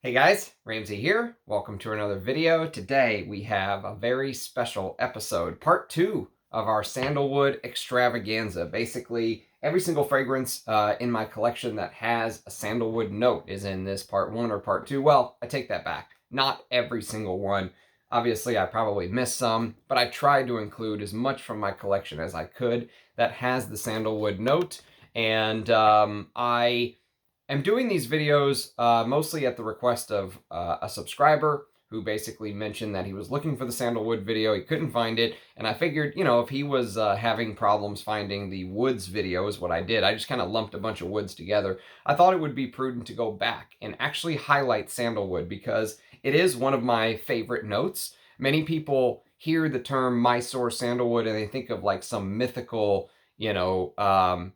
Hey guys, Ramsey here. Welcome to another video. Today we have a very special episode, part 2 of our Sandalwood extravaganza. Basically, every single fragrance in my collection that has a sandalwood note is in this part 1 or part 2. Well, I take that back. Not every single one. Obviously, I probably missed some, but I tried to include as much from my collection as I could that has the sandalwood note. And I'm doing these videos mostly at the request of a subscriber who basically mentioned that he was looking for the sandalwood video, he couldn't find it, and I figured, you know, if he was having problems finding the woods video is what I did. I just kind of lumped a bunch of woods together. I thought it would be prudent to go back and actually highlight sandalwood because it is one of my favorite notes. Many people hear the term Mysore sandalwood and they think of like some mythical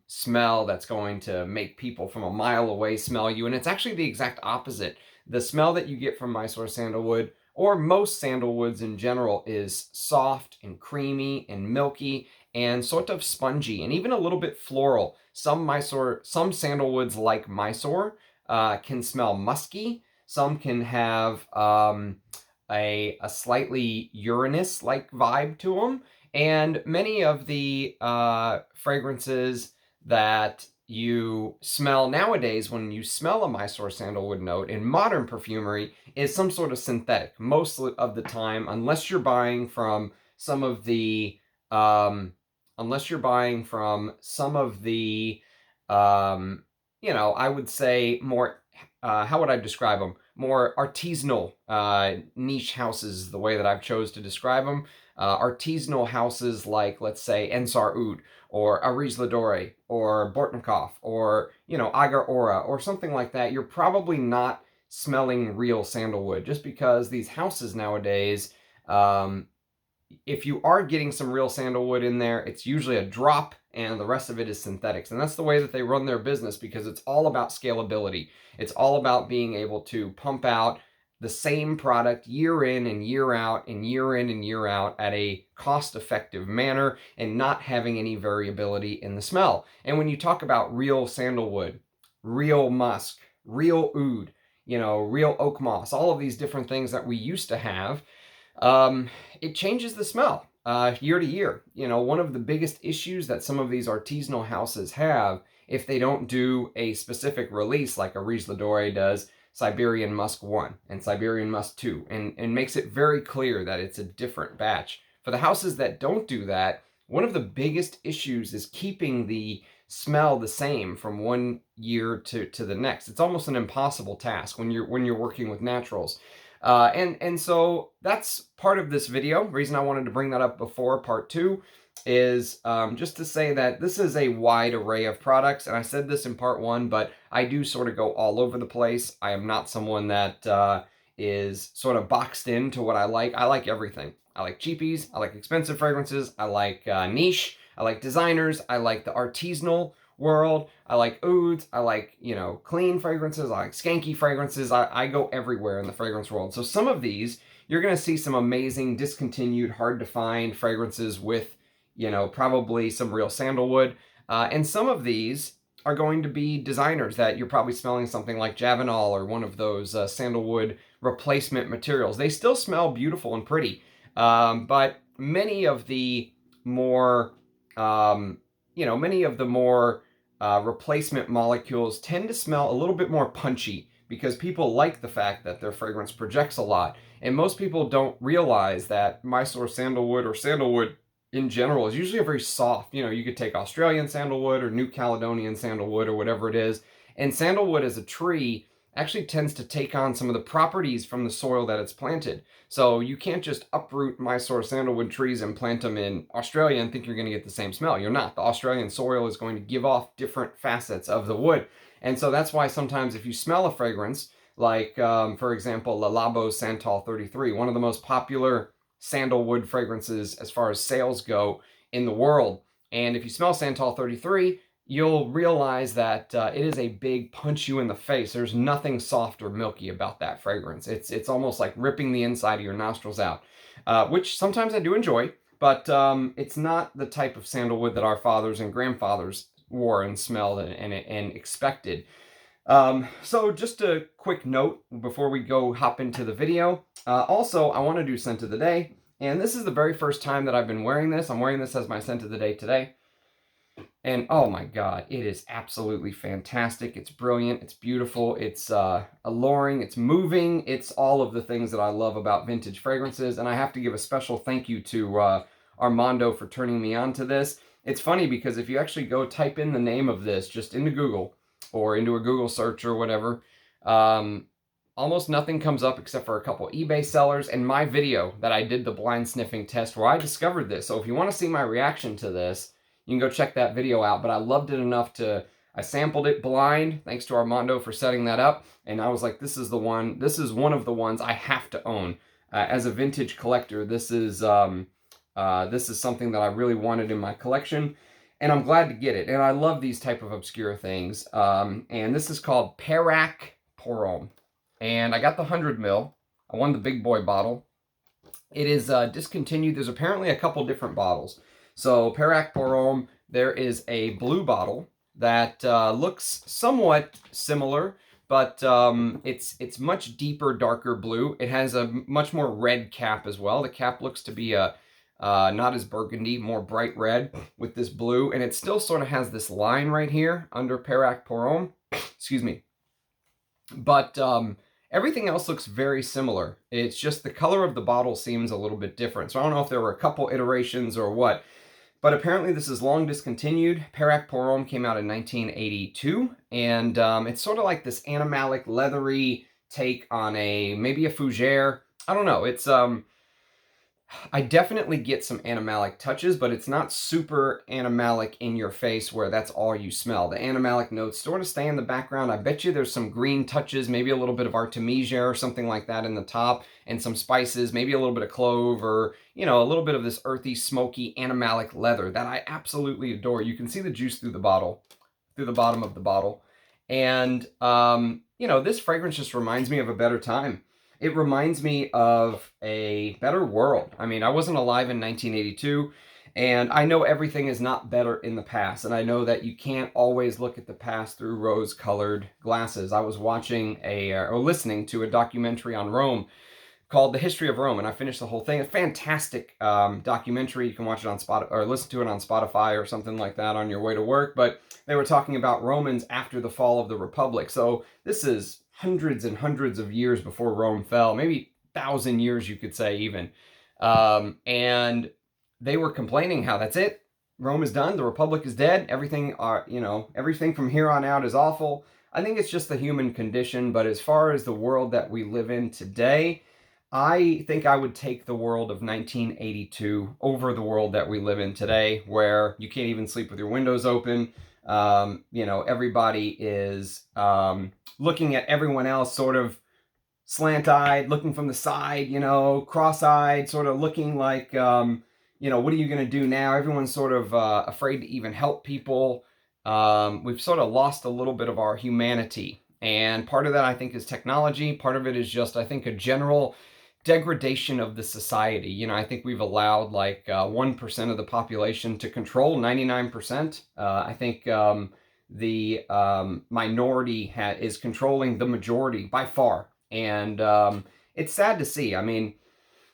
smell that's going to make people from a mile away smell you. And it's actually the exact opposite. The smell that you get from Mysore sandalwood, or most sandalwoods in general, is soft and creamy and milky and sort of spongy and even a little bit floral. Some sandalwoods like Mysore can smell musky. Some can have a slightly Uranus-like vibe to them. And many of the fragrances that you smell nowadays when you smell a Mysore sandalwood note in modern perfumery is some sort of synthetic. Most of the time, unless you're buying from some of the, I would say more, how would I describe them? More artisanal niche houses is the way that I've chose to describe them. Artisanal houses like, let's say, Ensar Oud, or Aris Ladore, or Bortnikov, or, Agar Aura, or something like that, you're probably not smelling real sandalwood, just because these houses nowadays, if you are getting some real sandalwood in there, it's usually a drop, and the rest of it is synthetics. And that's the way that they run their business, because it's all about scalability. It's all about being able to pump out the same product year in and year out and year in and year out at a cost-effective manner and not having any variability in the smell. And when you talk about real sandalwood, real musk, real oud, real oak moss, all of these different things that we used to have, it changes the smell year to year. One of the biggest issues that some of these artisanal houses have, if they don't do a specific release like a Aris Ladore does, Siberian Musk 1 and Siberian Musk 2, and makes it very clear that it's a different batch. For the houses that don't do that, one of the biggest issues is keeping the smell the same from one year to the next. It's almost an impossible task when you're working with naturals. And so that's part of this video. The reason I wanted to bring that up before part 2 is just to say that this is a wide array of products, and I said this in part 1, but I do sort of go all over the place. I am not someone that is sort of boxed into what I like. I like everything. I like cheapies, I like expensive fragrances, I like niche, I like designers, I like the artisanal world, I like ouds, I like, clean fragrances, I like skanky fragrances. I go everywhere in the fragrance world. So some of these, you're going to see some amazing, discontinued, hard to find fragrances with, probably some real sandalwood. And some of these are going to be designers that you're probably smelling something like Javanol or one of those sandalwood replacement materials. They still smell beautiful and pretty, but many of the more, replacement molecules tend to smell a little bit more punchy because people like the fact that their fragrance projects a lot. And most people don't realize that Mysore sandalwood or sandalwood in general is usually a very soft, you could take Australian sandalwood or New Caledonian sandalwood or whatever it is. And sandalwood as a tree actually tends to take on some of the properties from the soil that it's planted. So you can't just uproot Mysore sandalwood trees and plant them in Australia and think you're going to get the same smell. You're not. The Australian soil is going to give off different facets of the wood. And so that's why sometimes if you smell a fragrance, like, for example, Le Labo Santal 33, one of the most popular sandalwood fragrances as far as sales go in the world. And if you smell Santal 33, you'll realize that it is a big punch you in the face. There's nothing soft or milky about that fragrance. It's almost like ripping the inside of your nostrils out, which sometimes I do enjoy, but it's not the type of sandalwood that our fathers and grandfathers wore and smelled and expected. So just a quick note before we go hop into the video. Also, I want to do scent of the day, and this is the very first time that I've been wearing this. I'm wearing this as my scent of the day today. And oh my God, it is absolutely fantastic. It's brilliant. It's beautiful. It's alluring. It's moving. It's all of the things that I love about vintage fragrances. And I have to give a special thank you to Armando for turning me on to this. It's funny because if you actually go type in the name of this just into Google or into a Google search or whatever, almost nothing comes up except for a couple eBay sellers and my video that I did the blind sniffing test where I discovered this. So if you want to see my reaction to this, you can go check that video out, but I loved it enough to, I sampled it blind, thanks to Armando for setting that up, and I was like, this is the one, this is one of the ones I have to own. As a vintage collector, this is something that I really wanted in my collection, and I'm glad to get it, and I love these type of obscure things, and this is called Perac pour Homme, and I got the 100 ml. I won the big boy bottle. It is discontinued. There's apparently a couple different bottles. So Perac pour Homme, there is a blue bottle that looks somewhat similar, but it's much deeper, darker blue. It has a much more red cap as well. The cap looks to be not as burgundy, more bright red with this blue, and it still sort of has this line right here under Perac pour Homme. Excuse me. But everything else looks very similar. It's just the color of the bottle seems a little bit different. So I don't know if there were a couple iterations or what. But apparently this is long discontinued. Perac pour Homme came out in 1982, and it's sort of like this animalic, leathery take on maybe a fougere. I don't know. It's I definitely get some animalic touches, but it's not super animalic in your face where that's all you smell. The animalic notes sort of stay in the background. I bet you there's some green touches, maybe a little bit of artemisia or something like that in the top, and some spices, maybe a little bit of clove, or, you know, a little bit of this earthy, smoky, animalic leather that I absolutely adore. You can see the juice through the bottle, through the bottom of the bottle. And, you know, this fragrance just reminds me of a better time. It reminds me of a better world. I mean, I wasn't alive in 1982, and I know everything is not better in the past, and I know that you can't always look at the past through rose-colored glasses. I was watching or listening to a documentary on Rome called The History of Rome, and I finished the whole thing. A fantastic documentary. You can watch it on Spotify, or listen to it on Spotify or something like that on your way to work, but they were talking about Romans after the fall of the Republic. So this is hundreds and hundreds of years before Rome fell, maybe 1,000 years, you could say, even. And they were complaining how that's it. Rome is done. The Republic is dead. Everything, you know, everything from here on out is awful. I think it's just the human condition. But as far as the world that we live in today, I think I would take the world of 1982 over the world that we live in today, where you can't even sleep with your windows open. You know, everybody is looking at everyone else sort of slant-eyed, looking from the side, you know, cross-eyed, sort of looking like, you know, what are you going to do now? Everyone's sort of afraid to even help people. We've sort of lost a little bit of our humanity. And part of that, I think, is technology. Part of it is just, I think, a general degradation of the society. You know, I think we've allowed like 1% of the population to control 99%. I think the minority is controlling the majority by far. And it's sad to see. I mean,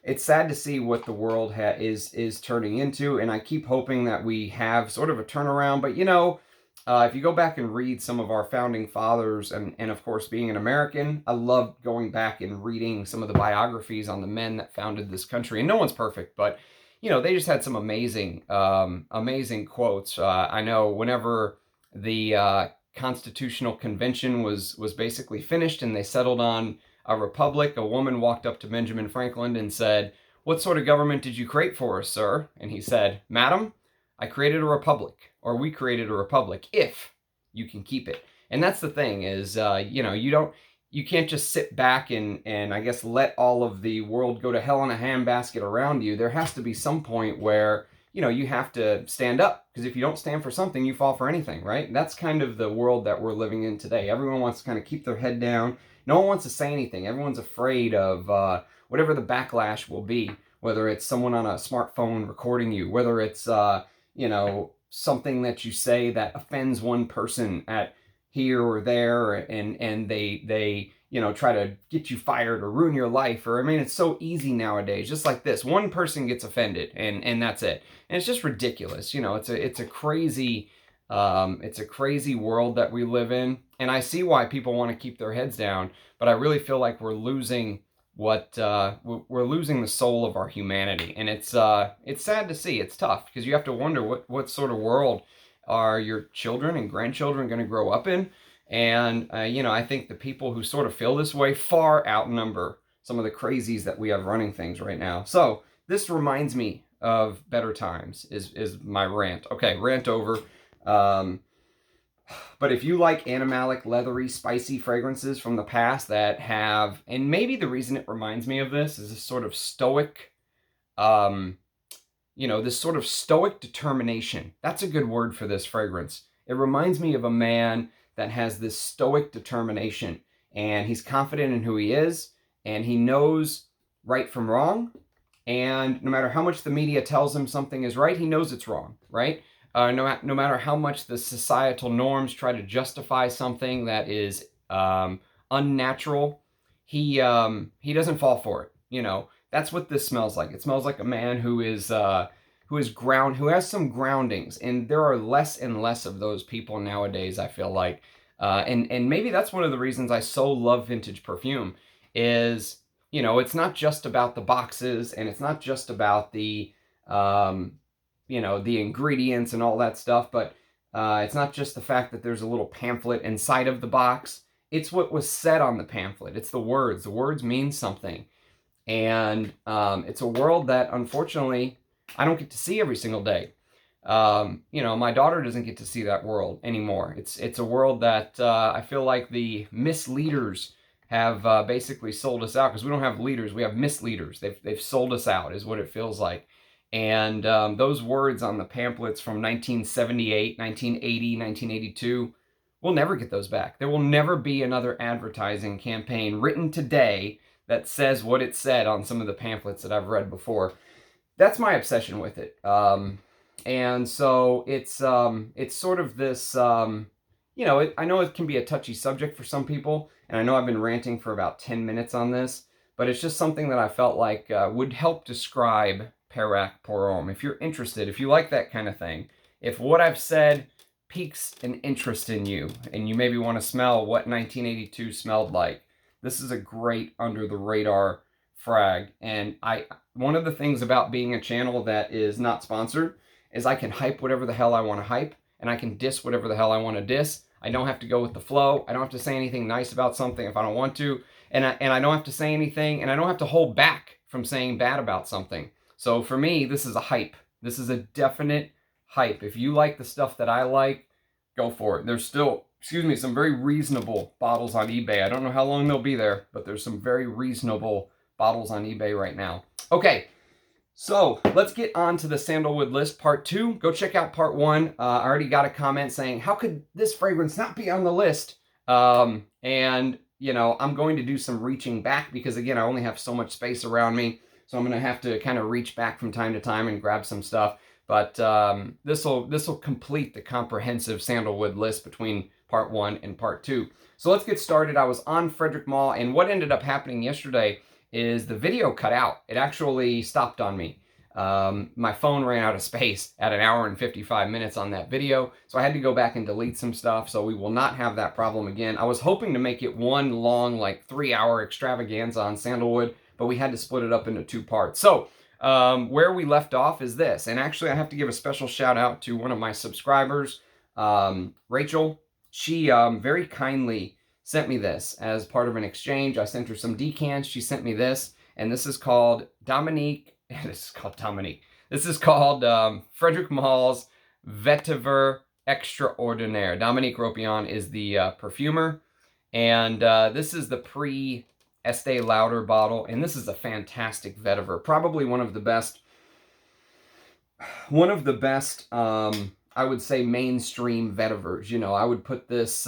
it's sad to see what the world is turning into. And I keep hoping that we have sort of a turnaround. But, you know, if you go back and read some of our founding fathers, and of course being an American, I love going back and reading some of the biographies on the men that founded this country. And no one's perfect, but, you know, they just had some amazing, amazing quotes. I know whenever the Constitutional Convention was basically finished and they settled on a republic, a woman walked up to Benjamin Franklin and said, "What sort of government did you create for us, sir?" And he said, "Madam, I created a republic, or we created a republic, if you can keep it." And that's the thing is, you know, you can't just sit back and I guess let all of the world go to hell in a handbasket around you. There has to be some point where, you know, you have to stand up, because if you don't stand for something, you fall for anything, right? That's kind of the world that we're living in today. Everyone wants to kind of keep their head down. No one wants to say anything. Everyone's afraid of whatever the backlash will be, whether it's someone on a smartphone recording you, whether it's, you know, something that you say that offends one person at here or there, and they try to get you fired or ruin your life. Or I mean, it's so easy nowadays. Just like this, one person gets offended, and that's it. And it's just ridiculous. It's a crazy world that we live in, and I see why people want to keep their heads down. But I really feel like we're losing we're losing the soul of our humanity, and it's sad to see. It's tough because you have to wonder what sort of world are your children and grandchildren going to grow up in. And I think the people who sort of feel this way far outnumber some of the crazies that we have running things right now. So this reminds me of better times. Is my rant. Okay, rant over. But if you like animalic, leathery, spicy fragrances from the past that have, and maybe the reason it reminds me of this is this sort of stoic, this sort of stoic determination. That's a good word for this fragrance. It reminds me of a man that has this stoic determination, and he's confident in who he is, and he knows right from wrong. And no matter how much the media tells him something is right, he knows it's wrong, right? No matter how much the societal norms try to justify something that is unnatural, he doesn't fall for it. That's what this smells like. It smells like a man who has some groundings, and there are less and less of those people nowadays, I feel like. And maybe that's one of the reasons I so love vintage perfume is, it's not just about the boxes, and it's not just about the the ingredients and all that stuff, but it's not just the fact that there's a little pamphlet inside of the box. It's what was said on the pamphlet. It's the words. The words mean something. And it's a world that, unfortunately, I don't get to see every single day. My daughter doesn't get to see that world anymore. It's a world that I feel like the misleaders have basically sold us out, because we don't have leaders. We have misleaders. They've sold us out, is what it feels like. And those words on the pamphlets from 1978, 1980, 1982, we'll never get those back. There will never be another advertising campaign written today that says what it said on some of the pamphlets that I've read before. That's my obsession with it. And so it's sort of this, I know it can be a touchy subject for some people, and I know I've been ranting for about 10 minutes on this, but it's just something that I felt like would help describe Perac pour Homme. If you're interested, if you like that kind of thing, if what I've said piques an interest in you, and you maybe want to smell what 1982 smelled like, this is a great under the radar frag. And one of the things about being a channel that is not sponsored is I can hype whatever the hell I want to hype, and I can diss whatever the hell I want to diss. I don't have to go with the flow. I don't have to say anything nice about something if I don't want to, and I don't have to say anything, and I don't have to hold back from saying bad about something. So for me, this is a hype. This is a definite hype. If you like the stuff that I like, go for it. There's still, some very reasonable bottles on eBay. I don't know how long they'll be there, but there's some very reasonable bottles on eBay right now. Okay, so let's get on to the Sandalwood list, part 2. Go check out part 1. I already got a comment saying, how could this fragrance not be on the list? And, I'm going to do some reaching back because, again, I only have so much space around me. So I'm going to have to kind of reach back from time to time and grab some stuff. But this will complete the comprehensive Sandalwood list between part 1 and part 2. So let's get started. I was on Frederic Malle, and what ended up happening yesterday is the video cut out. It actually stopped on me. My phone ran out of space at 1 hour and 55 minutes on that video, so I had to go back and delete some stuff, so we will not have that problem again. I was hoping to make it one long, 3-hour extravaganza on Sandalwood, but we had to split it up into 2 parts. So where we left off is this, and actually I have to give a special shout out to one of my subscribers, Rachel. She very kindly sent me this as part of an exchange. I sent her some decants. She sent me this, and this is called Dominique. This is called Frederic Malle's Vetiver Extraordinaire. Dominique Ropion is the perfumer, and this is the pre-Estee Lauder bottle, and this is a fantastic vetiver. Probably one of the best, I would say, mainstream vetivers. I would put this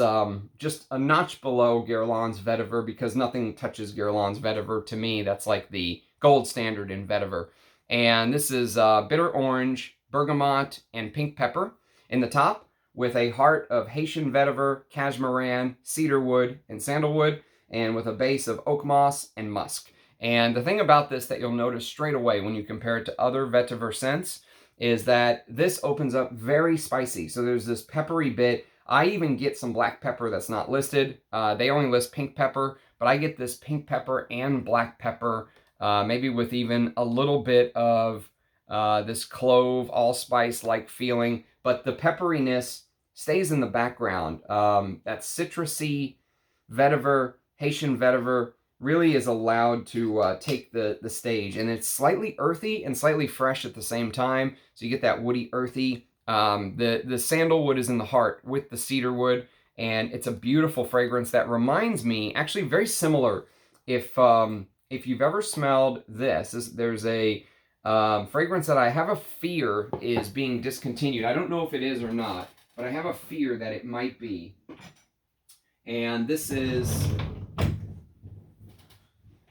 just a notch below Guerlain's vetiver, because nothing touches Guerlain's vetiver to me. That's like the gold standard in vetiver. And this is bitter orange, bergamot, and pink pepper in the top, with a heart of Haitian vetiver, cashmeran, cedarwood, and sandalwood, and with a base of oak moss and musk. And the thing about this that you'll notice straight away when you compare it to other vetiver scents is that this opens up very spicy. So there's this peppery bit. I even get some black pepper that's not listed. They only list pink pepper, but I get this pink pepper and black pepper, maybe with even a little bit of this clove, allspice-like feeling. But the pepperiness stays in the background. That citrusy vetiver, Haitian vetiver, really is allowed to take the stage. And it's slightly earthy and slightly fresh at the same time. So you get that woody, earthy. The sandalwood is in the heart with the cedarwood. And it's a beautiful fragrance that reminds me, actually very similar. If you've ever smelled there's a fragrance that I have a fear is being discontinued. I don't know if it is or not, but I have a fear that it might be. And this is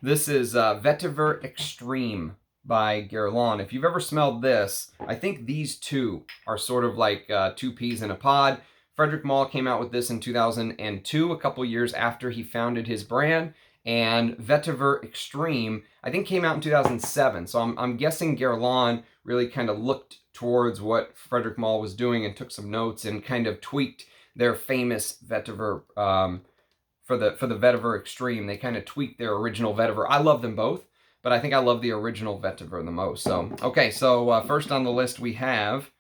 Vetiver Extreme by Guerlain. If you've ever smelled this, I think these two are sort of like two peas in a pod. Frederic Malle came out with this in 2002, a couple years after he founded his brand. And Vetiver Extreme, I think, came out in 2007. So I'm guessing Guerlain really kind of looked towards what Frederic Malle was doing and took some notes and kind of tweaked their famous vetiver for the Vetiver Extreme. They kind of tweaked their original vetiver. I love them both, but I think I love the original vetiver the most. So okay, so first on the list we have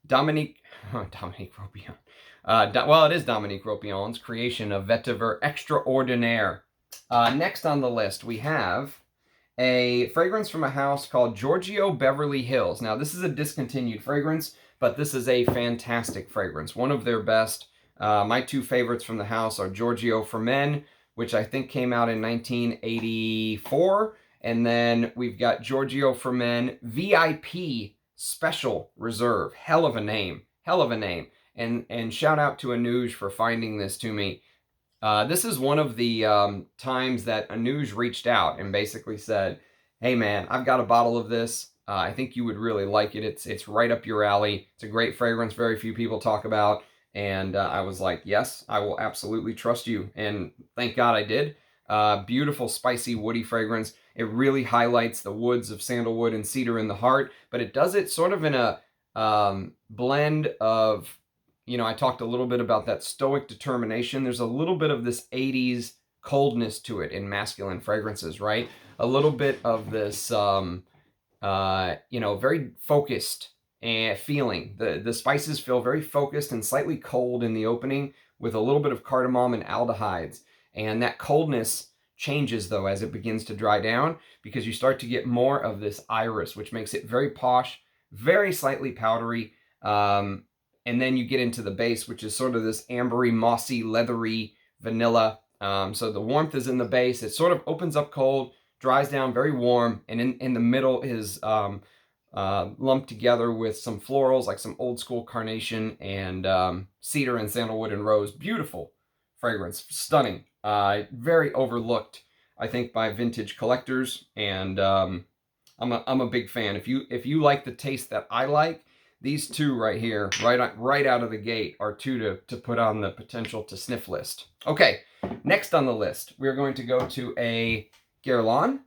Dominique Ropillon. Well, it is Dominique Ropillon's creation of Vetiver Extraordinaire. Next on the list we have a fragrance from a house called Giorgio Beverly Hills. Now this is a discontinued fragrance, but this is a fantastic fragrance, one of their best. My two favorites from the house are Giorgio for Men, which I think came out in 1984. And then we've got Giorgio for Men V.I.P Special Reserve. Hell of a name. Hell of a name. And shout out to Anuj for finding this to me. This is one of the times that Anuj reached out and basically said, hey man, I've got a bottle of this. I think you would really like it. It's right up your alley. It's a great fragrance very few people talk about. And I was like, yes, I will absolutely trust you. And thank God I did. Beautiful, spicy, woody fragrance. It really highlights the woods of sandalwood and cedar in the heart, but it does it sort of in a blend of, I talked a little bit about that stoic determination. There's a little bit of this 80s coldness to it in masculine fragrances, right? A little bit of this, very focused and feeling. The spices feel very focused and slightly cold in the opening with a little bit of cardamom and aldehydes. And that coldness changes though as it begins to dry down because you start to get more of this iris, which makes it very posh, very slightly powdery. And then you get into the base, which is sort of this ambery, mossy, leathery vanilla. So the warmth is in the base. It sort of opens up cold, dries down very warm, and in the middle is lumped together with some florals like some old school carnation and cedar and sandalwood and rose. Beautiful fragrance, stunning, very overlooked, I think, by vintage collectors, and I'm a big fan. If you like the taste that I like, these two right here, right out of the gate, are two to put on the potential to sniff list. Okay, next on the list, we're going to go to a Guerlain.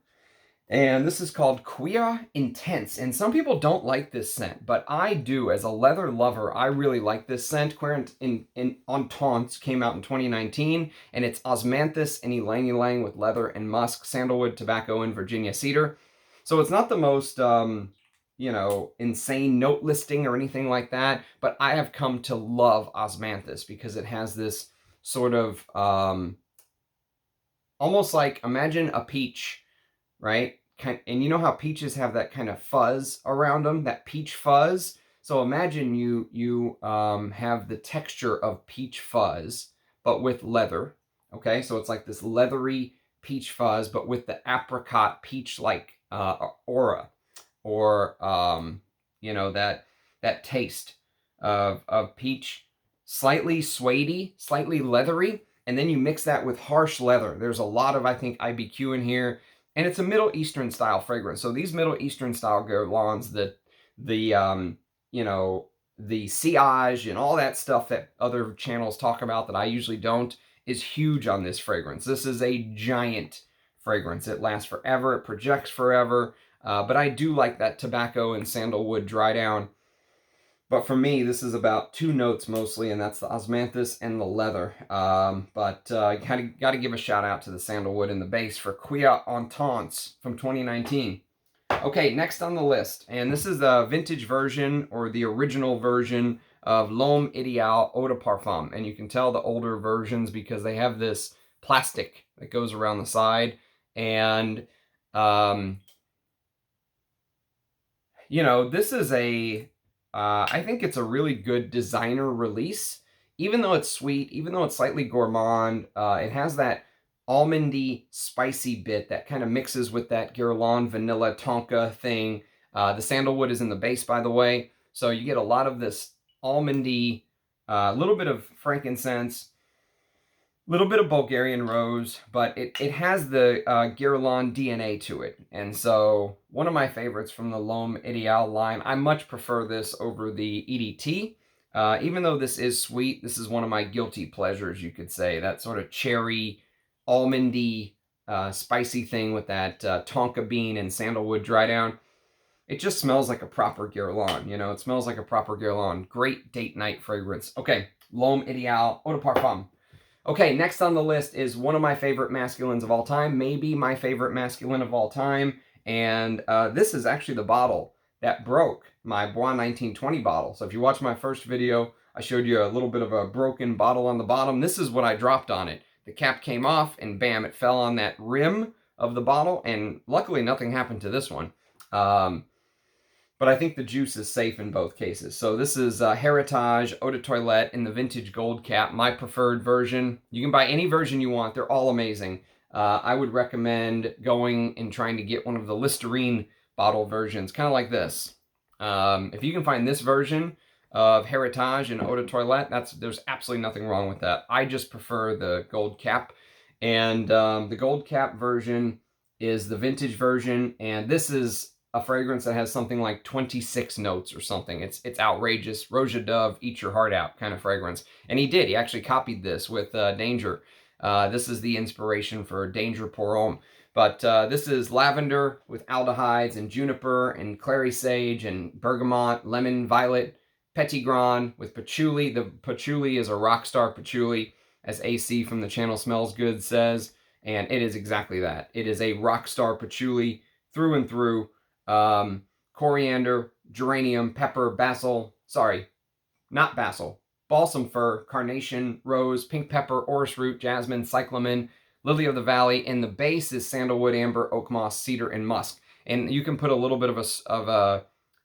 And this is called Quia Intense. And some people don't like this scent, but I do. As a leather lover, I really like this scent. Quia Intense came out in 2019, and it's osmanthus and ylang ylang with leather and musk, sandalwood, tobacco, and Virginia cedar. So it's not the most, insane note listing or anything like that, but I have come to love osmanthus because it has this sort of, almost like, imagine a peach, right? And you know how peaches have that kind of fuzz around them, that peach fuzz? So imagine you have the texture of peach fuzz, but with leather, okay? So it's like this leathery peach fuzz, but with the apricot peach-like aura, or, that taste of peach, slightly suedey, slightly leathery, and then you mix that with harsh leather. There's a lot of, I think, IBQ in here. And it's a Middle Eastern style fragrance. So these Middle Eastern style Guerlains, the the sillage and all that stuff that other channels talk about that I usually don't is huge on this fragrance. This is a giant fragrance. It lasts forever. It projects forever. But I do like that tobacco and sandalwood dry down. But for me, this is about 2 notes mostly, and that's the osmanthus and the leather. Got to give a shout out to the sandalwood and the base for Cuillère Intense from 2019. Okay, next on the list, and this is the vintage version or the original version of L'Homme Idéal Eau de Parfum. And you can tell the older versions because they have this plastic that goes around the side. And, this is I think it's a really good designer release. Even though it's sweet, even though it's slightly gourmand, it has that almondy, spicy bit that kind of mixes with that Guerlain vanilla tonka thing. The sandalwood is in the base, by the way. So you get a lot of this almondy, a little bit of frankincense, a little bit of Bulgarian rose, but it has the Guerlain DNA to it. And so one of my favorites from the L'Homme Idéal line, I much prefer this over the EDT. Even though this is sweet, this is one of my guilty pleasures, you could say. That sort of cherry, almondy, spicy thing with that tonka bean and sandalwood dry down. It just smells like a proper Guerlain, it smells like a proper Guerlain. Great date night fragrance. Okay, L'Homme Idéal Eau de Parfum. Okay, next on the list is one of my favorite masculines of all time, maybe my favorite masculine of all time, and this is actually the bottle that broke my Bois 1920 bottle. So if you watch my first video, I showed you a little bit of a broken bottle on the bottom. This is what I dropped on it. The cap came off, and bam, it fell on that rim of the bottle, and luckily nothing happened to this one. But I think the juice is safe in both cases. So this is Heritage Eau de Toilette in the vintage gold cap, my preferred version. You can buy any version you want. They're all amazing. I would recommend going and trying to get one of the Listerine bottle versions, kind of like this. If you can find this version of Heritage and Eau de Toilette, there's absolutely nothing wrong with that. I just prefer the gold cap. And the gold cap version is the vintage version, and this is a fragrance that has something like 26 notes or something. It's outrageous. Roja Dove, eat your heart out kind of fragrance. And he did. He actually copied this with Danger. This is the inspiration for Danger pour Homme. But this is lavender with aldehydes and juniper and clary sage and bergamot, lemon, violet, petitgrain with patchouli. The patchouli is a rockstar patchouli, as AC from the channel Smells Good says. And it is exactly that. It is a rockstar patchouli through and through. Coriander, geranium, pepper, basil, not basil, balsam fir, carnation, rose, pink pepper, orris root, jasmine, cyclamen, lily of the valley, and the base is sandalwood, amber, oak moss, cedar, and musk. And you can put a little bit of a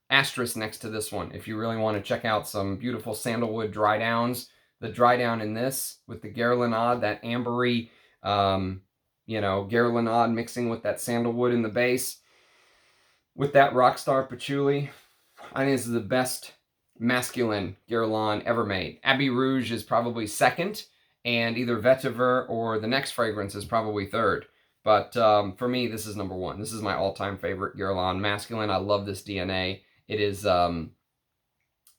asterisk next to this one if you really want to check out some beautiful sandalwood dry downs. The dry down in this with the Guerlain, that ambery, Guerlain mixing with that sandalwood in the base. With that rockstar patchouli, I think this is the best masculine Guerlain ever made. Abbey Rouge is probably second, and either Vetiver or the next fragrance is probably third. But for me, this is number one. This is my all-time favorite Guerlain masculine. I love this DNA. It is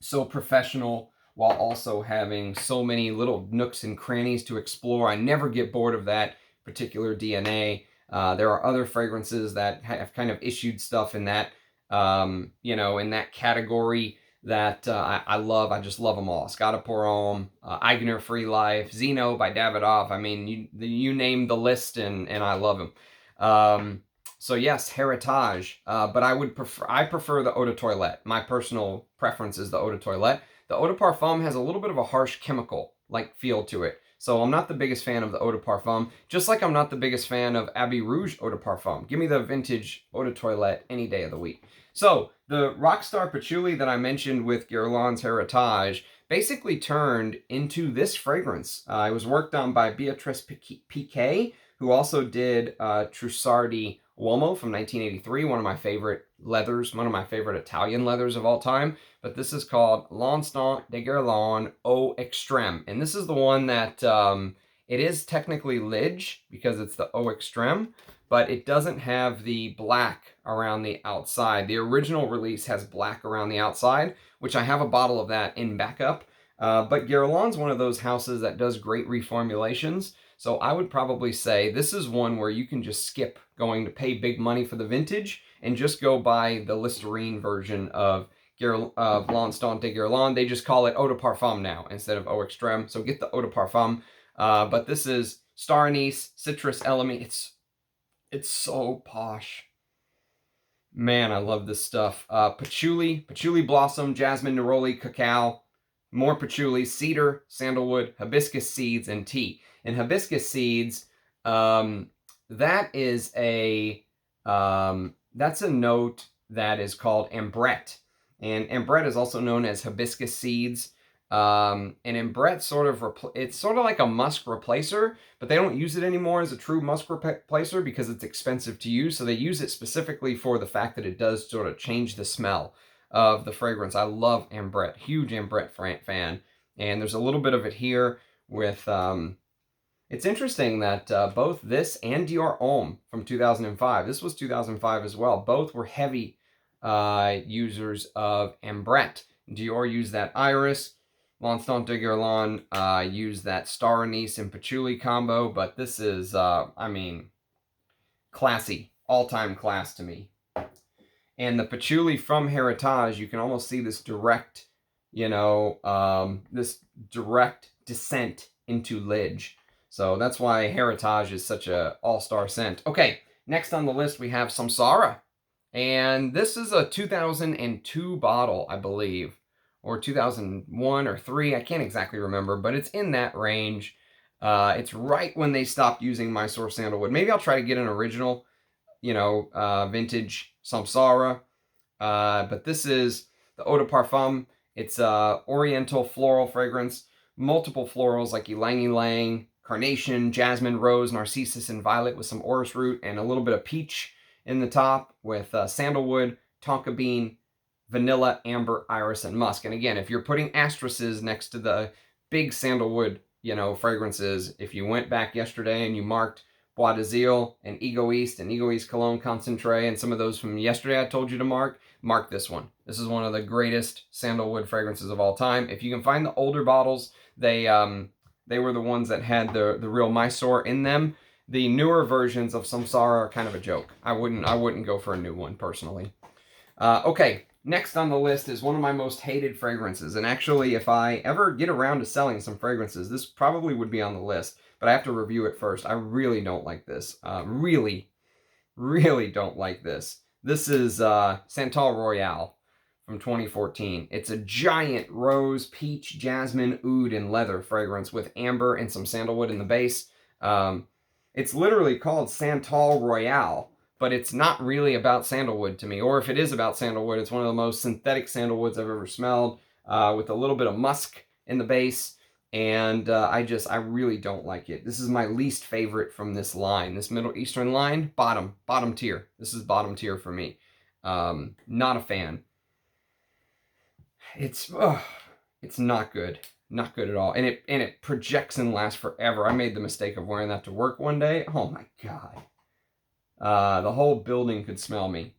so professional while also having so many little nooks and crannies to explore. I never get bored of that particular DNA. There are other fragrances that have kind of issued stuff in that, in that category that I love. I just love them all. Scott pour Homme, Eigner Free Life, Zeno by Davidoff. I mean, you name the list, and I love them. So yes, Heritage. But I prefer the Eau de Toilette. My personal preference is the Eau de Toilette. The Eau de Parfum has a little bit of a harsh chemical-like feel to it. So I'm not the biggest fan of the Eau de Parfum, just like I'm not the biggest fan of Abbey Rouge Eau de Parfum. Give me the vintage Eau de Toilette any day of the week. So the Rockstar Patchouli that I mentioned with Guerlain's Heritage basically turned into this fragrance. It was worked on by Beatrice Piquet, who also did Trussardi Uomo from 1983, one of my favorite leathers, one of my favorite Italian leathers of all time. But this is called L'Instant de Guerlain Eau Extrême. And this is the one that, it is technically Lidge because it's the Eau Extrême, but it doesn't have the black around the outside. The original release has black around the outside, which I have a bottle of that in backup. But Guerlain's one of those houses that does great reformulations. So I would probably say this is one where you can just skip going to pay big money for the vintage and just go buy the Listerine version of L'Instant de Guerlain. They just call it Eau de Parfum now instead of Eau Extreme. So get the Eau de Parfum. But this is star anise, citrus element. It's so posh. Man, I love this stuff. Patchouli blossom, jasmine, neroli, cacao, more patchouli, cedar, sandalwood, hibiscus seeds, and tea. And hibiscus seeds, that is that's a note that is called ambrette. And ambrette is also known as hibiscus seeds. And ambrette it's sort of like a musk replacer, but they don't use it anymore as a true musk replacer because it's expensive to use. So they use it specifically for the fact that it does sort of change the smell of the fragrance. I love ambrette, huge ambrette fan. And there's a little bit of it here with, it's interesting that both this and Dior Homme from 2005, this was 2005 as well, both were heavy users of ambrette. Dior used that iris, L'Instant de Guerlain used that star anise and patchouli combo, but this is, I mean, classy, all-time class to me. And the patchouli from Heritage, you can almost see this direct, this direct descent into Lidge. So that's why Heritage is such a all-star scent. Okay, next on the list we have Samsara. And this is a 2002 bottle, I believe. Or 2001 or 3, I can't exactly remember, but it's in that range. It's right when they stopped using Mysore Sandalwood. Maybe I'll try to get an original, vintage Samsara. But this is the Eau de Parfum. It's oriental floral fragrance. Multiple florals like ylang ylang, carnation, jasmine, rose, narcissus, and violet with some orris root and a little bit of peach in the top with sandalwood, tonka bean, vanilla, amber, iris, and musk. And again, if you're putting asterisks next to the big sandalwood, fragrances, if you went back yesterday and you marked Bois de Zile and Egoist Cologne Concentré and some of those from yesterday I told you to mark this one. This is one of the greatest sandalwood fragrances of all time. If you can find the older bottles, they were the ones that had the real Mysore in them. The newer versions of Samsara are kind of a joke. I wouldn't go for a new one personally. Okay. Next on the list is one of my most hated fragrances. And actually, if I ever get around to selling some fragrances, this probably would be on the list. But I have to review it first. I really don't like this. Really don't like this. This is Santal Royale from 2014. It's a giant rose, peach, jasmine, oud, and leather fragrance with amber and some sandalwood in the base. It's literally called Santal Royale, but it's not really about sandalwood to me. Or if it is about sandalwood, it's one of the most synthetic sandalwoods I've ever smelled, with a little bit of musk in the base. And I really don't like it. This is my least favorite from this line. This Middle Eastern line, bottom tier. This is bottom tier for me. Not a fan. It's not good. Not good at all. And it projects and lasts forever. I made the mistake of wearing that to work one day. Oh my God. The whole building could smell me.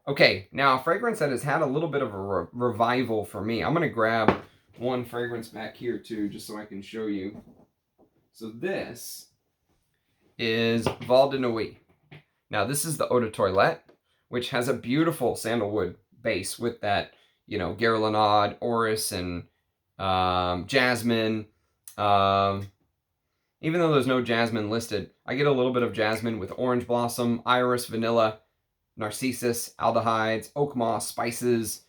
Okay, now a fragrance that has had a little bit of a revival for me. I'm going to grab one fragrance back here too, just so I can show you. So this is Val de Nuit. Now this is the Eau de Toilette, which has a beautiful sandalwood base with that, Guerlainade, orris, and jasmine. Even though there's no jasmine listed, I get a little bit of jasmine with orange blossom, iris, vanilla, narcissus, aldehydes, oak moss, spices,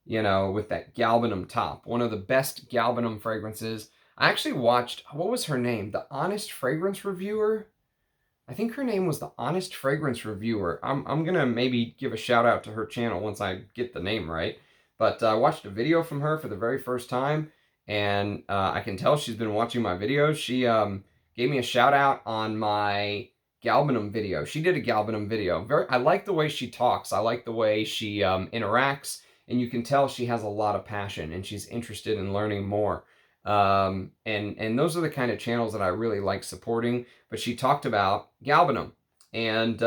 with that galbanum top. One of the best galbanum fragrances. I actually watched, what was her name? The Honest Fragrance Reviewer? I think her name was the Honest Fragrance Reviewer. I'm going to maybe give a shout out to her channel once I get the name right. But I watched a video from her for the very first time, and I can tell she's been watching my videos. She gave me a shout out on my galbanum video. She did a galbanum video. I like the way she talks. I like the way she interacts, and you can tell she has a lot of passion and she's interested in learning more. And those are the kind of channels that I really like supporting. But she talked about galbanum, And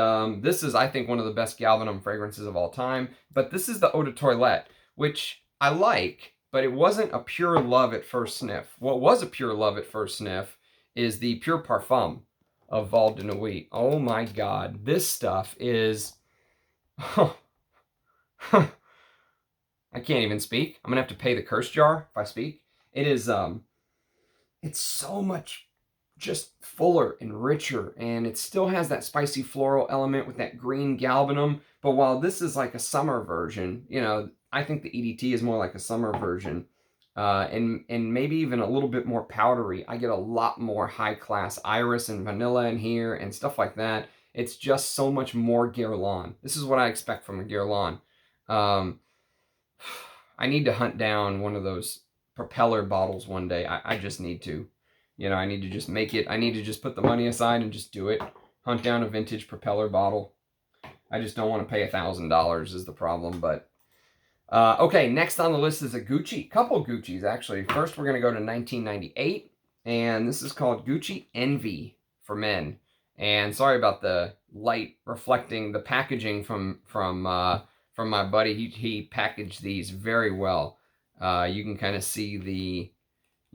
this is, I think, one of the best galbanum fragrances of all time. But this is the Eau de Toilette, which I like, but it wasn't a pure love at first sniff. What was a pure love at first sniff is the Pure Parfum of Val de Nuit. Oh my God, this stuff is... I can't even speak. I'm gonna have to pay the curse jar if I speak. It is, it's so much just fuller and richer, and it still has that spicy floral element with that green galbanum. But while this is like a summer version, you know, I think the EDT is more like a summer version, and maybe even a little bit more powdery. I get a lot more high class iris and vanilla in here and stuff like that. It's just so much more Guerlain. This is what I expect from a Guerlain. I need to hunt down one of those propeller bottles one day. I just need to. You know, I need to just make it. I need to just put the money aside and just do it. Hunt down a vintage propeller bottle. I just don't want to pay $1,000 is the problem. But, okay, next on the list is a Gucci. Couple Guccis, actually. First, we're going to go to 1998. And this is called Gucci Envy for Men. And sorry about the light reflecting the packaging from my buddy. He packaged these very well. You can kind of see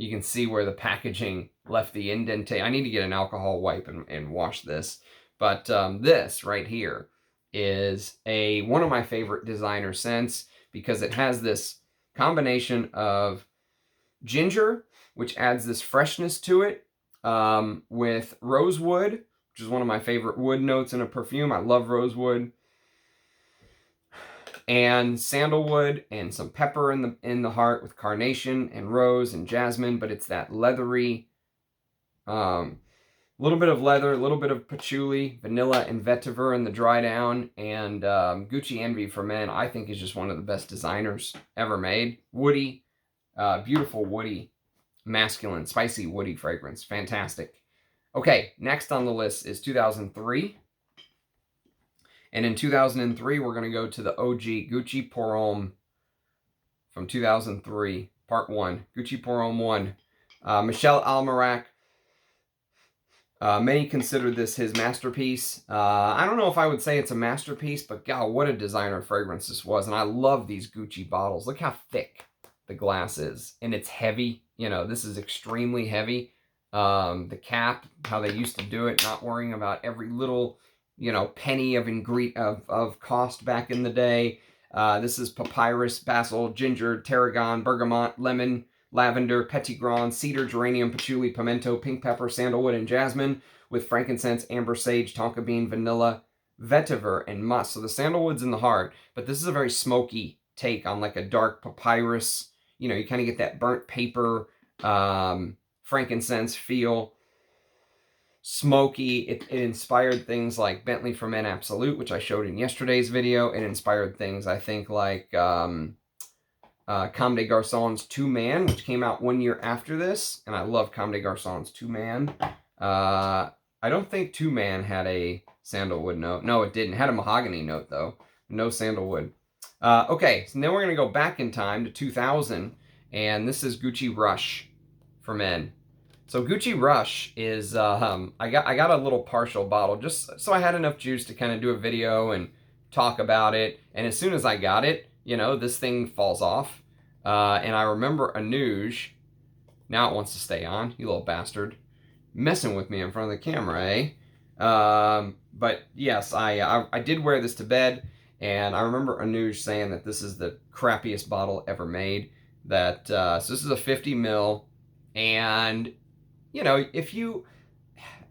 you can see where the packaging left the indentation. I need to get an alcohol wipe and wash this. But this right here is one of my favorite designer scents because it has this combination of ginger, which adds this freshness to it, with rosewood, which is one of my favorite wood notes in a perfume. I love rosewood. And sandalwood and some pepper in the heart with carnation and rose and jasmine, but it's that leathery, little bit of leather, a little bit of patchouli, vanilla, and vetiver in the dry down. And Gucci Envy for Men, I think, is just one of the best designers ever made. Woody, beautiful woody, masculine, spicy woody fragrance. Fantastic. Okay, next on the list is 2003. And in 2003, we're going to go to the OG Gucci Pour Homme from 2003, Part 1. Gucci Pour Homme 1. Michel Almerac. Many consider this his masterpiece. I don't know if I would say it's a masterpiece, but God, what a designer fragrance this was. And I love these Gucci bottles. Look how thick the glass is. And it's heavy. You know, this is extremely heavy. The cap, how they used to do it, not worrying about every little, you know, penny of cost back in the day. This is papyrus, basil, ginger, tarragon, bergamot, lemon, lavender, petitgrain, cedar, geranium, patchouli, pimento, pink pepper, sandalwood, and jasmine, with frankincense, amber, sage, tonka bean, vanilla, vetiver, and musk. So the sandalwood's in the heart, but this is a very smoky take on like a dark papyrus. You know, you kind of get that burnt paper, frankincense feel. Smoky. It inspired things like Bentley for Men Absolute, which I showed in yesterday's video. It inspired things, I think, like Comme des Garçons 2-Man, which came out 1 year after this. And I love Comme des Garçons 2-Man. I don't think 2-Man had a sandalwood note. No, it didn't. It had a mahogany note, though. No sandalwood. Okay, so then we're going to go back in time to 2000. And this is Gucci Rush for Men. So Gucci Rush is, I got a little partial bottle just so I had enough juice to kind of do a video and talk about it. And as soon as I got it, you know, this thing falls off. And I remember Anuj, now it wants to stay on, you little bastard, messing with me in front of the camera, eh? But yes, I did wear this to bed, and I remember Anuj saying that this is the crappiest bottle ever made. That so this is a 50 ml, and you know, if you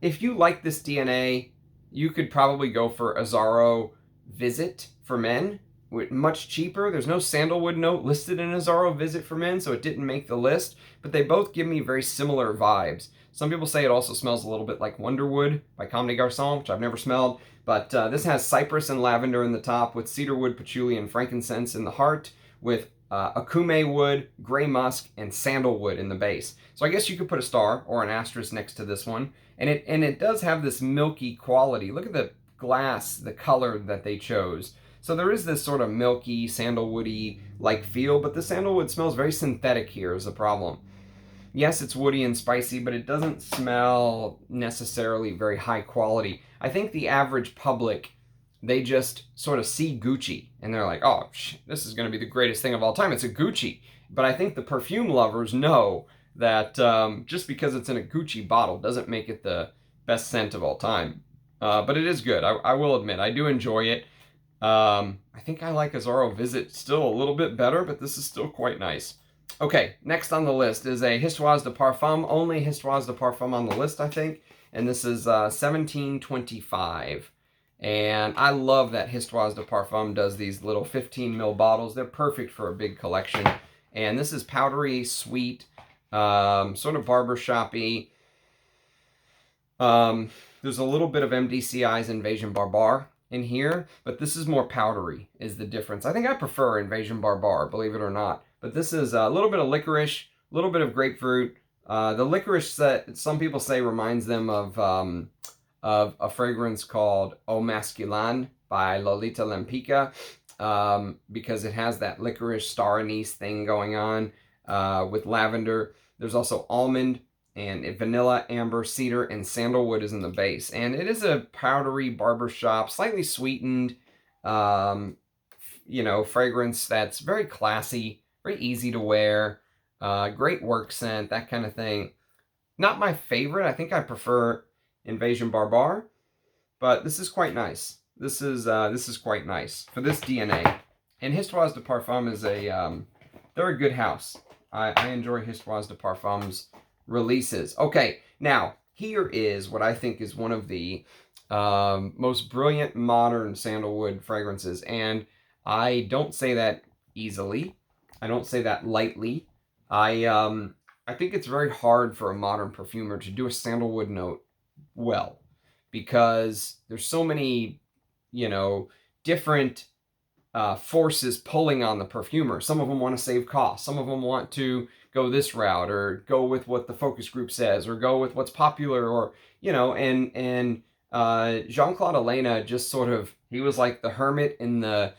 like this DNA, you could probably go for Azzaro Visit for Men, much cheaper. There's no sandalwood note listed in Azzaro Visit for Men, so it didn't make the list, but they both give me very similar vibes. Some people say it also smells a little bit like Wonderwood by Comme des Garçons, which I've never smelled, but this has cypress and lavender in the top, with cedarwood, patchouli, and frankincense in the heart, with akume wood, gray musk, and sandalwood in the base. So I guess you could put a star or an asterisk next to this one. And it does have this milky quality. Look at the glass, the color that they chose. So there is this sort of milky, sandalwoody like feel, but the sandalwood smells very synthetic here is the problem. Yes, it's woody and spicy, but it doesn't smell necessarily very high quality. I think the average public, they just sort of see Gucci and they're like, oh, this is going to be the greatest thing of all time. It's a Gucci. But I think the perfume lovers know that just because it's in a Gucci bottle doesn't make it the best scent of all time. But it is good. I will admit, I do enjoy it. I think I like Azaro Visit still a little bit better, but this is still quite nice. Okay, next on the list is a Histoire de Parfum, only Histoire de Parfum on the list, I think, and this is 1725. And I love that Histoire de Parfum does these little 15 ml bottles. They're perfect for a big collection. And this is powdery, sweet, sort of barbershop-y. There's a little bit of MDCI's Invasion Barbar in here, but this is more powdery is the difference. I think I prefer Invasion Barbar, believe it or not. But this is a little bit of licorice, a little bit of grapefruit. The licorice that some people say reminds them of a fragrance called Eau Masculine by Lolita Lempica, because it has that licorice star anise thing going on with lavender. There's also almond and vanilla, amber, cedar, and sandalwood is in the base. And it is a powdery barbershop, slightly sweetened, fragrance that's very classy, very easy to wear, great work scent, that kind of thing. Not my favorite. I think I prefer Invasion Barbar, but this is quite nice. This is quite nice for this DNA. And Histoire de Parfum is they're a good house. I enjoy Histoire de Parfum's releases. Okay, now here is what I think is one of the most brilliant modern sandalwood fragrances, and I don't say that easily. I don't say that lightly. I think it's very hard for a modern perfumer to do a sandalwood note well, because there's so many, different forces pulling on the perfumer. Some of them want to save costs. Some of them want to go this route, or go with what the focus group says, or go with what's popular, or, and Jean-Claude Elena just sort of, he was like the hermit in the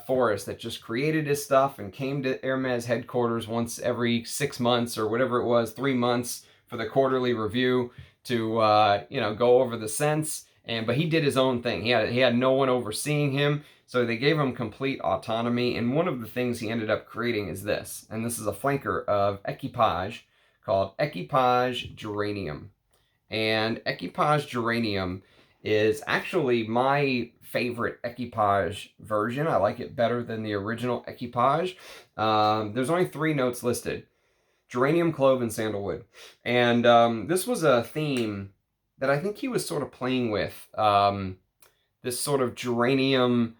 forest that just created his stuff and came to Hermes headquarters once every 6 months or whatever it was, 3 months for the quarterly review to, go over the scents. But he did his own thing. He had no one overseeing him. So they gave him complete autonomy. And one of the things he ended up creating is this. And this is a flanker of Equipage called Equipage Geranium. And Equipage Geranium is actually my favorite Equipage version. I like it better than the original Equipage. There's only 3 notes listed: geranium, clove, and sandalwood. And this was a theme that I think he was sort of playing with, this sort of geranium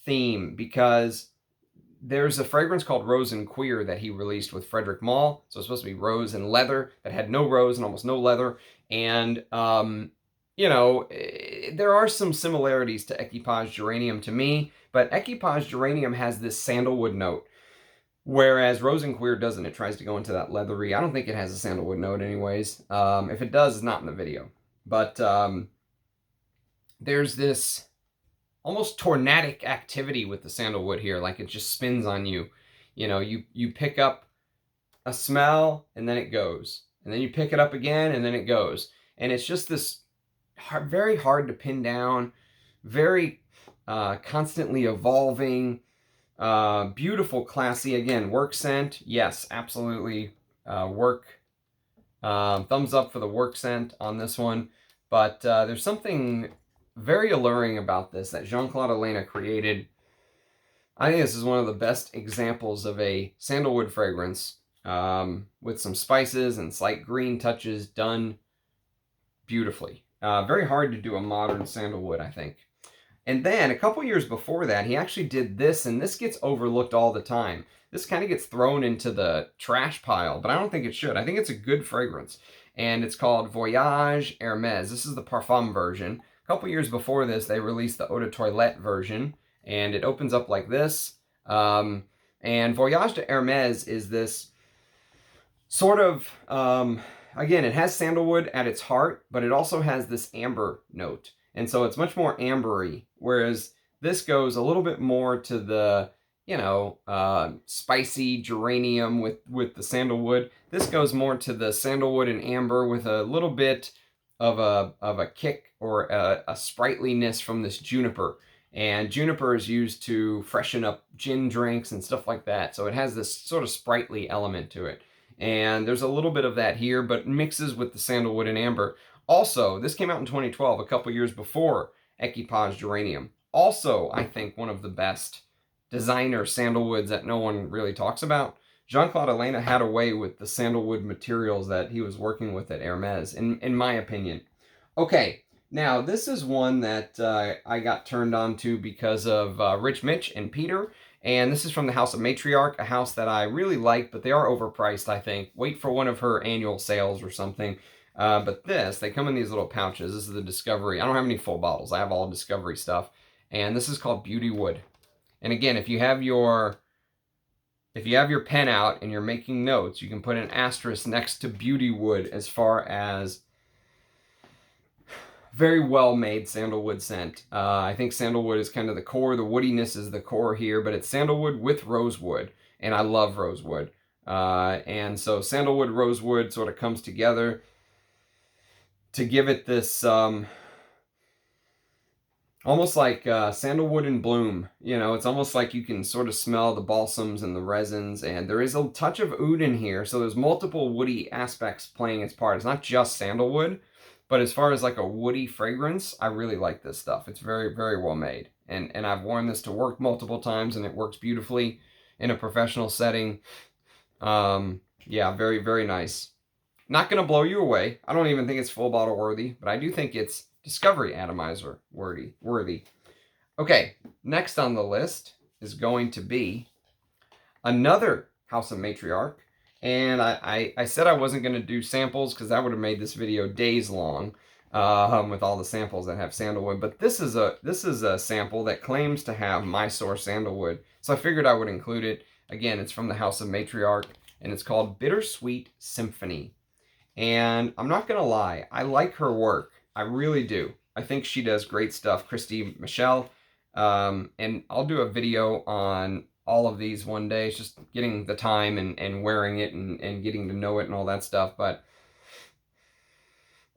theme, because there's a fragrance called Rose and Queer that he released with Frederic Malle. So it's supposed to be rose and leather, that had no rose and almost no leather. And, there are some similarities to Equipage Geranium to me, but Equipage Geranium has this sandalwood note, whereas Rose and Queer doesn't. It tries to go into that leathery. I don't think it has a sandalwood note anyways. If it does, it's not in the video. But there's this almost tornadic activity with the sandalwood here, like it just spins on you. You pick up a smell and then it goes, and then you pick it up again and then it goes, and it's just this very hard to pin down, very constantly evolving, beautiful, classy, again, work scent. Yes, absolutely, work. Thumbs up for the work scent on this one. But there's something very alluring about this that Jean-Claude Elena created. I think this is one of the best examples of a sandalwood fragrance, with some spices and slight green touches done beautifully. Very hard to do a modern sandalwood, I think. And then a couple years before that, he actually did this, and this gets overlooked all the time. This kind of gets thrown into the trash pile, but I don't think it should. I think it's a good fragrance, and it's called Voyage Hermès. This is the Parfum version. A couple years before this, they released the Eau de Toilette version, and it opens up like this. And Voyage de Hermès is this sort of, again, it has sandalwood at its heart, but it also has this amber note. And so it's much more ambery, whereas this goes a little bit more to the, spicy geranium with the sandalwood. This goes more to the sandalwood and amber with a little bit of a kick or a sprightliness from this juniper. And juniper is used to freshen up gin drinks and stuff like that. So it has this sort of sprightly element to it. And there's a little bit of that here, but mixes with the sandalwood and amber. Also, this came out in 2012, a couple years before Equipage Geranium. Also, I think one of the best designer sandalwoods that no one really talks about. Jean-Claude Elena had a way with the sandalwood materials that he was working with at Hermes, in my opinion. Okay, now this is one that I got turned on to because of Rich Mitch and Peter, and this is from the House of Matriarch, a house that I really like, but they are overpriced, I think. Wait for one of her annual sales or something. But they come in these little pouches. This is the Discovery. I don't have any full bottles. I have all Discovery stuff. And this is called Beauty Wood. And again, if you have your pen out and you're making notes, you can put an asterisk next to Beauty Wood as far as very well made sandalwood scent. I think sandalwood is kind of the core. The woodiness is the core here, but it's sandalwood with rosewood, and I love rosewood. And so sandalwood, rosewood sort of comes together to give it this almost like sandalwood in bloom. It's almost like you can sort of smell the balsams and the resins, and there is a touch of oud in here, so there's multiple woody aspects playing its part. It's not just sandalwood, but as far as like a woody fragrance, I really like this stuff. It's very, very well made, and I've worn this to work multiple times, and it works beautifully in a professional setting. Yeah, very, very nice. Not going to blow you away. I don't even think it's full bottle worthy, but I do think it's Discovery Atomizer worthy. Okay, next on the list is going to be another House of Matriarch. And I said I wasn't going to do samples because that would have made this video days long with all the samples that have sandalwood. But this is a sample that claims to have Mysore sandalwood. So I figured I would include it. Again, it's from the House of Matriarch, and it's called Bittersweet Symphony. And I'm not going to lie, I like her work. I really do. I think she does great stuff. Christy Michelle. And I'll do a video on all of these one day. It's just getting the time and wearing it and getting to know it and all that stuff. But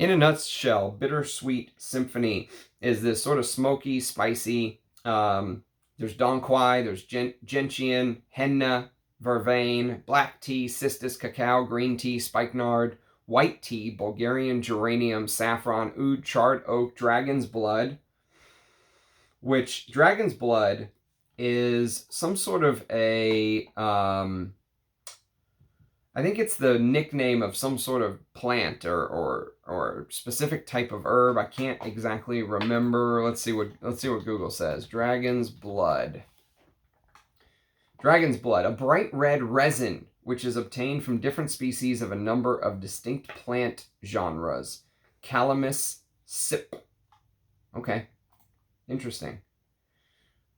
in a nutshell, Bittersweet Symphony is this sort of smoky, spicy. There's Dong Quai, there's gentian, henna, vervain, black tea, cistus, cacao, green tea, spikenard, white tea, Bulgarian geranium, saffron, oud, charred oak, dragon's blood, which dragon's blood is some sort of a, I think it's the nickname of some sort of plant or specific type of herb. I can't exactly remember. Let's see what Google says. Dragon's blood. Dragon's blood, a bright red resin which is obtained from different species of a number of distinct plant genres. Calamus sip. Okay, interesting.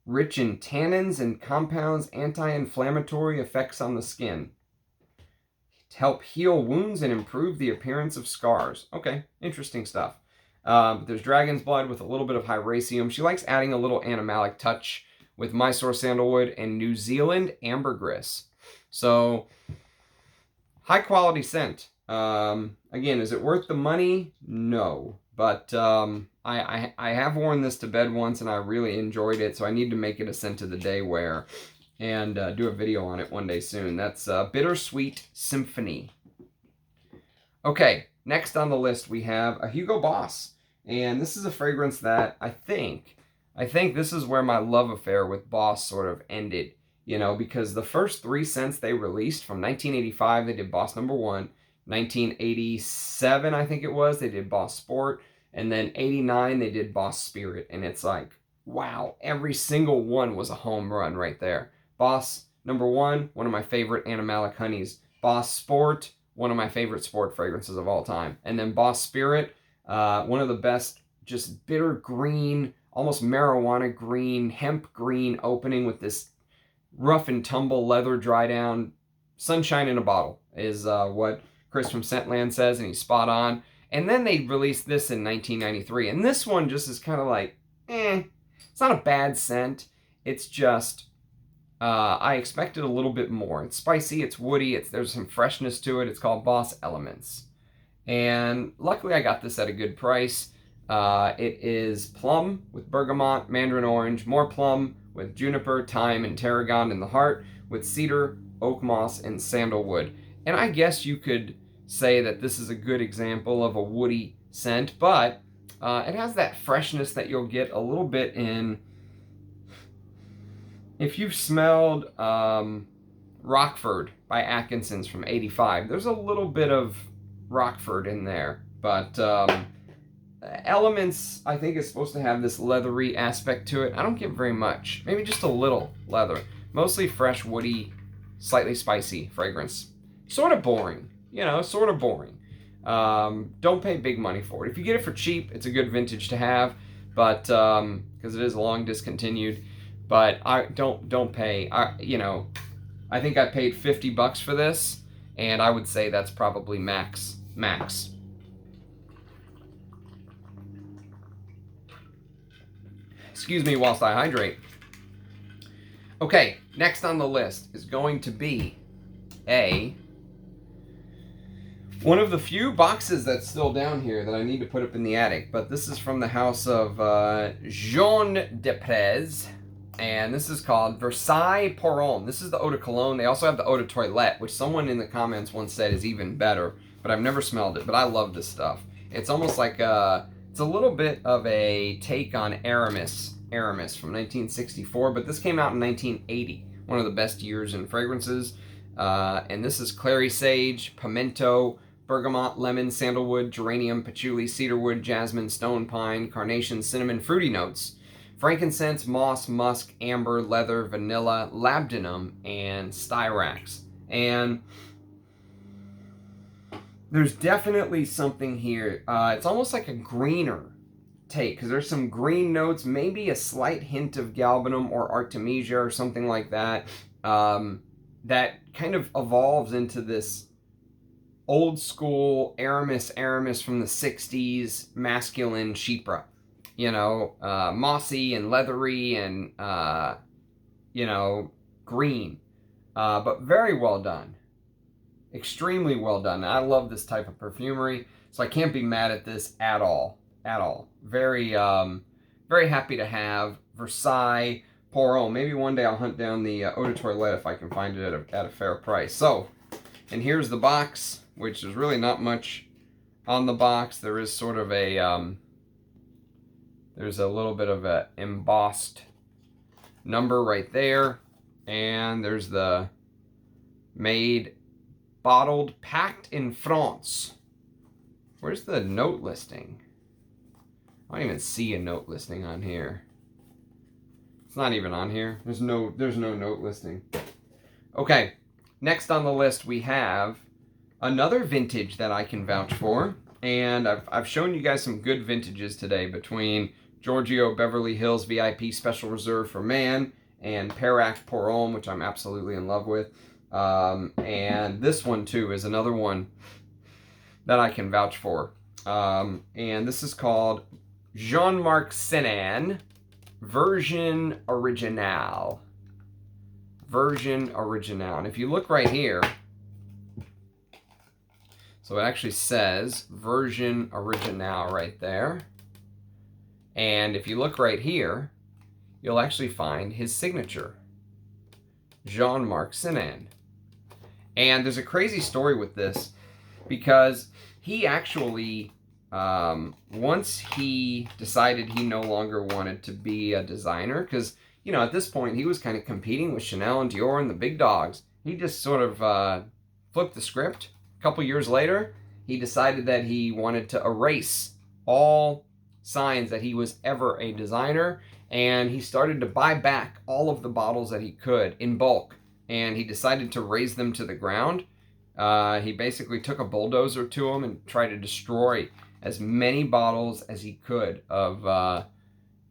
Rich in tannins and compounds, anti-inflammatory effects on the skin. To help heal wounds and improve the appearance of scars. Okay, interesting stuff. There's dragon's blood with a little bit of hyraceum. She likes adding a little animalic touch with Mysore sandalwood and New Zealand ambergris. So, high quality scent. Again, is it worth the money? No. But I have worn this to bed once and I really enjoyed it, so I need to make it a scent of the day wear and do a video on it one day soon. That's Bittersweet Symphony. Okay, next on the list we have a Hugo Boss. And this is a fragrance that I think this is where my love affair with Boss sort of ended. Because the first 3 scents they released from 1985, they did Boss Number 1. 1987, I think it was, they did Boss Sport. And then 89, they did Boss Spirit. And it's like, wow, every single one was a home run right there. Boss Number 1, one of my favorite animalic honeys. Boss Sport, one of my favorite sport fragrances of all time. And then Boss Spirit, one of the best, just bitter green, almost marijuana green, hemp green opening with this rough and tumble leather dry down. Sunshine in a bottle is what Chris from Scentland says, and he's spot on. And then they released this in 1993, and this one just is kind of like, it's not a bad scent. It's just I expected a little bit more. It's spicy, it's woody, there's some freshness to it. It's called Boss Elements. And luckily I got this at a good price. It is plum with bergamot, mandarin orange, more plum with juniper, thyme, and tarragon in the heart, with cedar, oak moss, and sandalwood. And I guess you could say that this is a good example of a woody scent, but it has that freshness that you'll get a little bit in. If you've smelled Rockford by Atkinson's from '85, there's a little bit of Rockford in there, but Elements, I think, is supposed to have this leathery aspect to it. I don't get very much, maybe just a little leather. Mostly fresh, woody, slightly spicy fragrance. Sort of boring, sort of boring. Don't pay big money for it. If you get it for cheap, it's a good vintage to have, but because it is long discontinued. But I don't pay. I think I paid $50 for this, and I would say that's probably max. Excuse me whilst I hydrate. Okay, next on the list is going to be one of the few boxes that's still down here that I need to put up in the attic, but this is from the house of Jean Desprez, and this is called Versailles Pour Homme. This is the eau de cologne. They also have the eau de toilette, which someone in the comments once said is even better, but I've never smelled it, but I love this stuff. It's almost like it's a little bit of a take on Aramis from 1964, but this came out in 1980, one of the best years in fragrances. And this is clary sage, pimento, bergamot, lemon, sandalwood, geranium, patchouli, cedarwood, jasmine, stone pine, carnation, cinnamon, fruity notes, frankincense, moss, musk, amber, leather, vanilla, labdanum, and styrax. And there's definitely something here. It's almost like a greener take, because there's some green notes, maybe a slight hint of galbanum or artemisia or something like that. That kind of evolves into this old school Aramis from the 60s masculine chypre. Mossy and leathery and, green. But very well done. Extremely well done. I love this type of perfumery, so I can't be mad at this at all. Very, very happy to have Versailles Pour Homme. Maybe one day I'll hunt down the eau de toilette if I can find it at a fair price. So, and here's the box, which is really not much on the box. There is sort of a, there's a little bit of a embossed number right there. And there's the made, bottled, packed in France. Where's the note listing? I don't even see a note listing on here. It's not even on here. There's no note listing. Okay, next on the list we have another vintage that I can vouch for, and I've shown you guys some good vintages today between Giorgio Beverly Hills V.I.P Special Reserve for Man and Perac Pour Homme, which I'm absolutely in love with. And this one too is another one that I can vouch for. And this is called Jean-Marc Senan Version Originale. And if you look right here, so it actually says Version Originale right there. And if you look right here, you'll actually find his signature, Jean-Marc Senan. And there's a crazy story with this, because he actually, once he decided he no longer wanted to be a designer, because, at this point he was kind of competing with Chanel and Dior and the big dogs. He just sort of flipped the script. A couple years later, he decided that he wanted to erase all signs that he was ever a designer, and he started to buy back all of the bottles that he could in bulk, and he decided to raze them to the ground. He basically took a bulldozer to them and tried to destroy as many bottles as he could of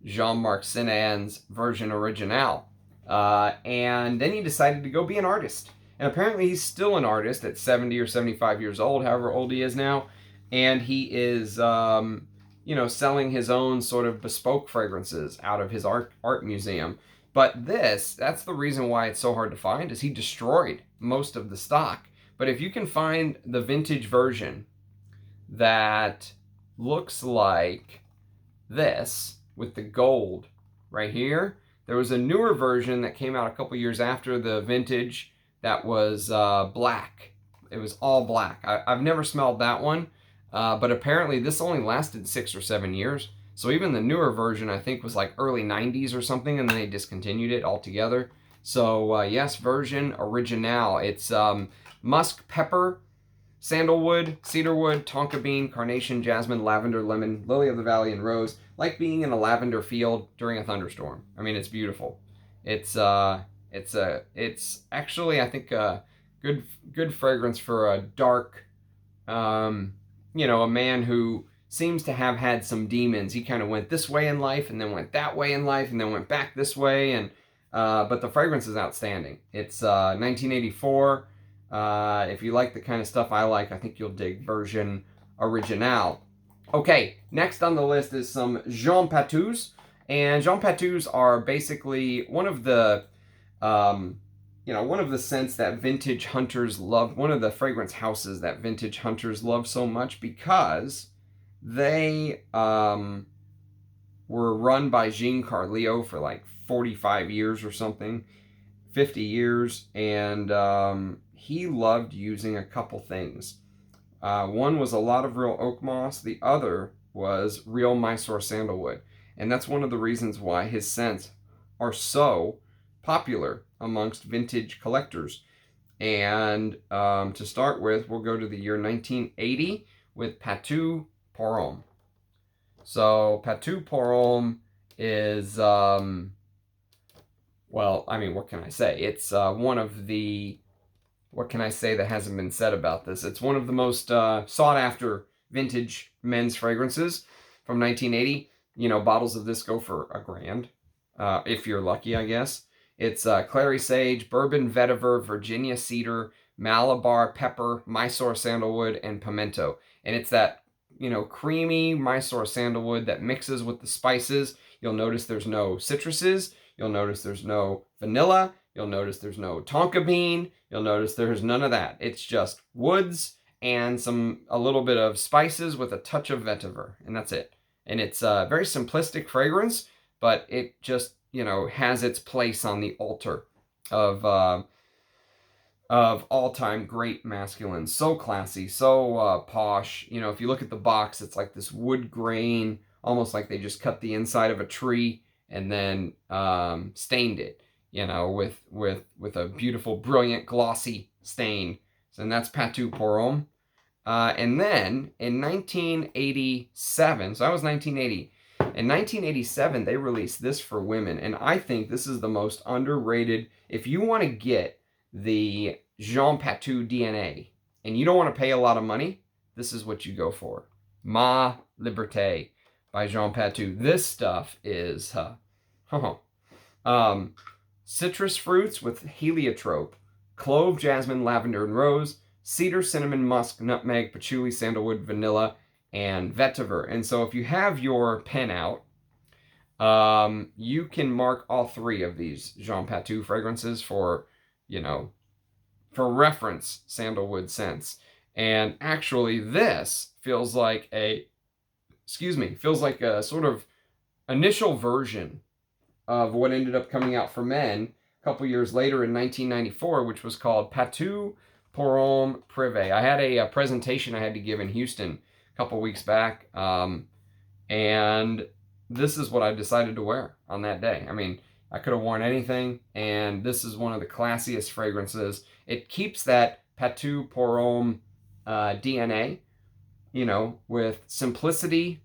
Jean-Marc Senan's Version Originale. And then he decided to go be an artist. And apparently he's still an artist at 70 or 75 years old, however old he is now. And he is, selling his own sort of bespoke fragrances out of his art museum. But that's the reason why it's so hard to find, is he destroyed most of the stock. But if you can find the vintage version that looks like this with the gold right here, there was a newer version that came out a couple years after the vintage that was black. It was all black. I've never smelled that one, but apparently this only lasted 6 or 7 years. So even the newer version, I think, was like early 90s or something, and then they discontinued it altogether. So yes, version original. It's musk, pepper, sandalwood, cedarwood, tonka bean, carnation, jasmine, lavender, lemon, lily of the valley, and rose. Like being in a lavender field during a thunderstorm. I mean, it's beautiful. It's actually, I think, a good fragrance for a dark, a man who seems to have had some demons. He kind of went this way in life, and then went that way in life, and then went back this way, and but the fragrance is outstanding. It's 1984. If you like the kind of stuff I like, I think you'll dig version original. Okay, next on the list is some Jean Patus. And Jean Patus are basically one of the scents that vintage hunters love, one of the fragrance houses that vintage hunters love so much, because they were run by Jean Carleo for like 45 years or something, 50 years, and he loved using a couple things. One was a lot of real oak moss. The other was real Mysore sandalwood. And that's one of the reasons why his scents are so popular amongst vintage collectors. And to start with, we'll go to the year 1980 with Patou pour Homme. So Patou pour Homme is, well, I mean, what can I say? It's one of the, what can I say that hasn't been said about this? It's one of the most sought after vintage men's fragrances from 1980. Bottles of this go for $1,000, if you're lucky, I guess. It's clary sage, bourbon vetiver, Virginia cedar, Malabar pepper, Mysore sandalwood, and pimento. And it's that, creamy Mysore sandalwood that mixes with the spices. You'll notice there's no citruses. You'll notice there's no vanilla. You'll notice there's no tonka bean. You'll notice there's none of that. It's just woods and a little bit of spices with a touch of vetiver, and that's it. And it's a very simplistic fragrance, but it just, has its place on the altar of all-time great masculines. So classy, so posh. If you look at the box, it's like this wood grain, almost like they just cut the inside of a tree and then stained it, with a beautiful, brilliant, glossy stain. And that's Patou pour Homme. And then in 1987, so that was 1980. In 1987, they released this for women, and I think this is the most underrated. If you want to get the Jean Patou DNA, and you don't want to pay a lot of money, this is what you go for. Ma Liberté by Jean Patou. This stuff is citrus fruits with heliotrope, clove, jasmine, lavender, and rose, cedar, cinnamon, musk, nutmeg, patchouli, sandalwood, vanilla, and vetiver. And so if you have your pen out, you can mark all three of these Jean Patou fragrances for reference sandalwood scents. And actually this feels like a sort of initial version of what ended up coming out for men a couple years later in 1994, which was called Patou pour Homme Privé. I had a presentation I had to give in Houston a couple weeks back, and this is what I decided to wear on that day. I mean, I could have worn anything, and this is one of the classiest fragrances. It keeps that Patou pour Homme DNA, with simplicity,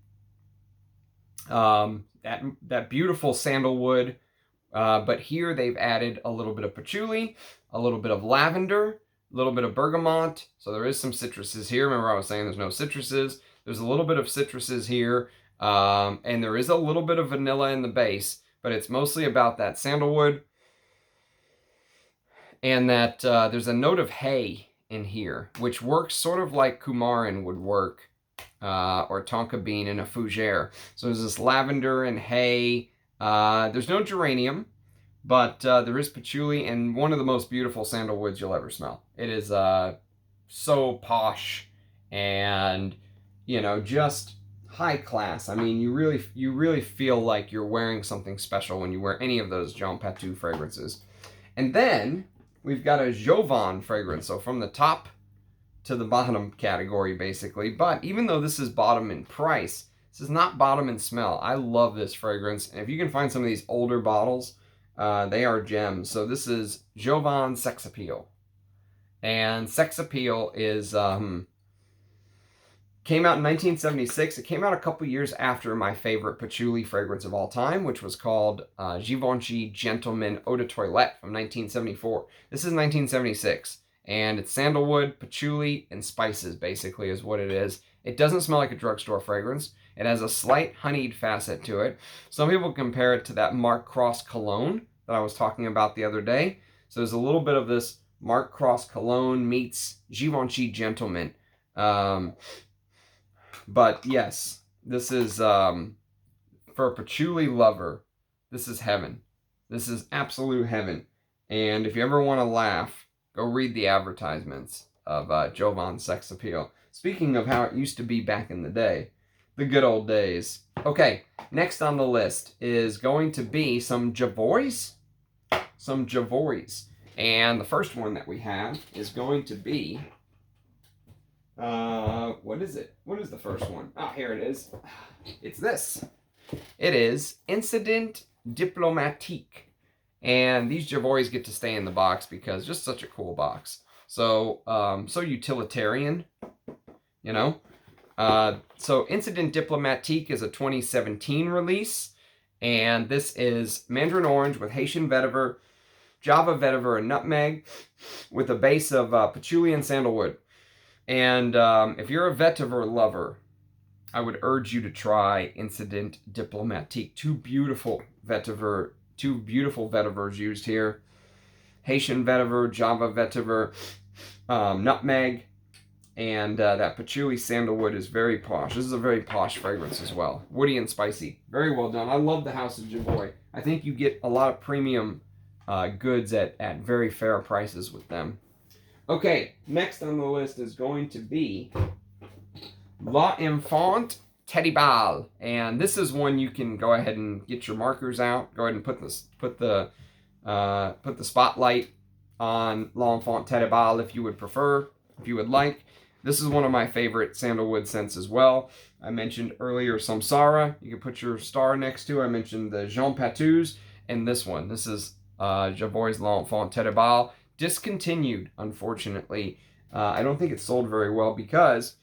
that beautiful sandalwood, but here they've added a little bit of patchouli, a little bit of lavender, a little bit of bergamot. So there is some citruses here. Remember, I was saying there's no citruses. There's a little bit of citruses here, and there is a little bit of vanilla in the base, but it's mostly about that sandalwood, and that there's a note of hay in here, which works sort of like coumarin would work, or tonka bean in a fougere. So there's this lavender and hay. There's no geranium, But there is patchouli and one of the most beautiful sandalwoods you'll ever smell. It is so posh and, you know, just high class. I mean, you really feel like you're wearing something special when you wear any of those Jean Patou fragrances. And then we've got a Jovan fragrance. So from the top to the bottom category, basically. But even though this is bottom in price, this is not bottom in smell. I love this fragrance. And if you can find some of these older bottles, they are gems. So this is Jovan Sex Appeal. And Sex Appeal is came out in 1976. It came out a couple years after my favorite patchouli fragrance of all time, which was called Givenchy Gentleman Eau de Toilette from 1974. This is 1976, and it's sandalwood, patchouli, and spices, basically, is what it is. It doesn't smell like a drugstore fragrance. It has a slight honeyed facet to it. Some people compare it to that Mark Cross cologne that I was talking about the other day. So there's a little bit of this Mark Cross cologne meets Givenchy Gentleman. But yes, this is, for a patchouli lover, this is heaven. This is absolute heaven. And if you ever want to laugh, go read the advertisements of Jovan Sex Appeal. Speaking of how it used to be back in the day, the good old days. Okay, next on the list is going to be some Javois. Some Javois. And the first one that we have is going to be... what is it? What is the first one? Oh, here it is. It's this. It is Incident Diplomatique. And these Javois get to stay in the box because just such a cool box. So, so utilitarian, you know. So Incident Diplomatique is a 2017 release. And this is Mandarin Orange with Haitian Vetiver, Java Vetiver, and Nutmeg with a base of patchouli and sandalwood. And if you're a Vetiver lover, I would urge you to try Incident Diplomatique. Two beautiful Vetivers used here. Haitian Vetiver, Java Vetiver, Nutmeg, and that patchouli sandalwood is very posh. This is a very posh fragrance as well. Woody and spicy. Very well done. I love the House of Javois. I think you get a lot of premium goods at very fair prices with them. Okay, next on the list is going to be L'Enfant Teddy Ball. And this is one you can go ahead and get your markers out. Go ahead and put the spotlight on L'Enfant Teddy Ball if you would prefer, if you would like. This is one of my favorite sandalwood scents as well. I mentioned earlier Samsara. You can put your star next to. I mentioned the Jean Patous and this one. This is Javois L'Enfant Teddy Ball. Discontinued, unfortunately. I don't think it sold very well because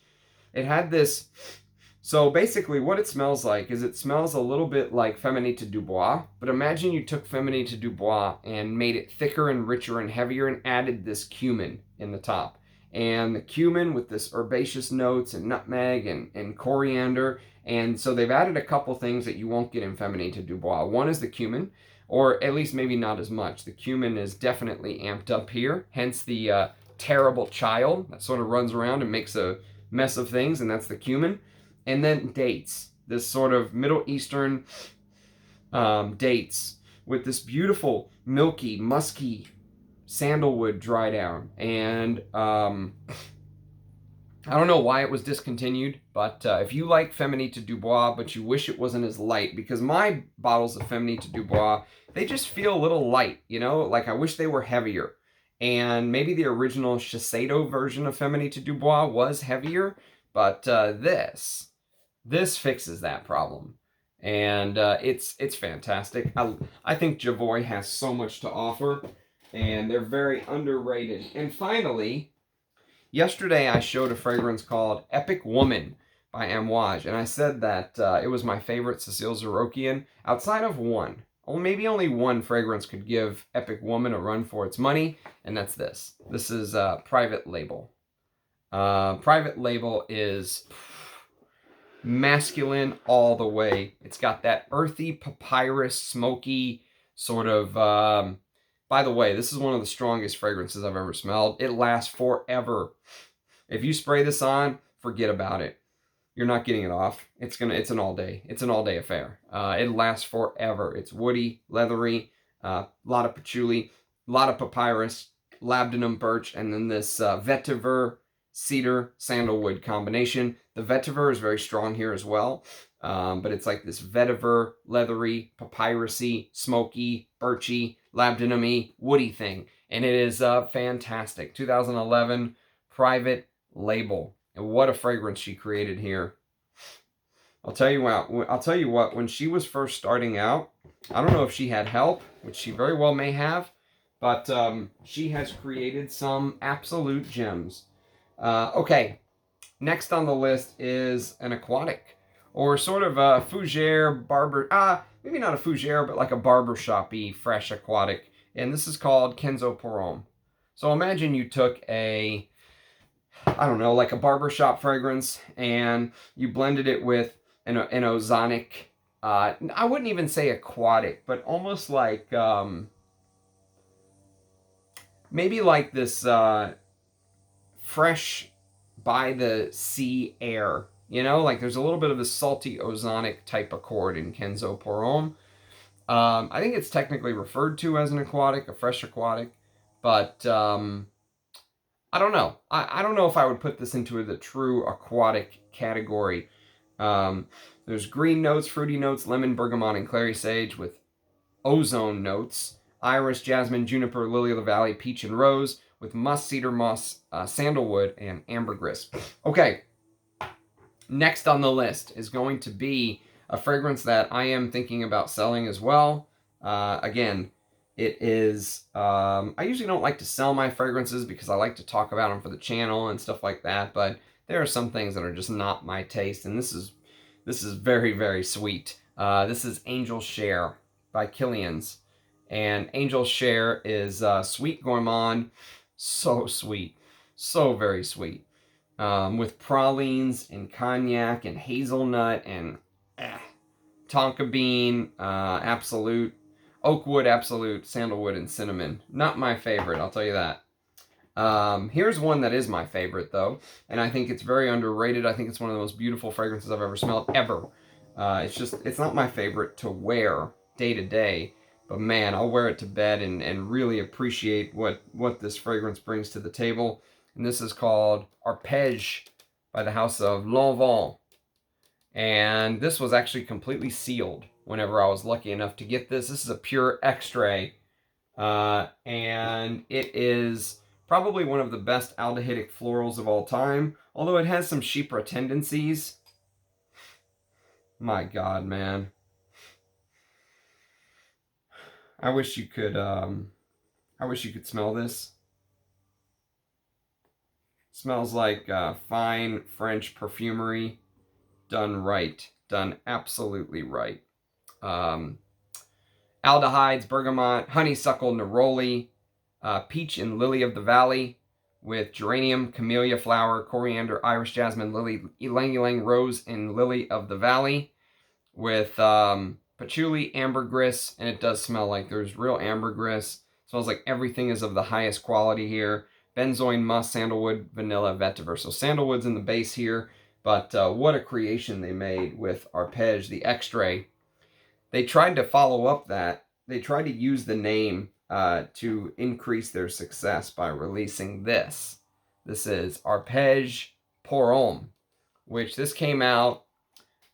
it had this... So basically what it smells like is it smells a little bit like Feminité du Bois, but imagine you took Feminité du Bois and made it thicker and richer and heavier and added this cumin in the top. And the cumin with this herbaceous notes and nutmeg and coriander. And so they've added a couple things that you won't get in Feminité du Bois. One is the cumin, or at least maybe not as much. The cumin is definitely amped up here, hence the terrible child that sort of runs around and makes a mess of things, and that's the cumin. And then dates, this sort of Middle Eastern dates with this beautiful, milky, musky sandalwood dry down. And I don't know why it was discontinued, but if you like Feminité du Bois, but you wish it wasn't as light, because my bottles of Feminité du Bois, they just feel a little light, you know? Like, I wish they were heavier. And maybe the original Shiseido version of Feminité du Bois was heavier, but this fixes that problem. And it's fantastic. I think Javois has so much to offer, and they're very underrated. And finally, yesterday I showed a fragrance called Epic Woman by Amouage, and I said that it was my favorite Cécile Zarokian, outside of one. Or maybe only one fragrance could give Epic Woman a run for its money, and that's this. This is Private Label. Private Label is masculine all the way. It's got that earthy, papyrus, smoky sort of... by the way, this is one of the strongest fragrances I've ever smelled. It lasts forever. If you spray this on, forget about it. You're not getting it off. It's an all day affair. It lasts forever. It's woody, leathery. A lot of patchouli, a lot of papyrus, labdanum birch, and then this Vetiver cedar sandalwood combination. The Vetiver is very strong here as well, but it's like this vetiver, leathery, papyrusy, smoky, birchy, labdanum-y, woody thing, and it is fantastic. 2011 private label, and what a fragrance she created here. I'll tell you what. When she was first starting out, I don't know if she had help, which she very well may have, but she has created some absolute gems. Okay, next on the list is an aquatic, or sort of a fougere barber. Maybe not a fougere, but like a barbershop-y fresh aquatic, and this is called Kenzo Porom. So imagine you took a, I don't know, like a barbershop fragrance, and you blended it with an ozonic, I wouldn't even say aquatic, but almost like, maybe like this fresh by the sea air. You know, like there's a little bit of the salty ozonic type accord in Kenzo Porom. I think it's technically referred to as an aquatic, a fresh aquatic, but I don't know. I don't know if I would put this into the true aquatic category. There's green notes, fruity notes, lemon, bergamot, and clary sage with ozone notes. Iris, jasmine, juniper, lily of the valley, peach, and rose with musk, cedar, moss, sandalwood, and ambergris. Okay, next on the list is going to be a fragrance that I am thinking about selling as well. Again, it is, I usually don't like to sell my fragrances because I like to talk about them for the channel and stuff like that, but there are some things that are just not my taste, and this is very, very sweet. This is Angel Share by Killian's, and Angel Share is sweet gourmand, so sweet, so very sweet, with pralines and cognac and hazelnut and tonka bean, absolute, oakwood, absolute, sandalwood, and cinnamon. Not my favorite, I'll tell you that. Here's one that is my favorite, though, and I think it's very underrated. I think it's one of the most beautiful fragrances I've ever smelled, ever. It's not my favorite to wear day to day, but man, I'll wear it to bed and really appreciate what this fragrance brings to the table. And this is called Arpège by the house of Lanvin. And this was actually completely sealed whenever I was lucky enough to get this. This is a pure extrait, and it is probably one of the best aldehydic florals of all time, although it has some chypre tendencies. My God, man. I wish you could smell this. It smells like fine French perfumery done right, done absolutely right. Aldehydes, bergamot, honeysuckle, neroli, peach and lily of the valley with geranium, camellia flower, coriander, iris, jasmine, lily, ylang ylang, rose, and lily of the valley with patchouli, ambergris, and it does smell like there's real ambergris. It smells like everything is of the highest quality here. Benzoin, musk, sandalwood, vanilla, vetiver. So sandalwood's in the base here, but what a creation they made with Arpège, the extrait. They tried to follow up that. They tried to use the name to increase their success by releasing this. This is Arpège Pour Homme, which this came out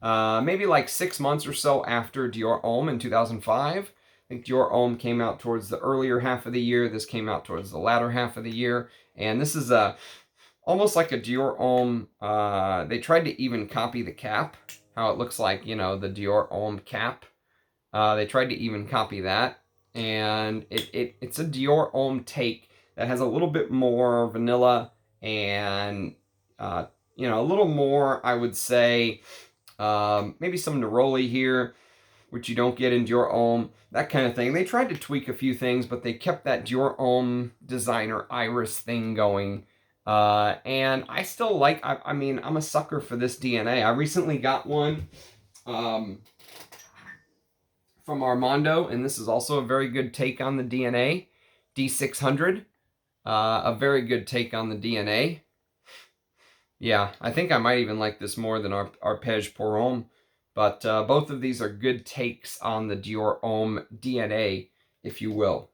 maybe like 6 months or so after Dior Homme in 2005. I think Dior Homme came out towards the earlier half of the year. This came out towards the latter half of the year. And this is almost like a Dior Homme. They tried to even copy the cap, how it looks like, you know, the Dior Homme cap. They tried to even copy that. And it's a Dior Homme take that has a little bit more vanilla and, you know, a little more, I would say, maybe some neroli here, which you don't get in Dior Homme, that kind of thing. They tried to tweak a few things, but they kept that Dior Homme designer iris thing going. And I still like, I mean, I'm a sucker for this DNA. I recently got one from Armando, and this is also a very good take on the DNA. D600, a very good take on the DNA. Yeah, I think I might even like this more than Arpège Pour Homme, but both of these are good takes on the Dior Homme DNA if you will.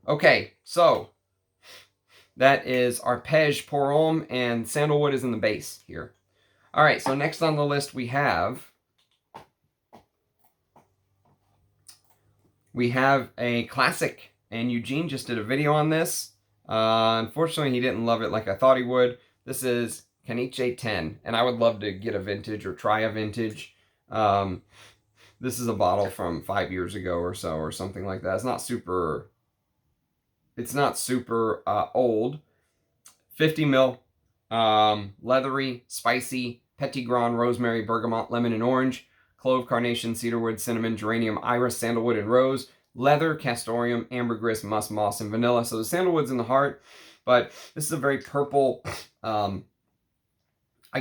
Okay, so that is arpège pour homme, and sandalwood is in the base here. All right, so next on the list we have a classic, and Eugene just did a video on this. Unfortunately, he didn't love it like I thought he would. This is Caniche 10, and I would love to get a vintage or try a vintage. This is a bottle from 5 years ago or so, or something like that. It's not super old. 50 mil, leathery, spicy, petit grain, rosemary, bergamot, lemon, and orange, clove, carnation, cedarwood, cinnamon, geranium, iris, sandalwood, and rose, leather, castoreum, ambergris, musk, moss, and vanilla. So the sandalwood's in the heart, but this is a very purple, I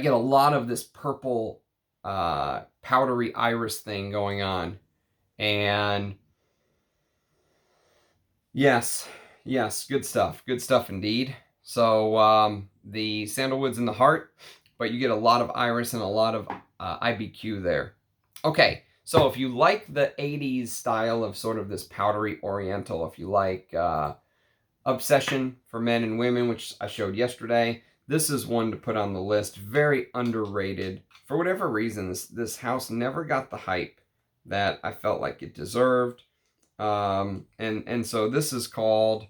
get a lot of this purple, powdery iris thing going on. And yes, good stuff indeed. So the sandalwood's in the heart, but you get a lot of iris and a lot of IBQ there. Okay, so if you like the 80s style of sort of this powdery oriental, if you like Obsession for men and women, which I showed yesterday, this is one to put on the list. Very underrated. For whatever reason, this house never got the hype that I felt like it deserved. And so this is called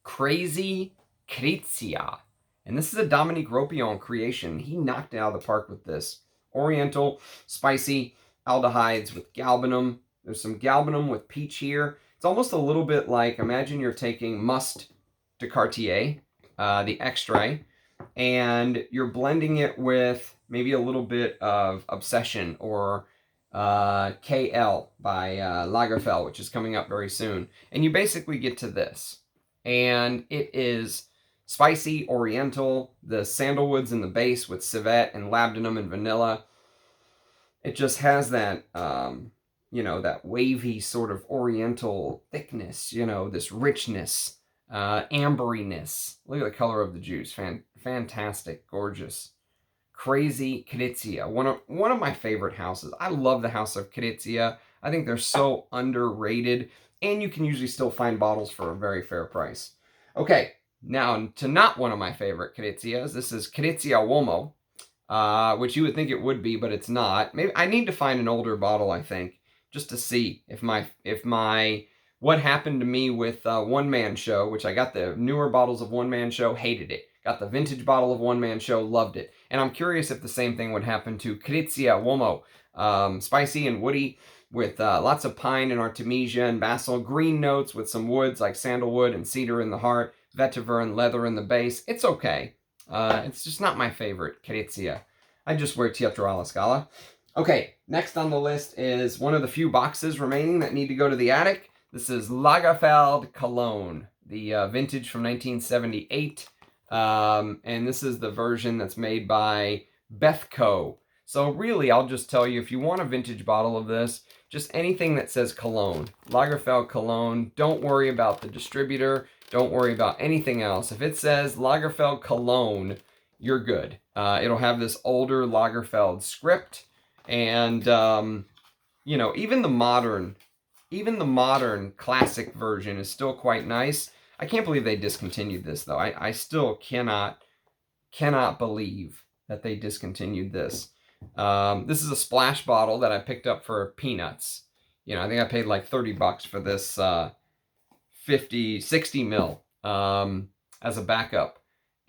Crazy Crizia. And this is a Dominique Ropion creation. He knocked it out of the park with this. Oriental, spicy, aldehydes with galbanum. There's some galbanum with peach here. It's almost a little bit like, imagine you're taking Must de Cartier, the Extrait, and you're blending it with maybe a little bit of Obsession or KL by Lagerfeld, which is coming up very soon. And you basically get to this. And it is spicy, oriental. The sandalwood's in the base with civet and labdanum and vanilla. It just has that, that wavy sort of oriental thickness, this richness, amberiness. Look at the color of the juice. Fantastic, gorgeous. Crazy Crizia, one of my favorite houses. I love the house of Crizia. I think they're so underrated, and you can usually still find bottles for a very fair price. Okay, now to not one of my favorite Crizias. This is Crizia Uomo, which you would think it would be, but it's not. Maybe I need to find an older bottle, I think, just to see if my what happened to me with One Man Show, which I got the newer bottles of One Man Show, hated it. Got the vintage bottle of One Man Show, loved it. And I'm curious if the same thing would happen to Crizia Uomo. Spicy and woody with lots of pine and artemisia and basil. Green notes with some woods like sandalwood and cedar in the heart. Vetiver and leather in the base. It's okay. It's just not my favorite Crizia. I just wear Teatro alla Scala. Okay, next on the list is one of the few boxes remaining that need to go to the attic. This is Lagerfeld Cologne, the vintage from 1978. And this is the version that's made by Bethco. So really, I'll just tell you, if you want a vintage bottle of this, just anything that says Cologne, Lagerfeld Cologne, don't worry about the distributor, don't worry about anything else. If it says Lagerfeld Cologne, you're good. It'll have this older Lagerfeld script, and even the modern classic version is still quite nice. I can't believe they discontinued this, though. I still cannot believe that they discontinued this. This is a splash bottle that I picked up for peanuts. I think I paid like $30 for this 60 mil as a backup.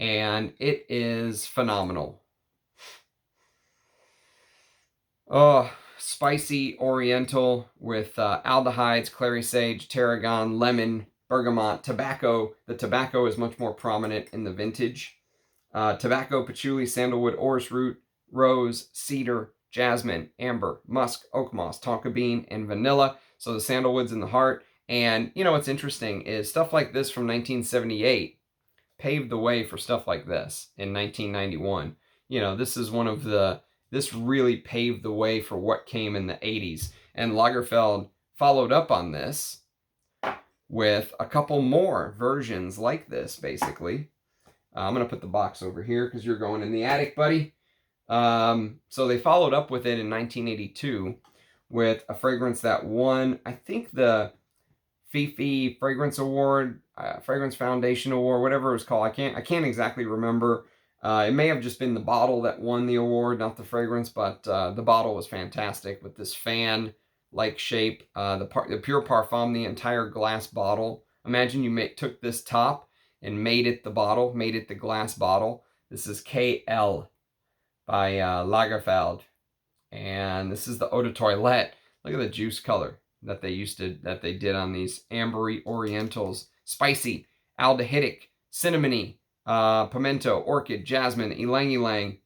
And it is phenomenal. Oh, spicy oriental with aldehydes, clary sage, tarragon, lemon, bergamot, tobacco. The tobacco is much more prominent in the vintage. Tobacco, patchouli, sandalwood, orris root, rose, cedar, jasmine, amber, musk, oak moss, tonka bean, and vanilla. So the sandalwood's in the heart. And what's interesting is stuff like this from 1978 paved the way for stuff like this in 1991. This is this really paved the way for what came in the 80s. And Lagerfeld followed up on this with a couple more versions like this, basically. I'm going to put the box over here because you're going in the attic, buddy. So they followed up with it in 1982 with a fragrance that won, I think, the V.I.P Fragrance Award, Fragrance Foundation Award, whatever it was called. I can't exactly remember. It may have just been the bottle that won the award, not the fragrance, but the bottle was fantastic with this fan-like shape. The Pure Parfum, the entire glass bottle. Imagine you took this top and made it the bottle, made it the glass bottle. This is KL by Lagerfeld. And this is the Eau de Toilette. Look at the juice color that they did on these ambery orientals. Spicy, aldehydic, cinnamony, pimento, orchid, jasmine, ylang ylang,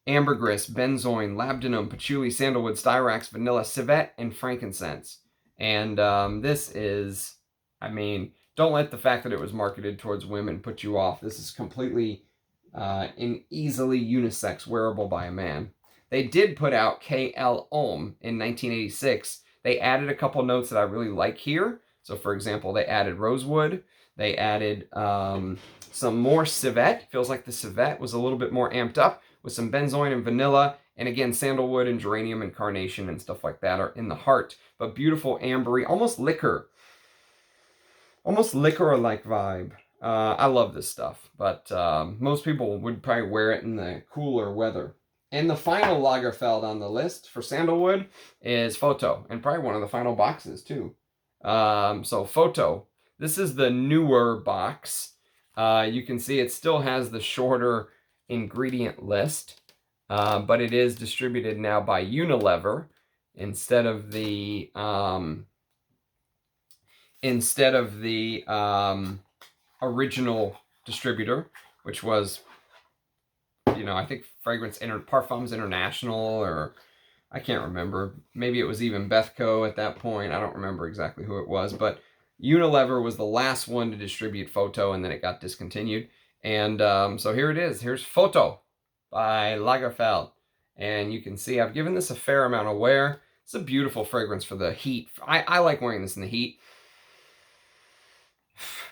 ambergris, benzoin, labdanum, patchouli, sandalwood, styrax, vanilla, civet, and frankincense. And this is, I mean, don't let the fact that it was marketed towards women put you off. This is completely easily unisex, wearable by a man. They did put out KL Homme in 1986. They added a couple notes that I really like here. So, for example, they added rosewood. They added some more civet. Feels like the civet was a little bit more amped up with some benzoin and vanilla. And again, sandalwood and geranium and carnation and stuff like that are in the heart. But beautiful ambery, almost liquor-like vibe. I love this stuff, but most people would probably wear it in the cooler weather. And the final Lagerfeld on the list for sandalwood is Photo, and probably one of the final boxes too. So Photo, this is the newer box. You can see it still has the shorter ingredient list, but it is distributed now by Unilever instead of the original distributor, which was, I think Parfums International, or I can't remember. Maybe it was even Bethco at that point. I don't remember exactly who it was, but Unilever was the last one to distribute Photo, and then it got discontinued. And so here it is. Here's Photo by Lagerfeld. And you can see I've given this a fair amount of wear. It's a beautiful fragrance for the heat. I like wearing this in the heat,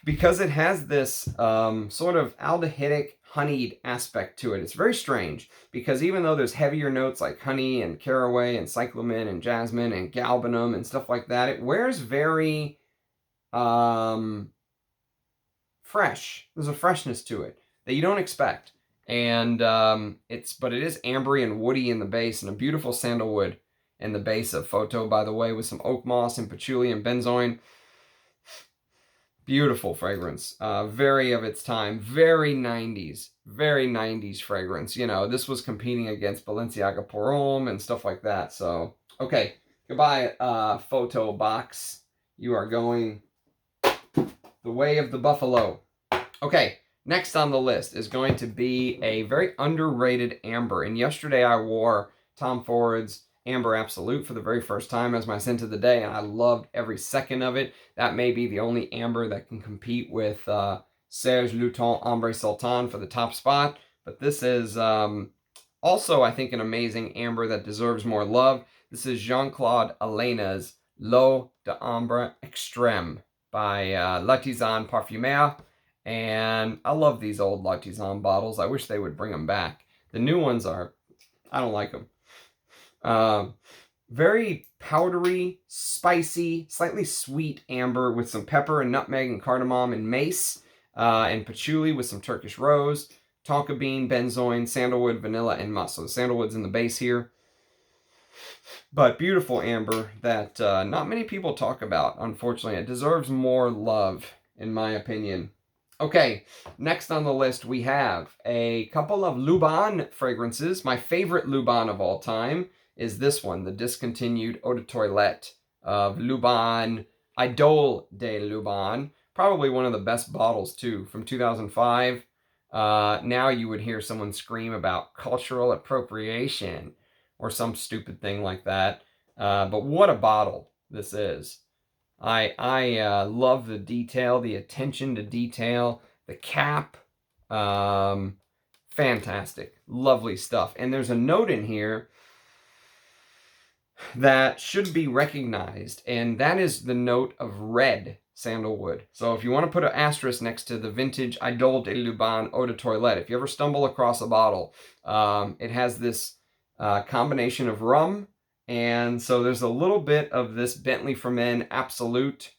because it has this sort of aldehydic, honeyed aspect to it. It's very strange, because even though there's heavier notes like honey and caraway and cyclamen and jasmine and galbanum and stuff like that, it wears very fresh. There's a freshness to it that you don't expect. And but it is ambery and woody in the base, and a beautiful sandalwood in the base of Photo, by the way, with some oak moss and patchouli and benzoin. Beautiful fragrance, very of its time, very 90s fragrance. This was competing against Balenciaga Pour Homme and stuff like that. So, okay, goodbye, Photo box. You are going the way of the buffalo. Okay, next on the list is going to be a very underrated amber. And yesterday I wore Tom Ford's Amber Absolute for the very first time as my scent of the day, and I loved every second of it. That may be the only amber that can compete with Serge Lutens Ambre Sultan for the top spot, but this is also, I think, an amazing amber that deserves more love. This is Jean-Claude Alena's L'Eau d'Ambre Extrême by L'Artisan Parfumeur, and I love these old L'Artisan bottles. I wish they would bring them back. The new ones I don't like them. Very powdery, spicy, slightly sweet amber with some pepper and nutmeg and cardamom and mace, and patchouli with some Turkish rose, tonka bean, benzoin, sandalwood, vanilla, and musk. So the sandalwood's in the base here. But beautiful amber that not many people talk about, unfortunately. It deserves more love, in my opinion. Okay, next on the list we have a couple of Luban fragrances. My favorite Luban of all time is this one, the discontinued Eau de Toilette of Luban, Idole de Luban. Probably one of the best bottles, too, from 2005. Now you would hear someone scream about cultural appropriation or some stupid thing like that. But what a bottle this is. I love the detail, the attention to detail, the cap. Fantastic. Lovely stuff. And there's a note in here that should be recognized, and that is the note of red sandalwood. So if you want to put an asterisk next to the vintage Idole de Luban Eau de Toilette, if you ever stumble across a bottle, it has this combination of rum, and so there's a little bit of this Bentley for Men Absolute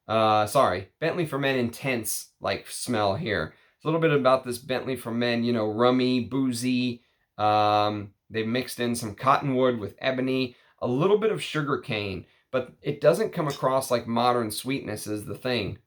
Sorry, Bentley for Men intense like smell here. It's a little bit about this Bentley for Men, you know, rummy, boozy. They mixed in some cottonwood with ebony, a little bit of sugar cane, but it doesn't come across like modern sweetness is the thing.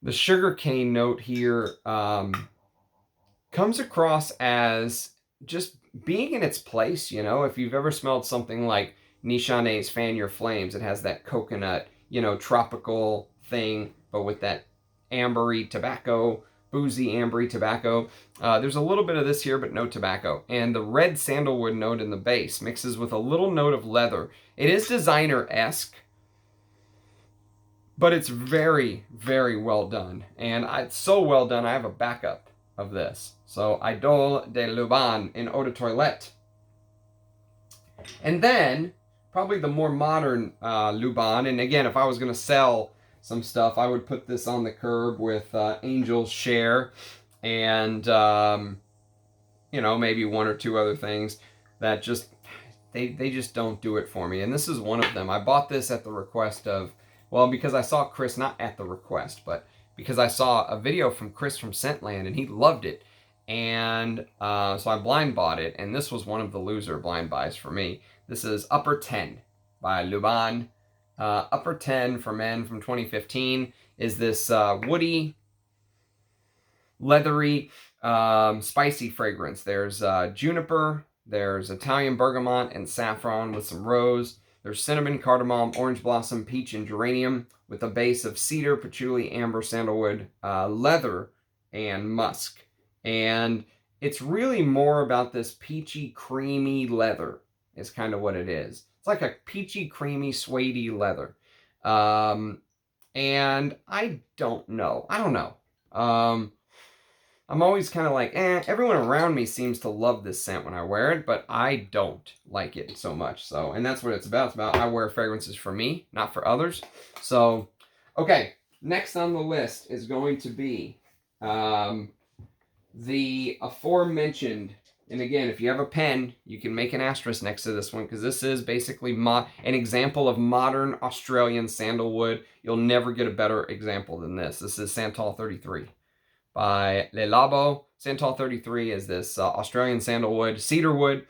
The sugar cane note here comes across as just being in its place, you know. If you've ever smelled something like Nishane's Fan Your Flames, it has that coconut, you know, tropical thing, but with that ambery tobacco, boozy ambery tobacco. There's a little bit of this here, but no tobacco. And the red sandalwood note in the base mixes with a little note of leather. It is designer-esque, but it's very, very well done. And it's so well done, I have a backup of this. So, Idole de Luban in Eau de Toilette. And then, probably the more modern Luban, and again, if I was going to sell some stuff, I would put this on the curb with Angel's Share and, you know, maybe one or two other things that just, they just don't do it for me. And this is one of them. I bought this at the request of, well, because I saw Chris, not at the request, but because I saw a video from Chris from Scentland and he loved it. And so I blind bought it, and this was one of the loser blind buys for me. This is Upper 10 by Luban. Upper 10 for Men from 2015 is this woody, leathery, spicy fragrance. There's juniper, there's Italian bergamot and saffron with some rose. There's cinnamon, cardamom, orange blossom, peach, and geranium with a base of cedar, patchouli, amber, sandalwood, leather, and musk. And it's really more about this peachy, creamy leather is kind of what it is. It's like a peachy, creamy, suede leather. And I don't know. I'm always kind of like, everyone around me seems to love this scent when I wear it, but I don't like it so much. So, and that's what it's about. It's about I wear fragrances for me, not for others. So, okay, next on the list is going to be the aforementioned, and again, if you have a pen, you can make an asterisk next to this one, because this is basically an example of modern Australian sandalwood. You'll never get a better example than this. This is Santal 33 by Le Labo. Santal 33 is this Australian sandalwood, cedarwood,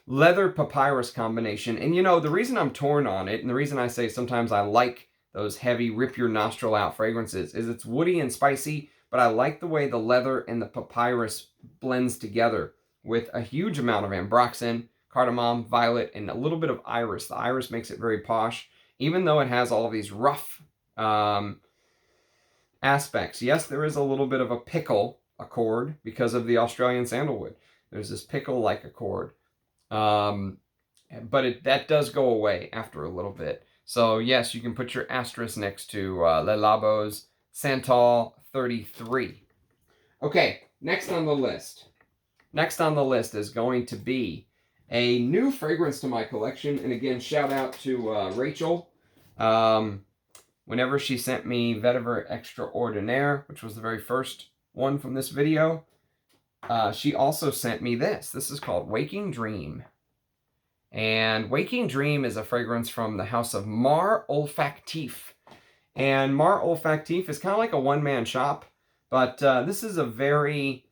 leather papyrus combination. And you know, the reason I'm torn on it, and the reason I say sometimes I like those heavy, rip your nostril out fragrances, is it's woody and spicy, but I like the way the leather and the papyrus blends together with a huge amount of ambroxan, cardamom, violet, and a little bit of iris. The iris makes it very posh, even though it has all of these rough aspects. Yes, there is a little bit of a pickle accord because of the Australian sandalwood. There's this pickle-like accord. But that does go away after a little bit. So yes, you can put your asterisk next to Le Labo's Santal 33. Okay, next on the list. Next on the list is going to be a new fragrance to my collection. And again, shout out to Rachel. Whenever she sent me Vetiver Extraordinaire, which was the very first one from this video, she also sent me this. This is called Waking Dream. And Waking Dream is a fragrance from the house of Mar Olfactif. And Mar Olfactif is kind of like a one-man shop, but this is a very,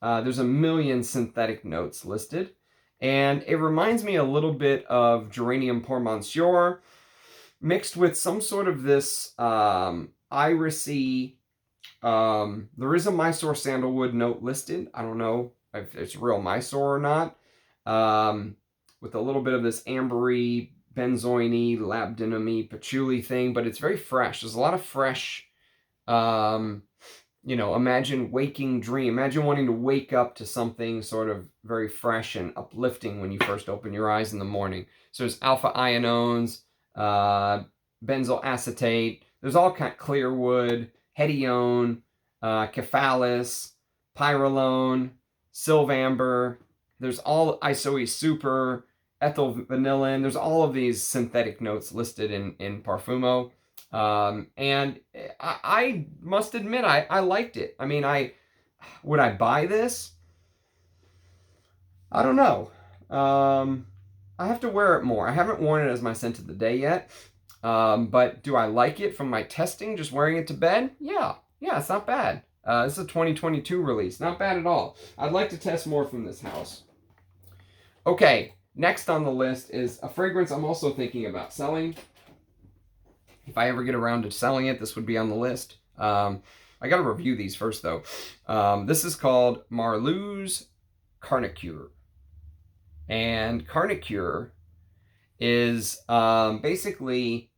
there's a million synthetic notes listed. And it reminds me a little bit of Geranium Pour Monsieur, mixed with some sort of this irisy, there is a Mysore sandalwood note listed. I don't know if it's real Mysore or not. With a little bit of this ambery, benzoin-y, labdanum-y, patchouli thing, but it's very fresh. There's a lot of fresh, you know, imagine waking dream. Imagine wanting to wake up to something sort of very fresh and uplifting when you first open your eyes in the morning. So there's alpha ionones, benzyl acetate. There's all kind of clear wood, hedione, cephalus, pyrrolone, sylvamber. There's all isoe super, ethyl vanillin. There's all of these synthetic notes listed in Parfumo. And I must admit, I liked it. I mean, would I buy this? I don't know. I have to wear it more. I haven't worn it as my scent of the day yet. But do I like it from my testing, just wearing it to bed? Yeah, it's not bad. This is a 2022 release. Not bad at all. I'd like to test more from this house. Okay, next on the list is a fragrance I'm also thinking about selling. If I ever get around to selling it, this would be on the list. I got to review these first, though. This is called Marlu's Carnicure. And Carnicure is basically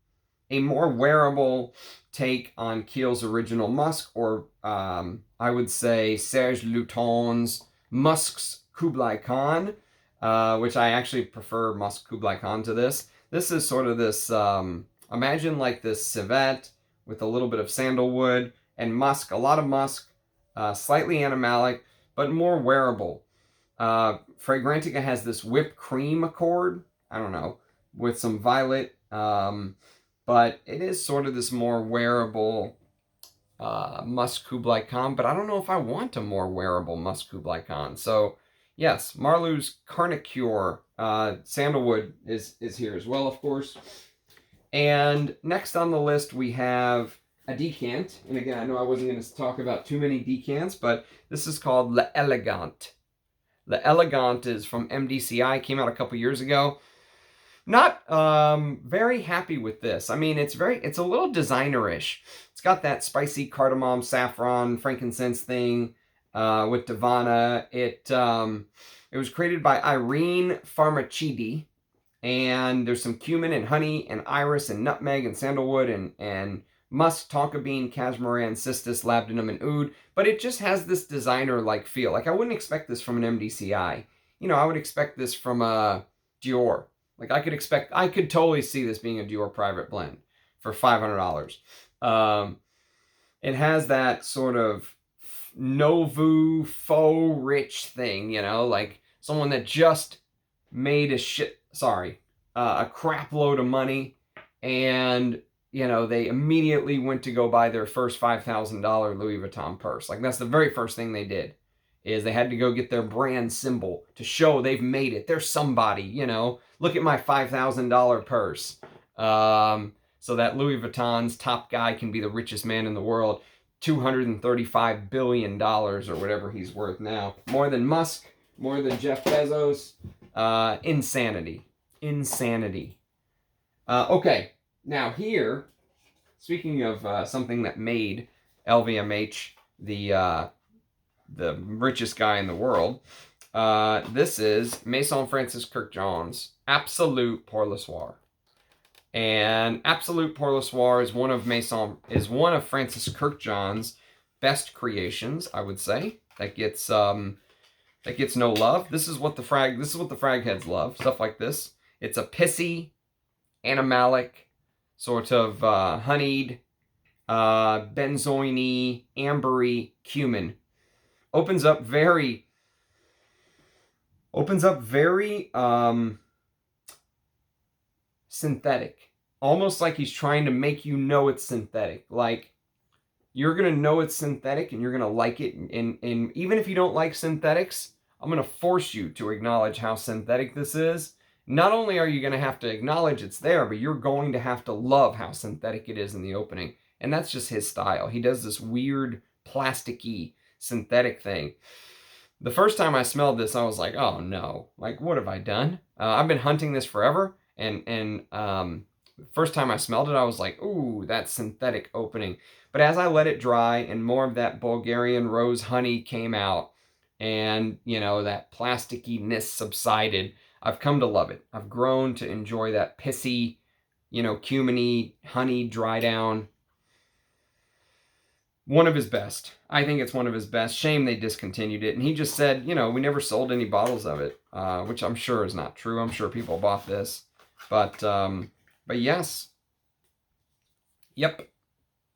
a more wearable take on Kiehl's original musk, or I would say Serge Luton's Musk's Kublai Khan, which I actually prefer Musk Kublai Khan to this. This is sort of this, imagine like this civet with a little bit of sandalwood and musk, a lot of musk, slightly animalic, but more wearable. Fragrantica has this whipped cream accord, I don't know, with some violet, but it is sort of this more wearable Musk Kublai Khan, but I don't know if I want a more wearable Musk Kublai Khan. So yes, Marlu's Carnicure, Sandalwood is here as well, of course. And next on the list we have a decant. And again, I know I wasn't going to talk about too many decants, but this is called L'Elegant. L'Elegant is from MDCI, came out a couple years ago. Not very happy with this. I mean, it's a little designer-ish. It's got that spicy cardamom, saffron, frankincense thing with Divana. It was created by Irene Farmacidi, and there's some cumin and honey and iris and nutmeg and sandalwood and musk, tonka bean, cashmeran, cistus, labdanum, and oud. But it just has this designer-like feel. Like, I wouldn't expect this from an MDCI. You know, I would expect this from a Dior. Like, I could totally see this being a Dior private blend for $500. It has that sort of nouveau faux rich thing, you know, like someone that just made a crap load of money, and, you know, they immediately went to go buy their first $5,000 Louis Vuitton purse. Like, that's the very first thing they did, is they had to go get their brand symbol to show they've made it. They're somebody, you know. Look at my $5,000 purse. So that Louis Vuitton's top guy can be the richest man in the world. $235 billion or whatever he's worth now. More than Musk, more than Jeff Bezos. Insanity. Okay, now here, speaking of something that made LVMH the richest guy in the world, this is Maison Francis Kurkdjian's Absolute Pour le Soir. And Absolute Pour le Soir is one of Francis Kurkdjian's best creations, I would say. That gets no love. This is what the frag heads love. Stuff like this. It's a pissy, animalic, sort of honeyed, benzoin-y, ambery cumin. Opens up very synthetic. Almost like he's trying to make you know it's synthetic. Like, you're going to know it's synthetic and you're going to like it. And even if you don't like synthetics, I'm going to force you to acknowledge how synthetic this is. Not only are you going to have to acknowledge it's there, but you're going to have to love how synthetic it is in the opening. And that's just his style. He does this weird, plasticky, synthetic thing. The first time I smelled this, I was like, oh no. Like, what have I done? I've been hunting this forever. And first time I smelled it, I was like, ooh, that synthetic opening. But as I let it dry and more of that Bulgarian rose honey came out and, you know, that plasticky-ness subsided, I've come to love it. I've grown to enjoy that pissy, you know, cuminy, honey dry down. One of his best. I think it's one of his best. Shame they discontinued it. And he just said, you know, we never sold any bottles of it, which I'm sure is not true. I'm sure people bought this. But yes. Yep.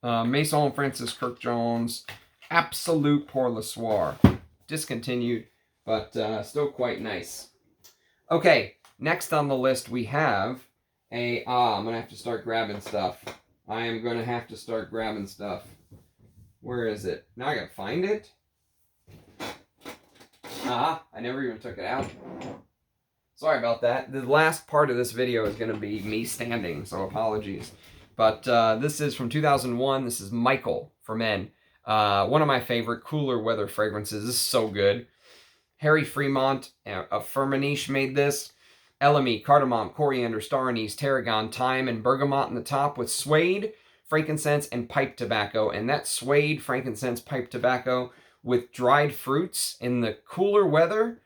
Maison Francis Kurkdjian's Absolute Pour le Soir. Discontinued, but still quite nice. Okay, next on the list we have I'm going to have to start grabbing stuff. I am going to have to start grabbing stuff. Where is it? Now I got to find it. I never even took it out. Sorry about that. The last part of this video is going to be me standing, so apologies. But this is from 2001. This is Michael for men. One of my favorite cooler weather fragrances. This is so good. Harry Fremont of Firmenich made this. Elemi, cardamom, coriander, star anise, tarragon, thyme, and bergamot in the top with suede, frankincense, and pipe tobacco. And that suede, frankincense, pipe tobacco with dried fruits in the cooler weather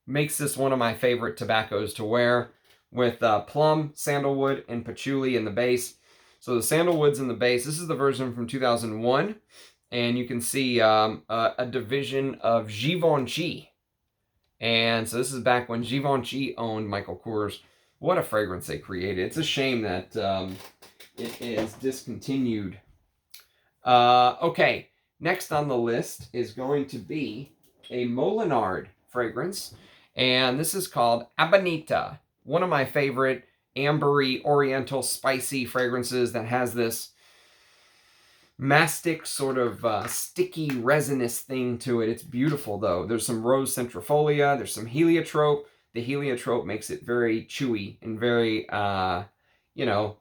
makes this one of my favorite tobaccos to wear, with plum, sandalwood, and patchouli in the base. So the sandalwood's in the base. This is the version from 2001. And you can see a division of Givenchy. And so this is back when Givenchy owned Michael Kors. What a fragrance they created. It's a shame that it is discontinued. Okay, next on the list is going to be a Molinard fragrance. And this is called Amanita. One of my favorite ambery, oriental, spicy fragrances that has this mastic sort of sticky resinous thing to it. It's beautiful though. There's some rose centrifolia, there's some heliotrope. The heliotrope makes it very chewy and very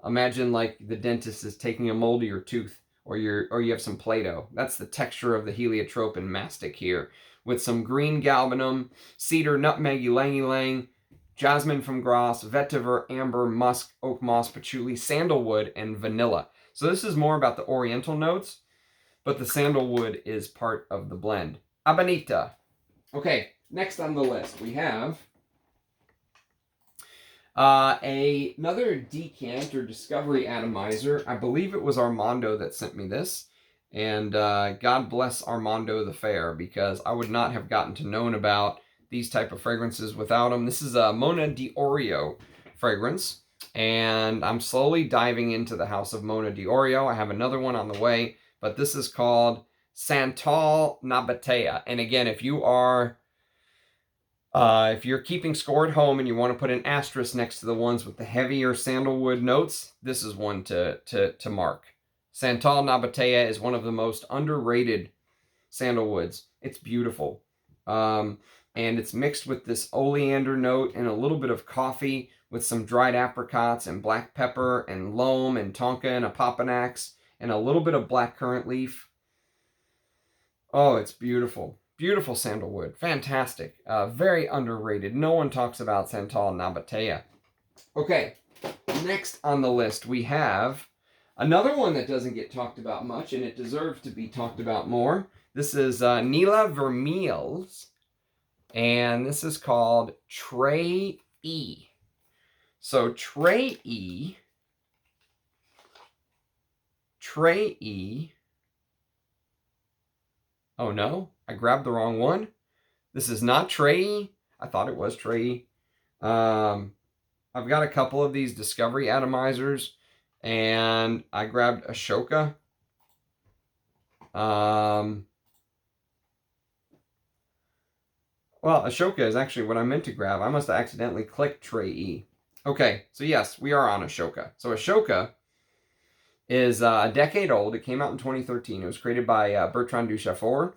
imagine like the dentist is taking a mold of your tooth, or you have some Play-Doh. That's the texture of the heliotrope and mastic here, with some green galbanum, cedar, nutmeg, ylang ylang, jasmine from Grasse, vetiver, amber, musk, oak moss, patchouli, sandalwood, and vanilla. So this is more about the oriental notes, but the sandalwood is part of the blend. Amanita. Okay, next on the list we have another decant or discovery atomizer. I believe it was Armando that sent me this. And God bless Armando the Fair, because I would not have gotten to know about these type of fragrances without him. This is a Mona d'Orio fragrance. And I'm slowly diving into the house of Mona d'Orio. I have another one on the way, but this is called Santal Nabatea. And again, if you're keeping score at home and you want to put an asterisk next to the ones with the heavier sandalwood notes, this is one to mark. Santal Nabatea is one of the most underrated sandalwoods. It's beautiful. And it's mixed with this oleander note and a little bit of coffee, with some dried apricots and black pepper and loam and tonka and a papanax and a little bit of blackcurrant leaf. Oh, it's beautiful. Beautiful sandalwood. Fantastic. Very underrated. No one talks about Santal Nabatea. Okay, next on the list we have another one that doesn't get talked about much, and it deserves to be talked about more. This is Nila Vermeil's, and this is called Trey E. So Trey E. Oh no, I grabbed the wrong one. This is not Trey E. I thought it was Trey E. I've got a couple of these discovery atomizers, and I grabbed Ashoka. Well, Ashoka is actually what I meant to grab. I must have accidentally clicked Trey E. Okay, so yes, we are on Ashoka. So Ashoka is a decade old. It came out in 2013. It was created by Bertrand Duchaufour,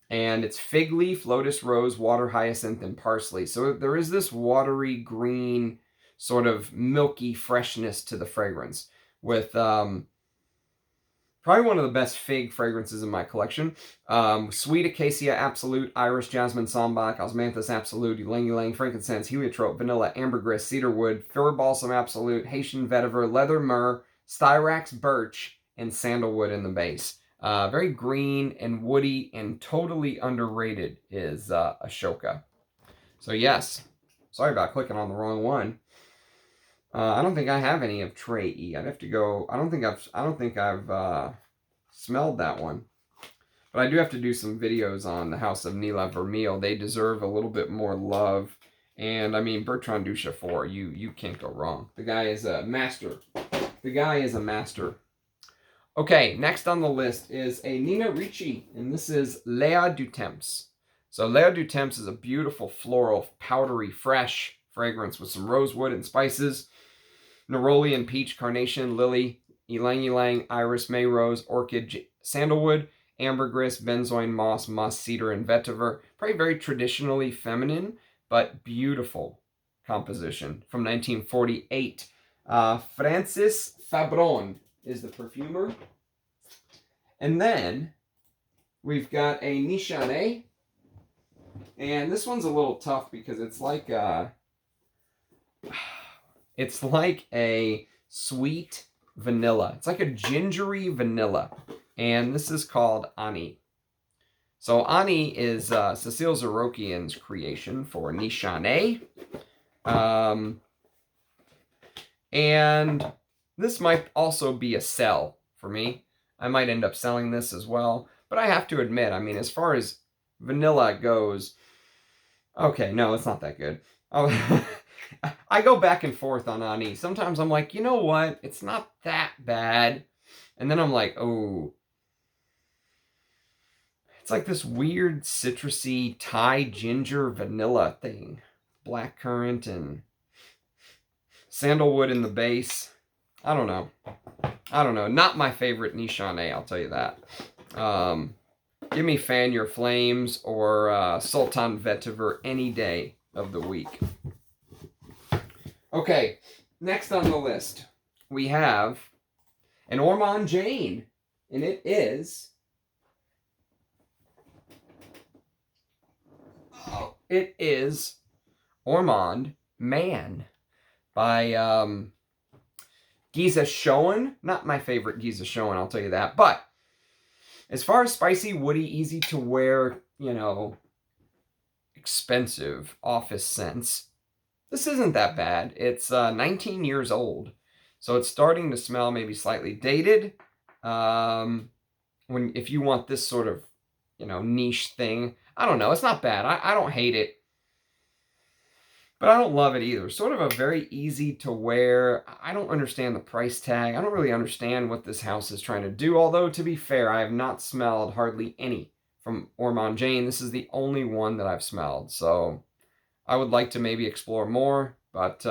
and it's fig leaf, lotus rose, water hyacinth, and parsley. So there is this watery green, sort of milky freshness to the fragrance, with probably one of the best fig fragrances in my collection. Sweet Acacia Absolute, Iris Jasmine Sambac, Osmanthus Absolute, Ylang Ylang, Frankincense, Heliotrope, Vanilla, Ambergris, Cedarwood, Fir Balsam Absolute, Haitian Vetiver, Leather Myrrh, Styrax Birch, and Sandalwood in the base. Very green and woody and totally underrated is Ashoka. So yes, sorry about clicking on the wrong one. I don't think I have any of Trey E. I'd have to go. I don't think I've smelled that one. But I do have to do some videos on the House of Nila Vermeil. They deserve a little bit more love. And I mean, Bertrand Duchaufour, you can't go wrong. The guy is a master. The guy is a master. Okay, next on the list is a Nina Ricci, and this is Léa du Temps. So Léa du Temps is a beautiful floral, powdery, fresh fragrance with some rosewood and spices. Neroli and peach, carnation, lily, ylang ylang, iris, may rose, orchid, sandalwood, ambergris, benzoin, moss, musk, cedar, and vetiver. Probably very traditionally feminine, but beautiful composition from 1948. Francis Fabron is the perfumer. And then we've got a Nichane. And this one's a little tough because it's like a sweet vanilla. It's like a gingery vanilla. And this is called Ani. So Ani is Cecile Zarokian's creation for Nichane. And this might also be a sell for me. I might end up selling this as well. But I have to admit, I mean, as far as vanilla goes, okay, no, it's not that good. Oh, I go back and forth on Ani. Sometimes I'm like, you know what? It's not that bad. And then I'm like, oh. It's like this weird citrusy Thai ginger vanilla thing. Blackcurrant and sandalwood in the base. I don't know. Not my favorite Nichane, I'll tell you that. Give me Fan Your Flames or Sultan Vetiver any day of the week. Okay, next on the list, we have an Ormond Jane, and it is... It is Ormond Man by Giza Schoen. Not my favorite Giza Schoen, I'll tell you that. But as far as spicy, woody, easy to wear, you know, expensive office scents, this isn't that bad. It's 19 years old. So it's starting to smell maybe slightly dated. If you want this sort of, you know, niche thing. I don't know. It's not bad. I don't hate it. But I don't love it either. Sort of a very easy to wear. I don't understand the price tag. I don't really understand what this house is trying to do. Although, to be fair, I have not smelled hardly any from Ormond Jane. This is the only one that I've smelled. So I would like to maybe explore more. But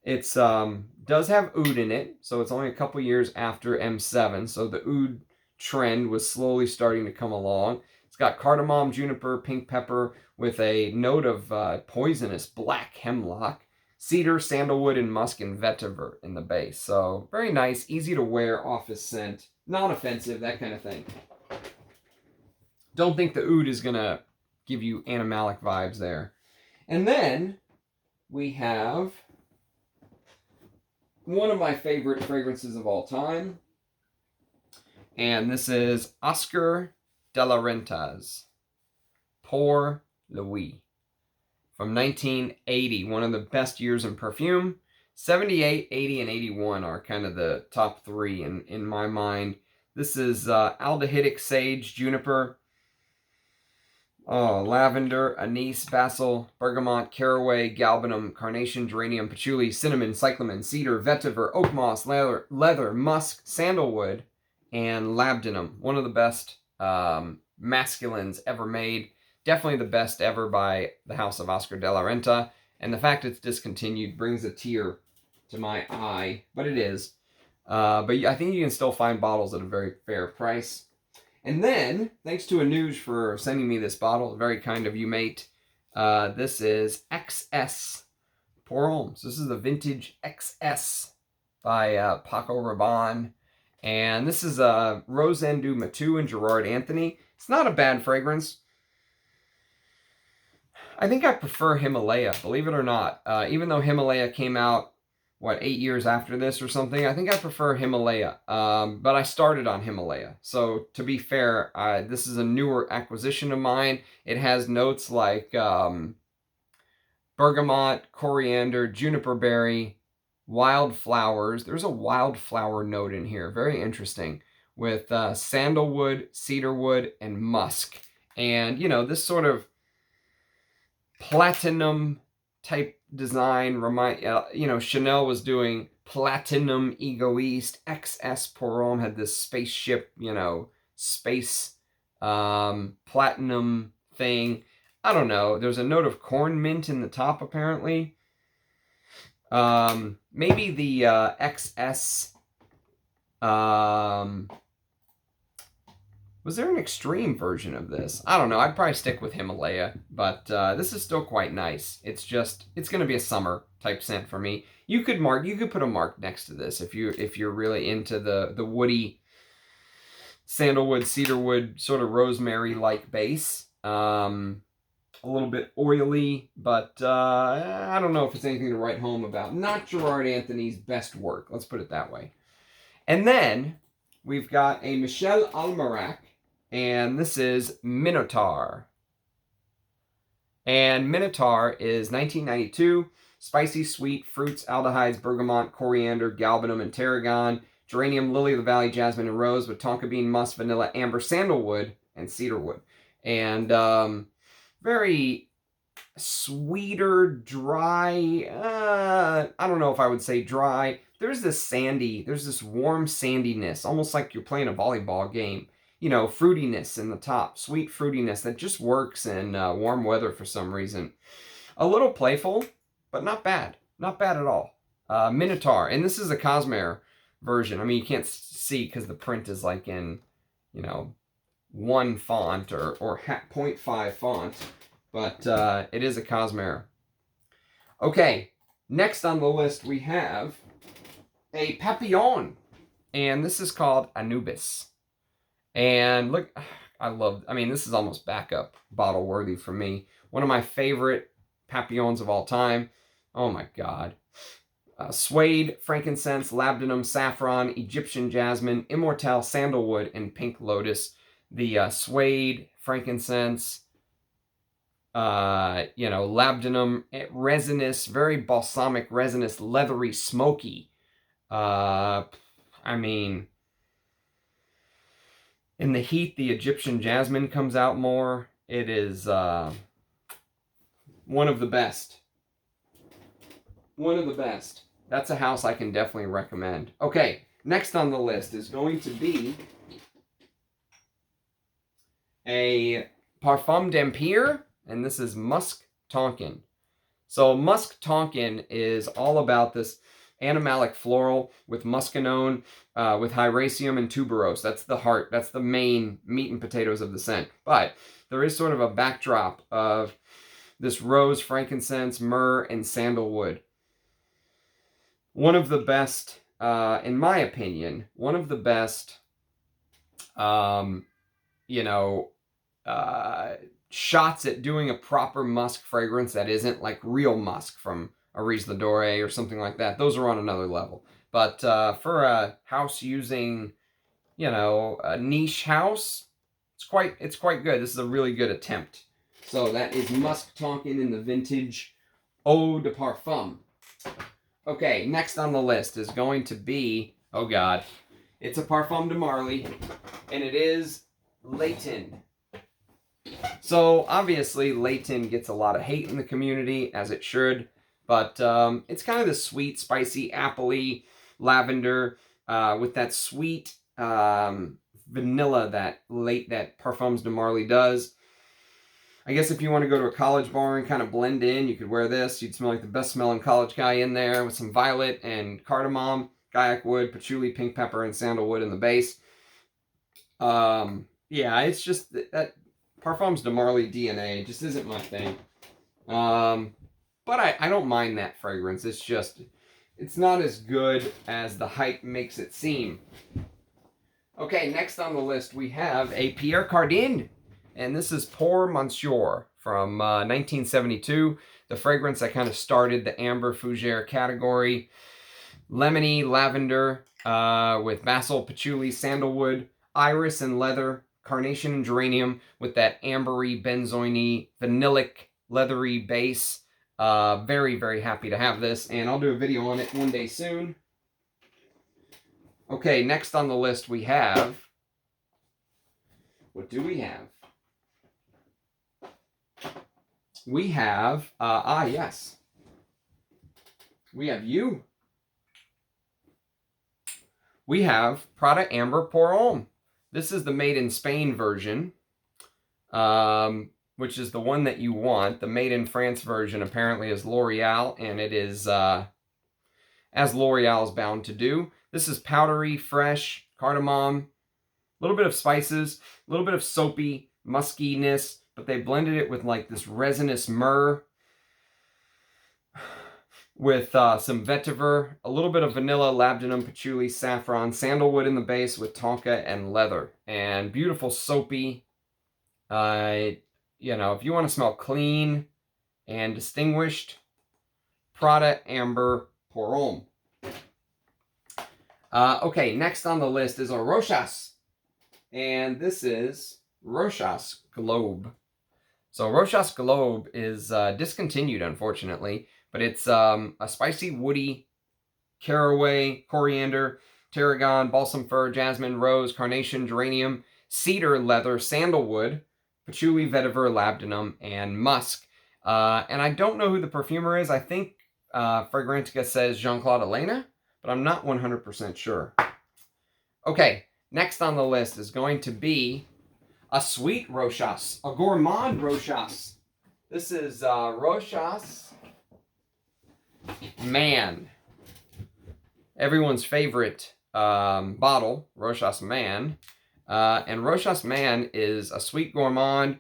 it's does have oud in it. So it's only a couple years after M7. So the oud trend was slowly starting to come along. It's got cardamom, juniper, pink pepper with a note of poisonous black hemlock, cedar, sandalwood, and musk and vetiver in the base. So very nice, easy to wear office scent, non-offensive, that kind of thing. Don't think the oud is going to give you animalic vibes there. And then we have one of my favorite fragrances of all time. And this is Oscar de la Renta's Pour Louis from 1980. One of the best years in perfume. 78, 80, and 81 are kind of the top three in my mind. This is aldehydic sage, juniper, lavender, anise, basil, bergamot, caraway, galbanum, carnation, geranium, patchouli, cinnamon, cyclamen, cedar, vetiver, oak moss, leather, musk, sandalwood, and labdanum. One of the best masculines ever made. Definitely the best ever by the house of Oscar de la Renta. And the fact it's discontinued brings a tear to my eye. But it is. But I think you can still find bottles at a very fair price. And then, thanks to Anuj for sending me this bottle. Very kind of you, mate. This is XS Pour Homme. So this is the vintage XS by Paco Rabanne. And this is Rosendu Matu and Gerard Anthony. It's not a bad fragrance. I think I prefer Himalaya, believe it or not. Even though Himalaya came out, 8 years after this or something, I think I prefer Himalaya. But I started on Himalaya. So to be fair, this is a newer acquisition of mine. It has notes like bergamot, coriander, juniper berry, wildflowers. There's a wildflower note in here. Very interesting. With sandalwood, cedarwood, and musk. And, you know, this sort of platinum type design Chanel was doing platinum egoist. XS Pour Homme had this spaceship, space platinum thing. I don't know. There's a note of corn mint in the top, apparently. Maybe the XS Was there an extreme version of this? I don't know. I'd probably stick with Himalaya, but this is still quite nice. It's going to be a summer type scent for me. You could put a mark next to this if you're really into the woody sandalwood, cedarwood, sort of rosemary-like base. A little bit oily, but I don't know if it's anything to write home about. Not Gerard Anthony's best work, let's put it that way. And then we've got a Michel Almerac, and this is Minotaur. And Minotaur is 1992. Spicy sweet fruits, aldehydes, bergamot, coriander, galbanum, and tarragon. Geranium, lily of the valley, jasmine, and rose with tonka bean, musk, vanilla, amber, sandalwood, and cedarwood. And very sweeter, dry. I don't know if I would say dry. There's this warm sandiness, almost like you're playing a volleyball game. You know, fruitiness in the top, sweet fruitiness that just works in warm weather for some reason. A little playful, but not bad. Not bad at all. Minotaur, and this is a Cosmere version. I mean, you can't see because the print is like in, you know, 1 font or 0.5 font, but it is a Cosmere. Okay, next on the list we have a Papillon, and this is called Anubis. And look, this is almost backup bottle worthy for me. One of my favorite Papillons of all time. Oh my God. Suede, frankincense, labdanum, saffron, Egyptian jasmine, immortelle, sandalwood, and pink lotus. The suede, frankincense, labdanum, resinous, very balsamic, resinous, leathery, smoky. In the heat, the Egyptian jasmine comes out more. It is one of the best. One of the best. That's a house I can definitely recommend. Okay, next on the list is going to be a Parfum d'Empire, and this is Musk Tonkin. So Musk Tonkin is all about this animalic floral with muscanone, with hyraceum and tuberose. That's the heart. That's the main meat and potatoes of the scent. But there is sort of a backdrop of this rose, frankincense, myrrh, and sandalwood. One of the best, in my opinion, one of the best, shots at doing a proper musk fragrance that isn't like real musk from Aries Ladore or something like that. Those are on another level. But for a house using, a niche house, it's quite good. This is a really good attempt. So that is Musk Tonkin in the vintage Eau de Parfum. Okay, next on the list is going to be, oh God, it's a Parfum de Marly, and it is Leighton. So obviously Leighton gets a lot of hate in the community, as it should, but it's kind of the sweet, spicy, appley lavender with that sweet vanilla that Parfums de Marly does. I guess if you want to go to a college bar and kind of blend in, you could wear this. You'd smell like the best smelling college guy in there with some violet and cardamom, gaiac wood, patchouli, pink pepper, and sandalwood in the base. Yeah, it's just that Parfums de Marly DNA just isn't my thing. But I don't mind that fragrance. It's not as good as the hype makes it seem. Okay, next on the list we have a Pierre Cardin. And this is Pour Monsieur from 1972. The fragrance that kind of started the Amber Fougere category. Lemony lavender with basil, patchouli, sandalwood, iris and leather, carnation and geranium with that ambery, benzoin-y, vanillic, leathery base. Very, very happy to have this, and I'll do a video on it one day soon. Okay, next on the list we have... What do we have? We have, yes. We have you. We have Prada Amber Pour Homme. This is the Made in Spain version, which is the one that you want. The Made in France version apparently is L'Oreal, and it is as L'Oreal is bound to do. This is powdery, fresh, cardamom, little bit of spices, a little bit of soapy muskiness, but they blended it with like this resinous myrrh with some vetiver, a little bit of vanilla, labdanum, patchouli, saffron, sandalwood in the base with tonka and leather, and beautiful soapy. You know, if you want to smell clean and distinguished, Prada Amber pour Homme. Okay, next on the list is a Rochas, and this is Rochas Globe. So Rochas Globe is discontinued, unfortunately, but it's a spicy, woody caraway, coriander, tarragon, balsam fir, jasmine, rose, carnation, geranium, cedar, leather, sandalwood, patchouli, vetiver, labdanum, and musk. And I don't know who the perfumer is. I think Fragrantica says Jean-Claude Elena, but I'm not 100% sure. Okay, next on the list is going to be a sweet Rochas, a gourmand Rochas. This is Rochas Man. Everyone's favorite bottle, Rochas Man. And Rochas Man is a sweet gourmand,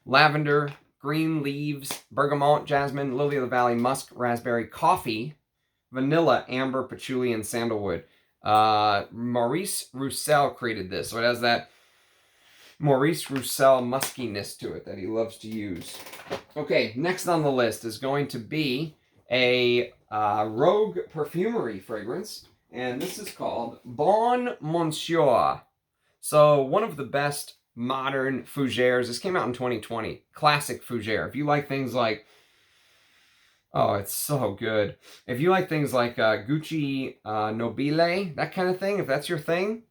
lavender, green leaves, bergamot, jasmine, lily of the valley, musk, raspberry, coffee, vanilla, amber, patchouli, and sandalwood. Maurice Roussel created this, so it has that Maurice Roussel muskiness to it that he loves to use. Okay, next on the list is going to be a Rogue Perfumery fragrance, and this is called Bon Monsieur. So one of the best modern fougères. This came out in 2020. Classic fougère. If you like things like, oh, it's so good. If you like things like Gucci Nobile, that kind of thing, if that's your thing,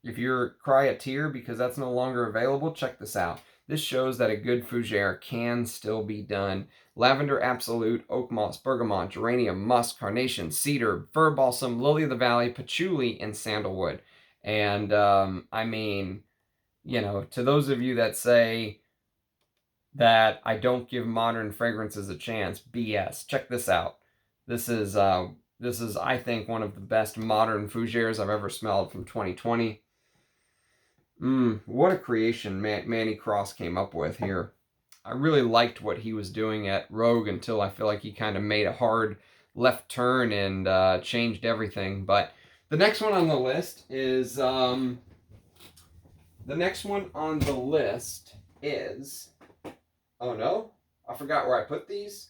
if you're cry a tear because that's no longer available, check this out. This shows that a good fougère can still be done. Lavender Absolute, oak moss, bergamot, geranium, musk, carnation, cedar, fir balsam, lily of the valley, patchouli, and sandalwood. And I mean, you know, to those of you that say that I don't give modern fragrances a chance, BS. Check this out. This is I think one of the best modern fougères I've ever smelled from 2020. What a creation Manny Cross came up with here. I really liked what he was doing at Rogue until I feel like he kind of made a hard left turn and changed everything. But the next one on the list is oh no, I forgot where I put these.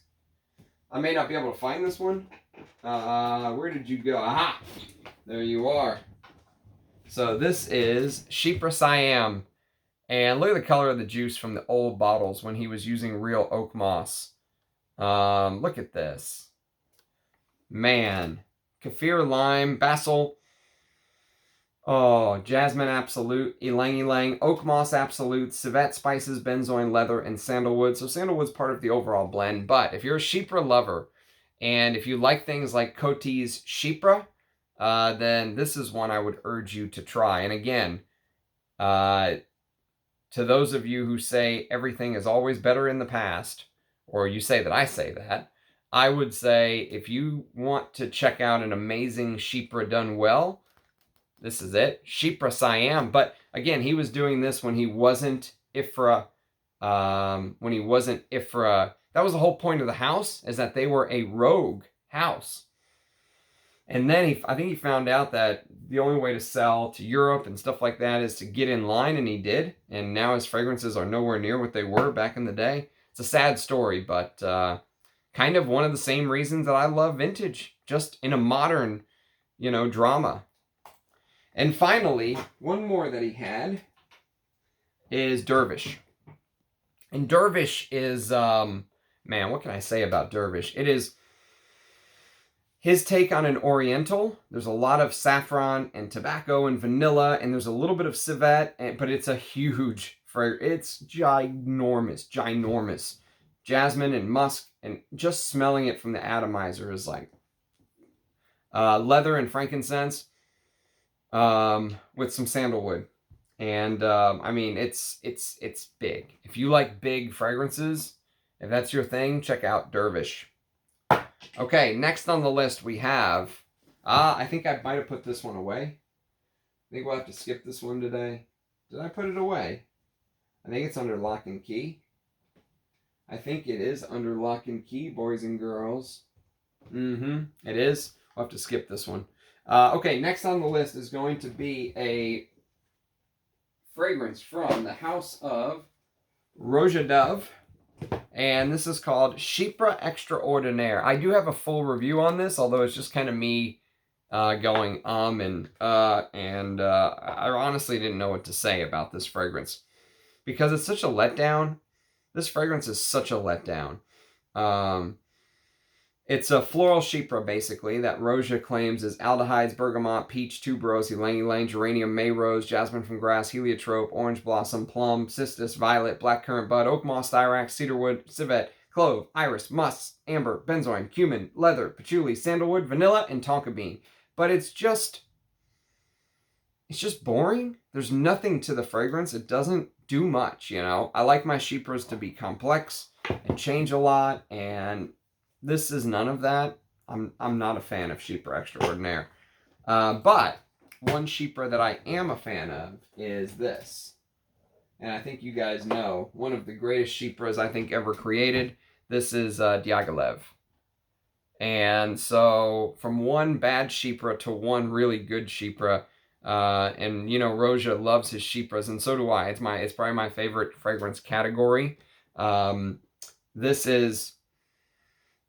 I may not be able to find this one. Where did you go? Aha! There you are. So this is Chypre Siam. And look at the color of the juice from the old bottles when he was using real oak moss. Look at this. Man. Kaffir lime, basil. Oh, jasmine absolute, ylang ylang, oak moss absolute, civet spices, benzoin, leather, and sandalwood. So sandalwood's part of the overall blend. But if you're a Chypre lover, and if you like things like Coty's Chypre, then this is one I would urge you to try. And again, to those of you who say everything is always better in the past, or you say that I say that, I would say if you want to check out an amazing Chypre done well, this is it. Chypre Siam. But again, he was doing this when he wasn't Ifra. That was the whole point of the house, is that they were a rogue house. And then I think he found out that the only way to sell to Europe and stuff like that is to get in line, and he did. And now his fragrances are nowhere near what they were back in the day. It's a sad story, but kind of one of the same reasons that I love vintage, just in a modern, drama. And finally, one more that he had is Dervish. And Dervish is, man, what can I say about Dervish? It is his take on an Oriental. There's a lot of saffron and tobacco and vanilla, and there's a little bit of civet, but it's a huge fragrance. It's ginormous. Jasmine and musk, and just smelling it from the atomizer is like leather and frankincense with some sandalwood. And I mean, it's big. If you like big fragrances, if that's your thing, check out Dervish. Okay, next on the list we have, I think I might have put this one away. think we'll have to skip this one today. Did I put it away? I think it's under lock and key. I think it is under lock and key, boys and girls. It is. We'll have to skip this one. Okay, next on the list is going to be a fragrance from the house of Roja Dove. And this is called Chypre Extraordinaire. I do have a full review on this, although it's just kind of me going and I honestly didn't know what to say about this fragrance. Because it's such a letdown. This fragrance is such a letdown. It's a floral chypre, basically, that Roja claims is aldehydes, bergamot, peach, tuberose, ylang-ylang, geranium, may rose, jasmine from grass, heliotrope, orange blossom, plum, cistus, violet, blackcurrant bud, oak moss, styrax, cedarwood, civet, clove, iris, musk, amber, benzoin, cumin, leather, patchouli, sandalwood, vanilla, and tonka bean. But it's just boring. There's nothing to the fragrance. It doesn't do much, you know. I like my chypres to be complex and change a lot, and this is none of that. I'm not a fan of Chypre Extraordinaire. But one Chypre that I am a fan of is this. And I think you guys know, one of the greatest Chypres I think ever created. This is Diaghilev. And so from one bad Chypre to one really good Chypre, and you know, Roja loves his Chypres, and so do I. It's probably my favorite fragrance category. This is,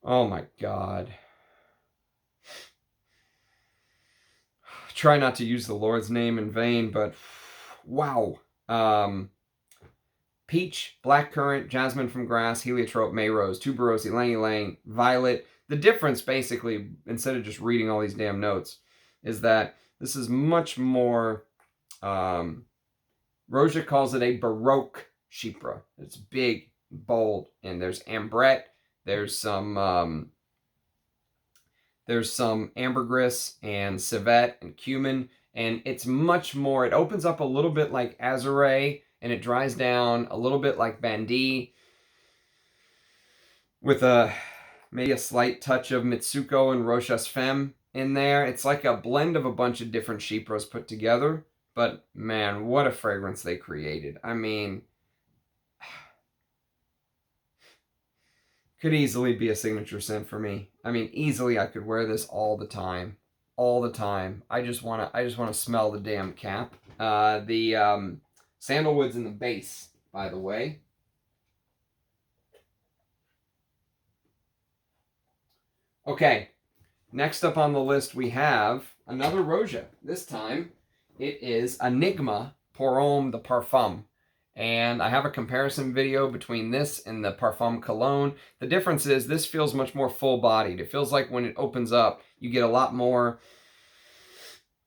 oh my God. Try not to use the Lord's name in vain, but wow. Peach, blackcurrant, jasmine from grass, heliotrope, may rose, tuberose, ylang-ylang, violet. The difference, basically, instead of just reading all these damn notes, is that this is much more, Roja calls it a Baroque Chypre. It's big, bold, and there's ambrette, there's some ambergris and civet and cumin, and it's much more, it opens up a little bit like Azure, and it dries down a little bit like Bandi, with maybe a slight touch of Mitsuko and Rochas Femme in there. It's like a blend of a bunch of different Chypres put together, but man, what a fragrance they created. I mean, could easily be a signature scent for me. I mean, easily I could wear this all the time. All the time. I just want to smell the damn cap. The sandalwood's in the base, by the way. Okay, next up on the list we have another Roja. This time it is Enigma Pour Homme de Parfum. And I have a comparison video between this and the Parfum Cologne. The difference is this feels much more full-bodied. It feels like when it opens up, you get a lot more.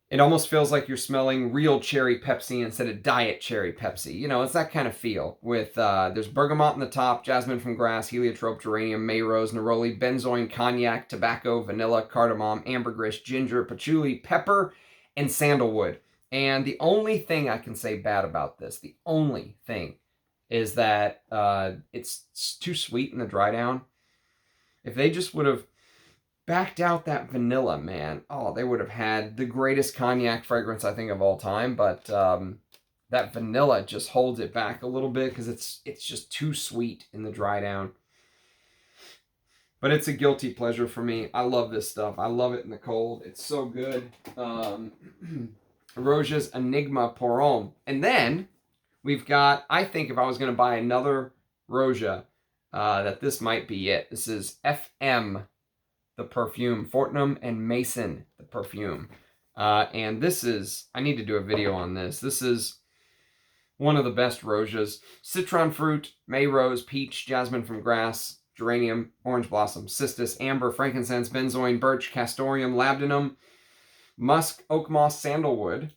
It almost feels like you're smelling real cherry Pepsi instead of diet cherry Pepsi. You know, it's that kind of feel. With there's bergamot in the top, jasmine from grass, heliotrope, geranium, may rose, neroli, benzoin, cognac, tobacco, vanilla, cardamom, ambergris, ginger, patchouli, pepper, and sandalwood. And the only thing I can say bad about this, the only thing, is that it's too sweet in the dry down. If they just would have backed out that vanilla, man, oh, they would have had the greatest cognac fragrance, I think, of all time. But that vanilla just holds it back a little bit because it's just too sweet in the dry down. But it's a guilty pleasure for me. I love this stuff. I love it in the cold. It's so good. Roja's Enigma Pour Homme. And then we've got, I think if I was going to buy another Roja, that this might be it. This is FM, the perfume. Fortnum and Mason, the perfume. And this is, I need to do a video on this. This is one of the best Rojas. Citron fruit, may rose, peach, jasmine from grass, geranium, orange blossom, cistus, amber, frankincense, benzoin, birch, castoreum, labdanum, musk, oak moss, sandalwood,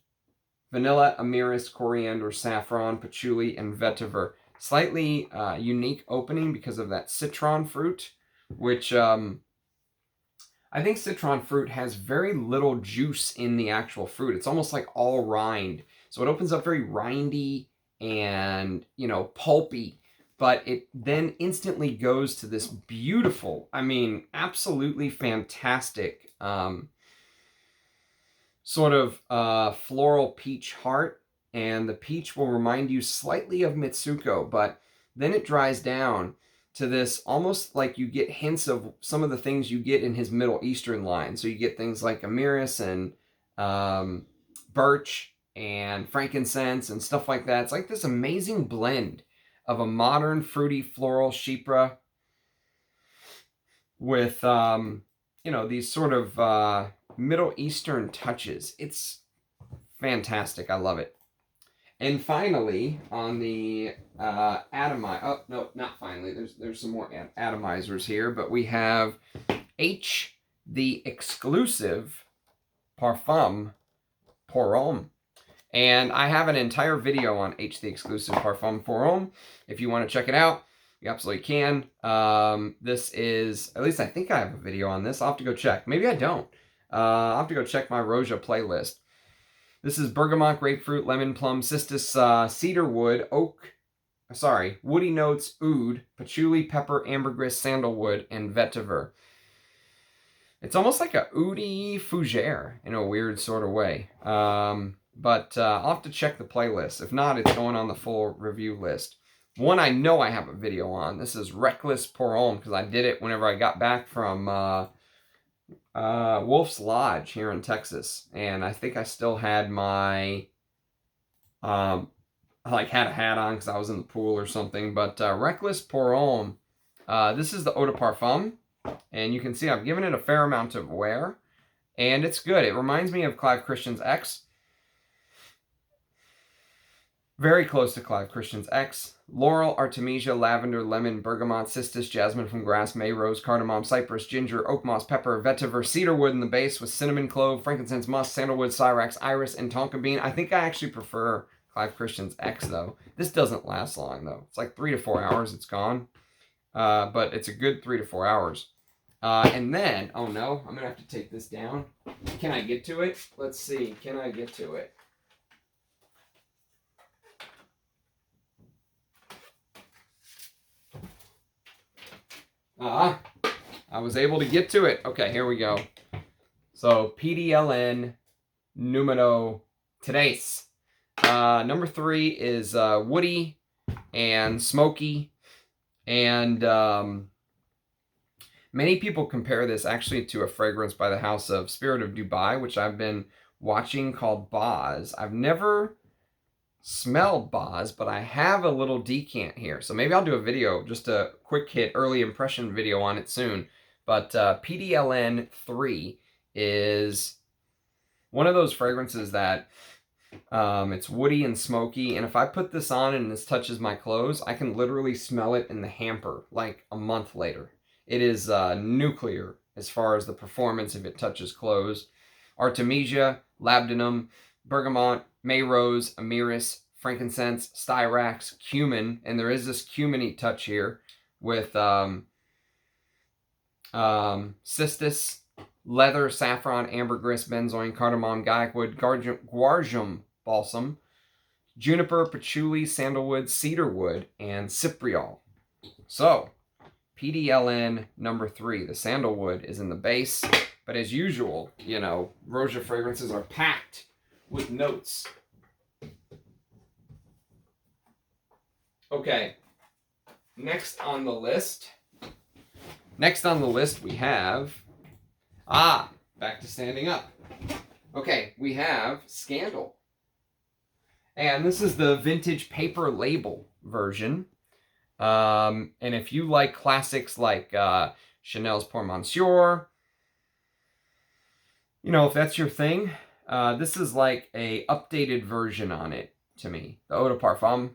vanilla, amyris, coriander, saffron, patchouli, and vetiver. Slightly unique opening because of that citron fruit, which I think citron fruit has very little juice in the actual fruit. It's almost like all rind. So it opens up very rindy and, you know, pulpy. But it then instantly goes to this beautiful, I mean, absolutely fantastic, sort of floral peach heart, and the peach will remind you slightly of Mitsuko, but then it dries down to this almost like you get hints of some of the things you get in his Middle Eastern line. So you get things like Amiris and birch and frankincense and stuff like that. It's like this amazing blend of a modern fruity floral chypre with these sort of Middle Eastern touches. It's fantastic. I love it. And finally, on the atomizer, oh no, not finally. There's some more atomizers here, but we have H, the exclusive Parfum pour Homme. And I have an entire video on H, the exclusive Parfum pour Homme. If you want to check it out, you absolutely can. This is, at least I think I have a video on this. I'll have to go check. Maybe I don't. I'll have to go check my Roja playlist. This is bergamot, grapefruit, lemon, plum, cistus, cedarwood, woody notes, oud, patchouli, pepper, ambergris, sandalwood, and vetiver. It's almost like a oudy fougere in a weird sort of way. But I'll have to check the playlist. If not, it's going on the full review list. One I know I have a video on. This is Reckless Pour Homme, because I did it whenever I got back from Wolf's Lodge here in Texas, and I think I still had my I had a hat on because I was in the pool or something. But Reckless Pour Homme, this is the eau de parfum, and you can see I've given it a fair amount of wear, and it's good. It reminds me of Clive Christian's X. Very close to Clive Christian's X. Laurel, artemisia, lavender, lemon, bergamot, cistus, jasmine from grass, may rose, cardamom, cypress, ginger, oak moss, pepper, vetiver, cedarwood in the base with cinnamon, clove, frankincense, musk, sandalwood, cyrax, iris, and tonka bean. I think I actually prefer Clive Christian's X, though. This doesn't last long, though. It's like 3 to 4 hours it's gone. But it's a good 3 to 4 hours. And then, oh no, I'm going to have to take this down. Can I get to it? Let's see. Can I get to it? I was able to get to it. Okay, here we go. So, PDLN numero tres. Number 3 is woody and smoky. And many people compare this actually to a fragrance by the House of Spirit of Dubai, which I've been watching, called Boz. I've never smelled Boz, but I have a little decant here. So maybe I'll do a video, just a quick hit, early impression video on it soon. But PDLN 3 is one of those fragrances that it's woody and smoky. And if I put this on and this touches my clothes, I can literally smell it in the hamper like a month later. It is nuclear as far as the performance if it touches clothes. Artemisia, labdanum, bergamot, may rose, amiris, frankincense, styrax, cumin, and there is this cuminy touch here with cistus, leather, saffron, ambergris, benzoin, cardamom, gaiac guardium balsam, juniper, patchouli, sandalwood, cedarwood, and cypriol. So, PDLN number 3, the sandalwood is in the base, but as usual, you know, Roja fragrances are packed with notes. Okay, next on the list we have, back to standing up. Okay, we have Scandal. And this is the vintage paper label version. And if you like classics like Chanel's Pour Monsieur, you know, if that's your thing, this is like a updated version on it to me. The Eau de Parfum.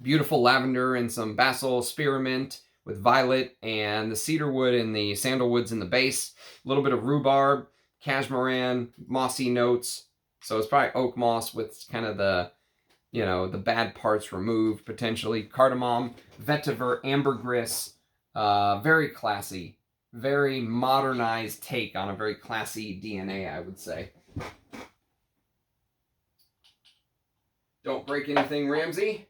Beautiful lavender and some basil, spearmint with violet, and the cedarwood and the sandalwoods in the base. A little bit of rhubarb, cashmeran, mossy notes. So it's probably oak moss with kind of the, you know, the bad parts removed, potentially. Cardamom, vetiver, ambergris. Very classy. Very modernized take on a very classy DNA, I would say. Don't break anything, Ramsey.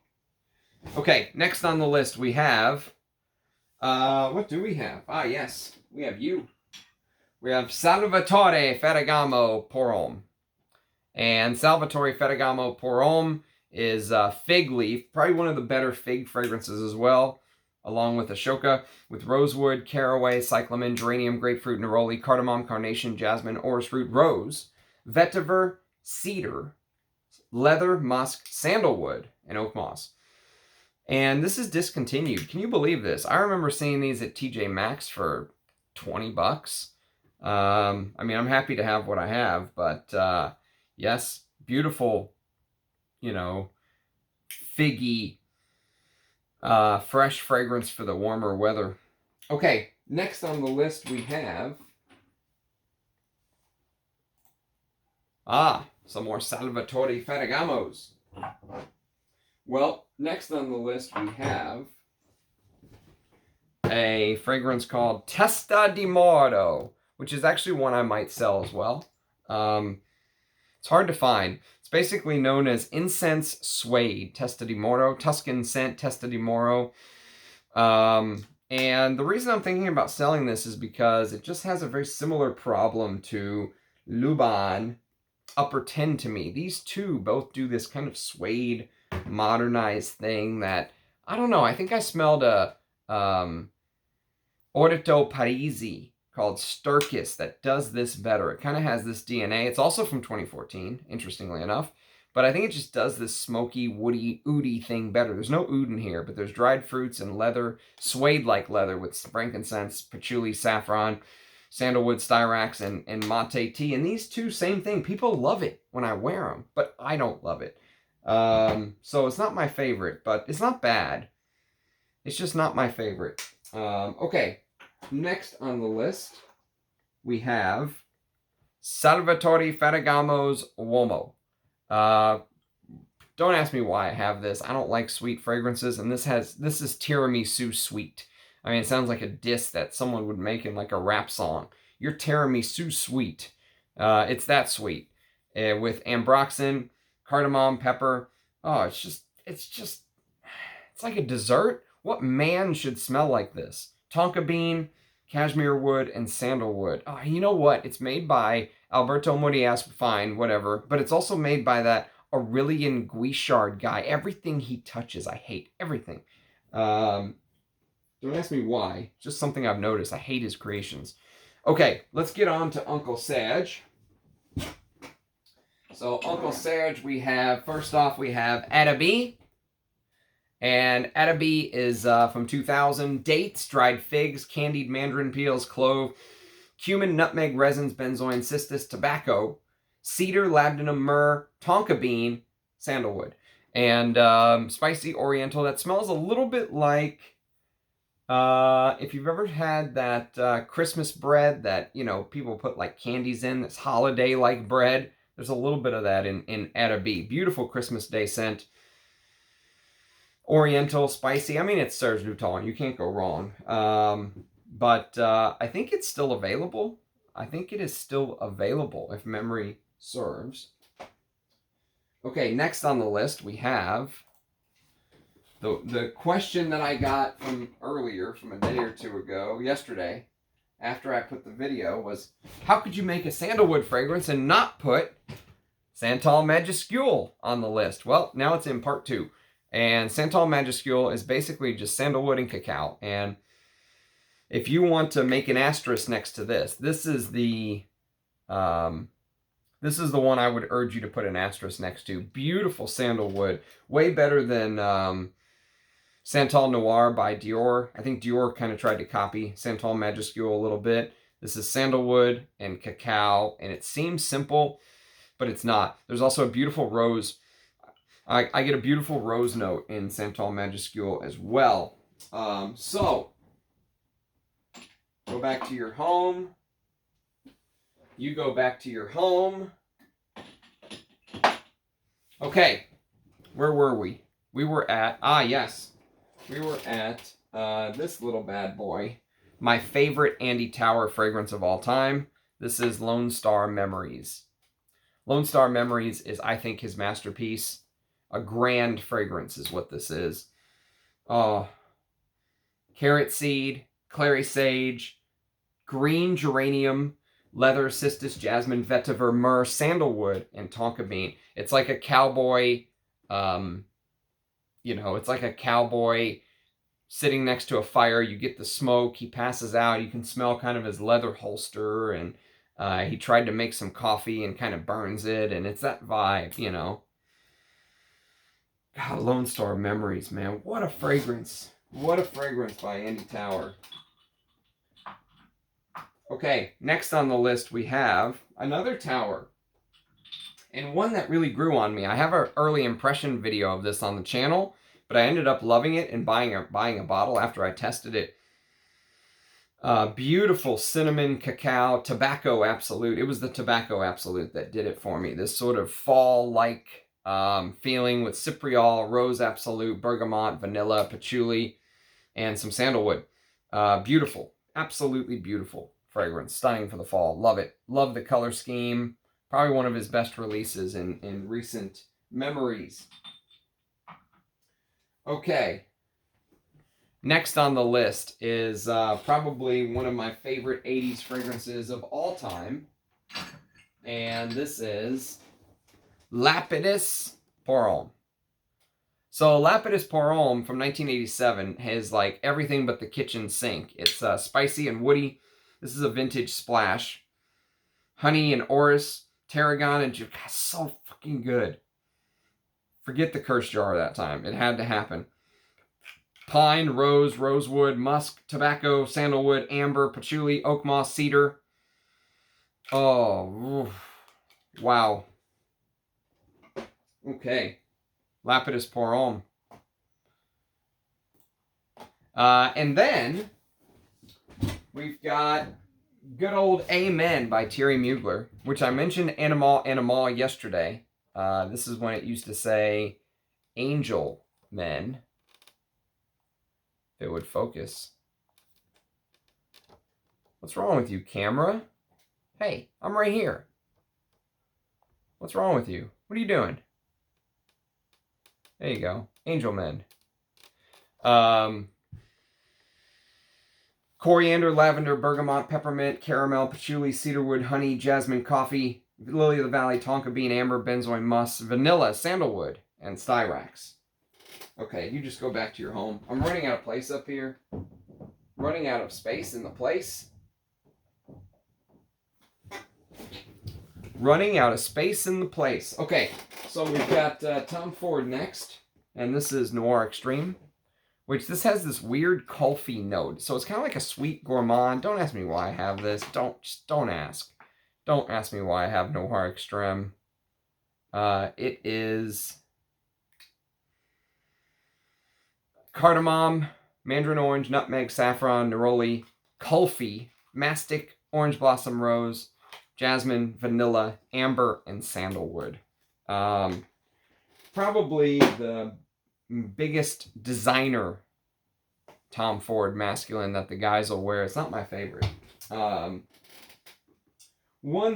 Okay, next on the list we have... what do we have? Yes, we have you. We have Salvatore Ferragamo pour Homme. And Salvatore Ferragamo pour Homme is fig leaf, probably one of the better fig fragrances as well, along with Ashoka, with rosewood, caraway, cyclamen, geranium, grapefruit, neroli, cardamom, carnation, jasmine, orris root, rose, vetiver, cedar, leather, musk, sandalwood, and oak moss. And this is discontinued. Can you believe this? I remember seeing these at TJ Maxx for $20. I mean, I'm happy to have what I have, but yes, beautiful, you know, figgy, fresh fragrance for the warmer weather. Okay, next on the list we have some more Salvatore Ferragamos. Well, next on the list we have a fragrance called Testa di Moro, which is actually one I might sell as well. It's hard to find. It's basically known as incense suede, Testa di Moro, Tuscan scent, Testa di Moro. And the reason I'm thinking about selling this is because it just has a very similar problem to Luban Upper 10 to me. These two both do this kind of suede, modernized thing that, I don't know, I think I smelled a Orito Parisi called Sturkis that does this better. It kind of has this DNA. It's also from 2014, interestingly enough. But I think it just does this smoky, woody, oudy thing better. There's no oud in here, but there's dried fruits and leather, suede-like leather with frankincense, patchouli, saffron, sandalwood, styrax, and mate tea. And these two, same thing. People love it when I wear them, but I don't love it. So it's not my favorite, but it's not bad. It's just not my favorite. Okay, next on the list, we have Salvatore Ferragamo's Uomo. Don't ask me why I have this. I don't like sweet fragrances, and this is tiramisu sweet. I mean, it sounds like a diss that someone would make in like a rap song. You're tiramisu sweet. It's that sweet. With ambroxan, cardamom, pepper. Oh, it's like a dessert. What man should smell like this? Tonka bean, cashmere wood, and sandalwood. Oh, you know what? It's made by Alberto Morias, fine, whatever. But it's also made by that Aurelian Guichard guy. Everything he touches, I hate. Everything. Don't ask me why. Just something I've noticed. I hate his creations. Okay, let's get on to Uncle Sage. So Uncle Sage, first off, we have Adabi. And Adabi is from 2000. Dates, dried figs, candied mandarin peels, clove, cumin, nutmeg, resins, benzoin, cistus, tobacco, cedar, labdanum, myrrh, tonka bean, sandalwood. And spicy oriental that smells a little bit like, if you've ever had that Christmas bread that, you know, people put like candies in, this holiday-like bread. There's a little bit of that in Adabi. Beautiful Christmas Day scent. Oriental, spicy. I mean, it's Serge Lutens. You can't go wrong. But I think it's still available. I think it is still available, if memory serves. Okay, next on the list, we have the question that I got from earlier, from a day or two ago, yesterday, after I put the video, was, how could you make a sandalwood fragrance and not put Santal Majuscule on the list? Well, now it's in part 2. And Santal Majuscule is basically just sandalwood and cacao. And if you want to make an asterisk next to this, this is the one I would urge you to put an asterisk next to. Beautiful sandalwood, way better than Santal Noir by Dior. I think Dior kind of tried to copy Santal Majuscule a little bit. This is sandalwood and cacao, and it seems simple, but it's not. There's also a beautiful rose. I get a beautiful rose note in Santal Majuscule as well. So, go back to your home. You go back to your home. Okay, where were we? We were at, yes. We were at this little bad boy. My favorite Andy Tower fragrance of all time. This is Lone Star Memories. Lone Star Memories is, I think, his masterpiece. A grand fragrance is what this is. Oh, carrot seed, clary sage, green geranium, leather, cistus, jasmine, vetiver, myrrh, sandalwood, and tonka bean. It's like a cowboy, it's like a cowboy sitting next to a fire. You get the smoke. He passes out. You can smell kind of his leather holster, and he tried to make some coffee and kind of burns it, and it's that vibe, God, Lone Star Memories, man. What a fragrance. What a fragrance by Andy Tower. Okay, next on the list we have another tower. And one that really grew on me. I have an early impression video of this on the channel, but I ended up loving it and buying a bottle after I tested it. Beautiful cinnamon, cacao, tobacco absolute. It was the tobacco absolute that did it for me. This sort of fall-like feeling with cypriol, rose absolute, bergamot, vanilla, patchouli, and some sandalwood. Beautiful. Absolutely beautiful fragrance. Stunning for the fall. Love it. Love the color scheme. Probably one of his best releases in recent memories. Okay. Next on the list is probably one of my favorite 80s fragrances of all time. And this is Lapidus Pour Homme. So Lapidus Pour Homme from 1987 has like everything but the kitchen sink. It's spicy and woody. This is a vintage splash. Honey and orris, tarragon, and so fucking good. Forget the curse jar that time. It had to happen. Pine, rose, rosewood, musk, tobacco, sandalwood, amber, patchouli, oak moss, cedar. Oh, wow. Okay. Lapidus Pour Homme. And then we've got good old Amen by Thierry Mugler, which I mentioned Animal yesterday. This is when it used to say Angel Men. If it would focus. What's wrong with you, camera? Hey, I'm right here. What's wrong with you? What are you doing? There you go. Angel Men. Coriander, lavender, bergamot, peppermint, caramel, patchouli, cedarwood, honey, jasmine, coffee, lily of the valley, tonka bean, amber, benzoin, musk, vanilla, sandalwood, and styrax. Okay, you just go back to your home. I'm running out of place up here. Running out of space in the place. Running out of space in the place. Okay, so we've got Tom Ford next. And this is Noir Extreme. Which this has this weird kulfi note. So it's kind of like a sweet gourmand. Don't ask me why I have this. Don't ask. Don't ask me why I have Noir Extreme. It is cardamom, mandarin orange, nutmeg, saffron, neroli, kulfi, mastic, orange blossom rose, jasmine, vanilla, amber, and sandalwood. Probably the biggest designer Tom Ford masculine that the guys will wear. It's not my favorite. One,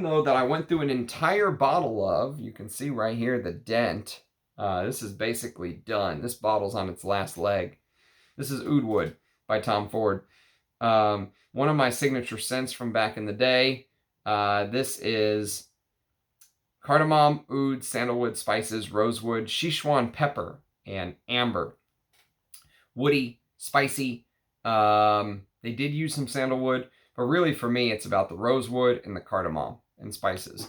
though, that I went through an entire bottle of. You can see right here the dent. This is basically done. This bottle's on its last leg. This is Oud Wood by Tom Ford. One of my signature scents from back in the day. This is cardamom, oud, sandalwood, spices, rosewood, Sichuan pepper, and amber. Woody, spicy. They did use some sandalwood, but really for me, it's about the rosewood and the cardamom and spices.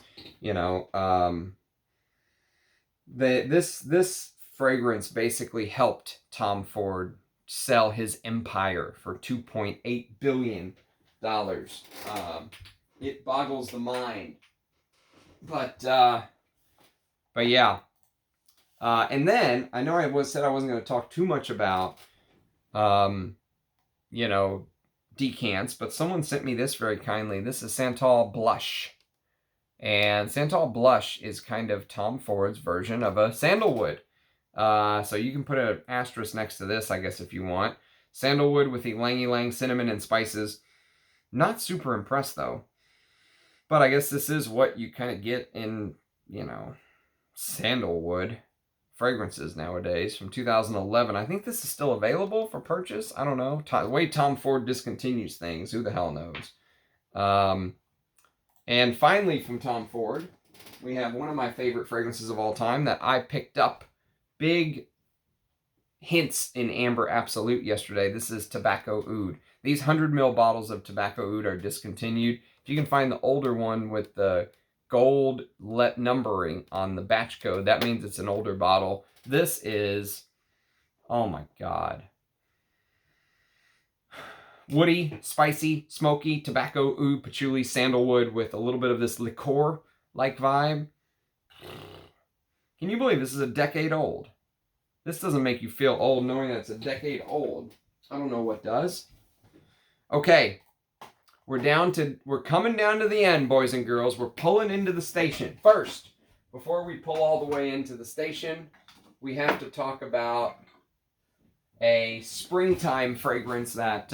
This fragrance basically helped Tom Ford sell his empire for $2.8 billion. It boggles the mind. But yeah. And then, I know I said I wasn't going to talk too much about, decants, but someone sent me this very kindly. This is Santal Blush. And Santal Blush is kind of Tom Ford's version of a sandalwood. So you can put an asterisk next to this, I guess, if you want. Sandalwood with ylang-ylang, cinnamon, and spices. Not super impressed, though. But I guess this is what you kind of get in, sandalwood fragrances nowadays from 2011. I think this is still available for purchase. I don't know. The way Tom Ford discontinues things, who the hell knows? And finally, from Tom Ford, we have one of my favorite fragrances of all time that I picked up big hints in Amber Absolute yesterday. This is Tobacco Oud. These 100 ml bottles of Tobacco Oud are discontinued. If you can find the older one with the gold numbering on the batch code, that means it's an older bottle. This is, oh my God, woody, spicy, smoky, tobacco, oud, patchouli, sandalwood with a little bit of this liqueur-like vibe. Can you believe this is a decade old? This doesn't make you feel old knowing that it's a decade old. I don't know what does. Okay, we're coming down to the end, boys and girls. We're pulling into the station. First, before we pull all the way into the station, we have to talk about a springtime fragrance that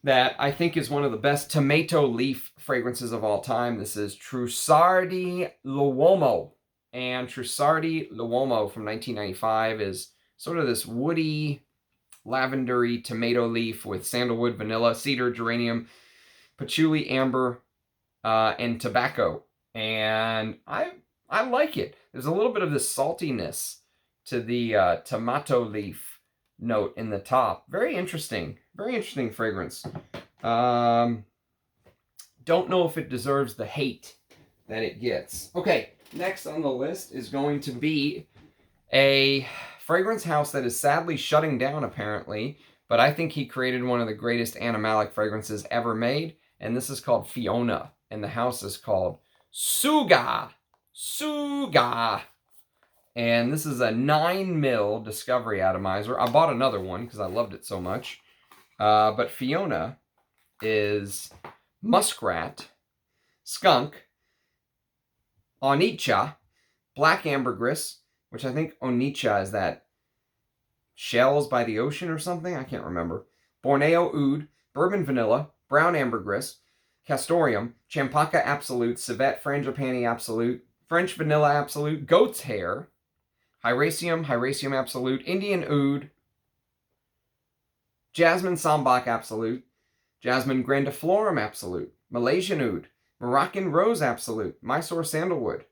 I think is one of the best tomato leaf fragrances of all time. This is Trussardi L'Uomo. And Trussardi L'Uomo from 1995 is sort of this woody, lavendery tomato leaf with sandalwood, vanilla, cedar, geranium, patchouli, amber, and tobacco. And I like it. There's a little bit of this saltiness to the tomato leaf note in the top. Very interesting fragrance. Don't know if it deserves the hate that it gets. Okay, next on the list is going to be a fragrance house that is sadly shutting down apparently, but I think he created one of the greatest animalic fragrances ever made, and this is called Fiona, and the house is called Suga. And this is a 9 ml Discovery Atomizer. I bought another one because I loved it so much. But Fiona is muskrat, skunk, onycha, black ambergris, which I think onycha is that shells by the ocean or something. I can't remember. Borneo oud, bourbon vanilla, brown ambergris, castoreum, champaca absolute, civet frangipani absolute, French vanilla absolute, goat's hair, Hyraceum absolute, Indian oud, Jasmine Sambac absolute, Jasmine grandiflorum absolute, Malaysian oud, Moroccan rose absolute, Mysore sandalwood,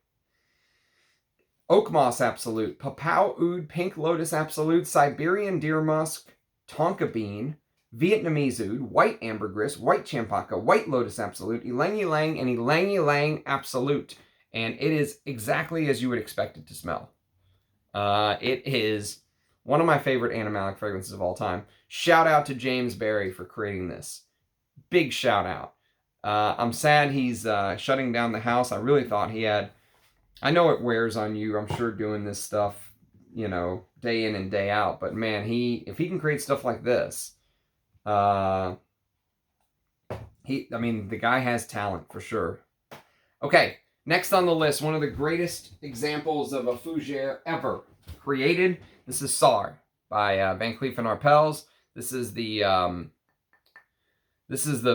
oak moss absolute, Papau oud, pink lotus absolute, Siberian deer musk, tonka bean, Vietnamese oud, white ambergris, white champaca, white lotus absolute, ylang ylang, and ylang ylang absolute. And it is exactly as you would expect it to smell. It is one of my favorite animalic fragrances of all time. Shout out to James Barry for creating this. Big shout out. I'm sad he's shutting down the house. I really thought he had... I know it wears on you, I'm sure, doing this stuff, you know, day in and day out. But man, if he can create stuff like this, I mean, the guy has talent for sure. Okay. Next on the list, one of the greatest examples of a fougere ever created. This is Sar by Van Cleef & Arpels. This is the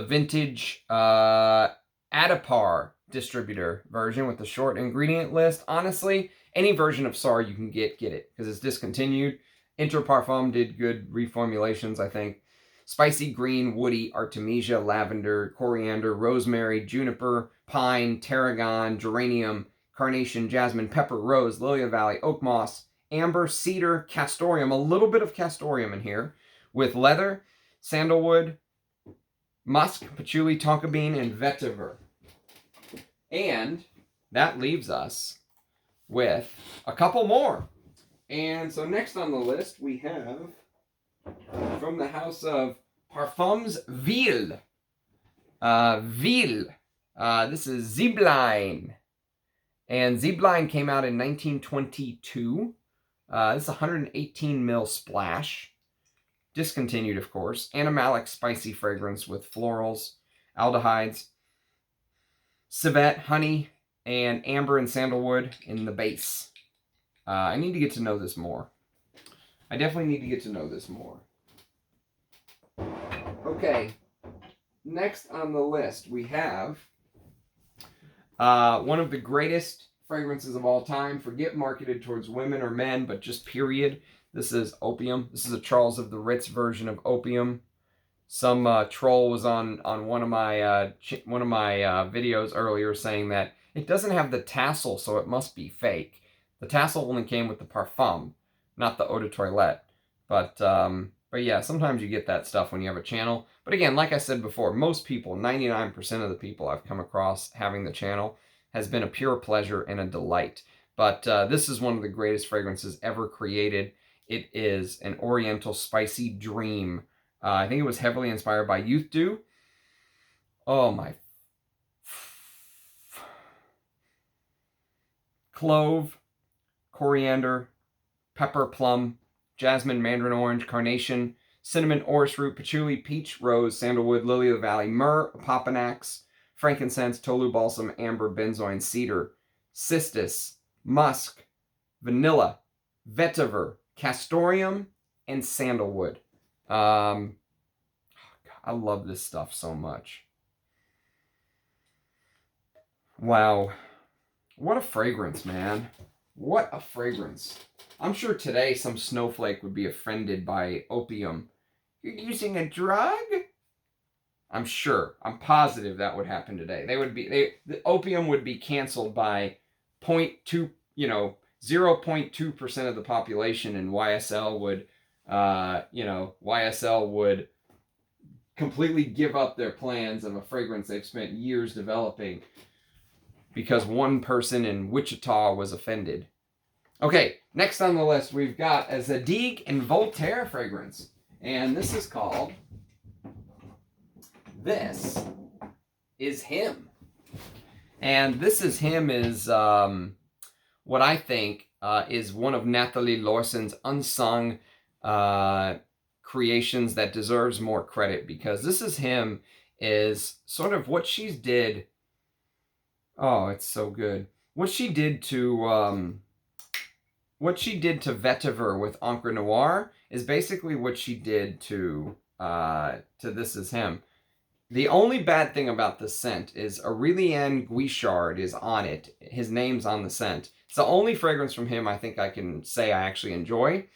vintage Adipar distributor version with the short ingredient list. Honestly, any version of Sar you can get it because it's discontinued. Interparfum did good reformulations, I think. Spicy green, woody, artemisia, lavender, coriander, rosemary, juniper, pine, tarragon, geranium, carnation, jasmine, pepper, rose, lily of the valley, oak moss, amber, cedar, castoreum, a little bit of castoreum in here, with leather, sandalwood, musk, patchouli, tonka bean, and vetiver. And that leaves us with a couple more. And so next on the list we have from the house of Parfums Ville. This is Zieblein. And Zieblein came out in 1922. This is 118 ml splash. Discontinued, of course. Animalic spicy fragrance with florals, aldehydes, civet, honey, and amber and sandalwood in the base. I need to get to know this more. I definitely need to get to know this more. Okay, next on the list we have one of the greatest fragrances of all time. Forget marketed towards women or men, but just period. This is Opium. This is a Charles of the Ritz version of Opium. Some troll was on one of my videos earlier saying that it doesn't have the tassel, so it must be fake. The tassel only came with the parfum, not the eau de toilette. But yeah, sometimes you get that stuff when you have a channel. But again, like I said before, most people, 99% of the people I've come across having the channel, has been a pure pleasure and a delight. But this is one of the greatest fragrances ever created. It is an Oriental Spicy Dream. I think it was heavily inspired by Youth Dew. Oh my. Clove, coriander, pepper, plum, jasmine, mandarin orange, carnation, cinnamon, orris root, patchouli, peach, rose, sandalwood, lily of the valley, myrrh, opopanax, frankincense, tolu balsam, amber, benzoin, cedar, cistus, musk, vanilla, vetiver, castoreum, and sandalwood. I love this stuff so much. Wow. What a fragrance, man. What a fragrance. I'm sure today some snowflake would be offended by opium. You're using a drug? I'm sure. I'm positive that would happen today. The opium would be canceled by 0.2, 0.2% of the population, and YSL would completely give up their plans of a fragrance they've spent years developing because one person in Wichita was offended. Okay, next on the list we've got a Zadig and Voltaire fragrance. And this is called This Is Him. And This Is Him is what I think is one of Nathalie Laursen's unsung creations that deserves more credit, because This Is Him is sort of what she did. Oh, it's so good. What she did to Vetiver with Encre Noire is basically what she did to This Is Him. The only bad thing about this scent is Aurélien Guichard is on it. His name's on the scent. It's the only fragrance from him I think I can say I actually enjoy.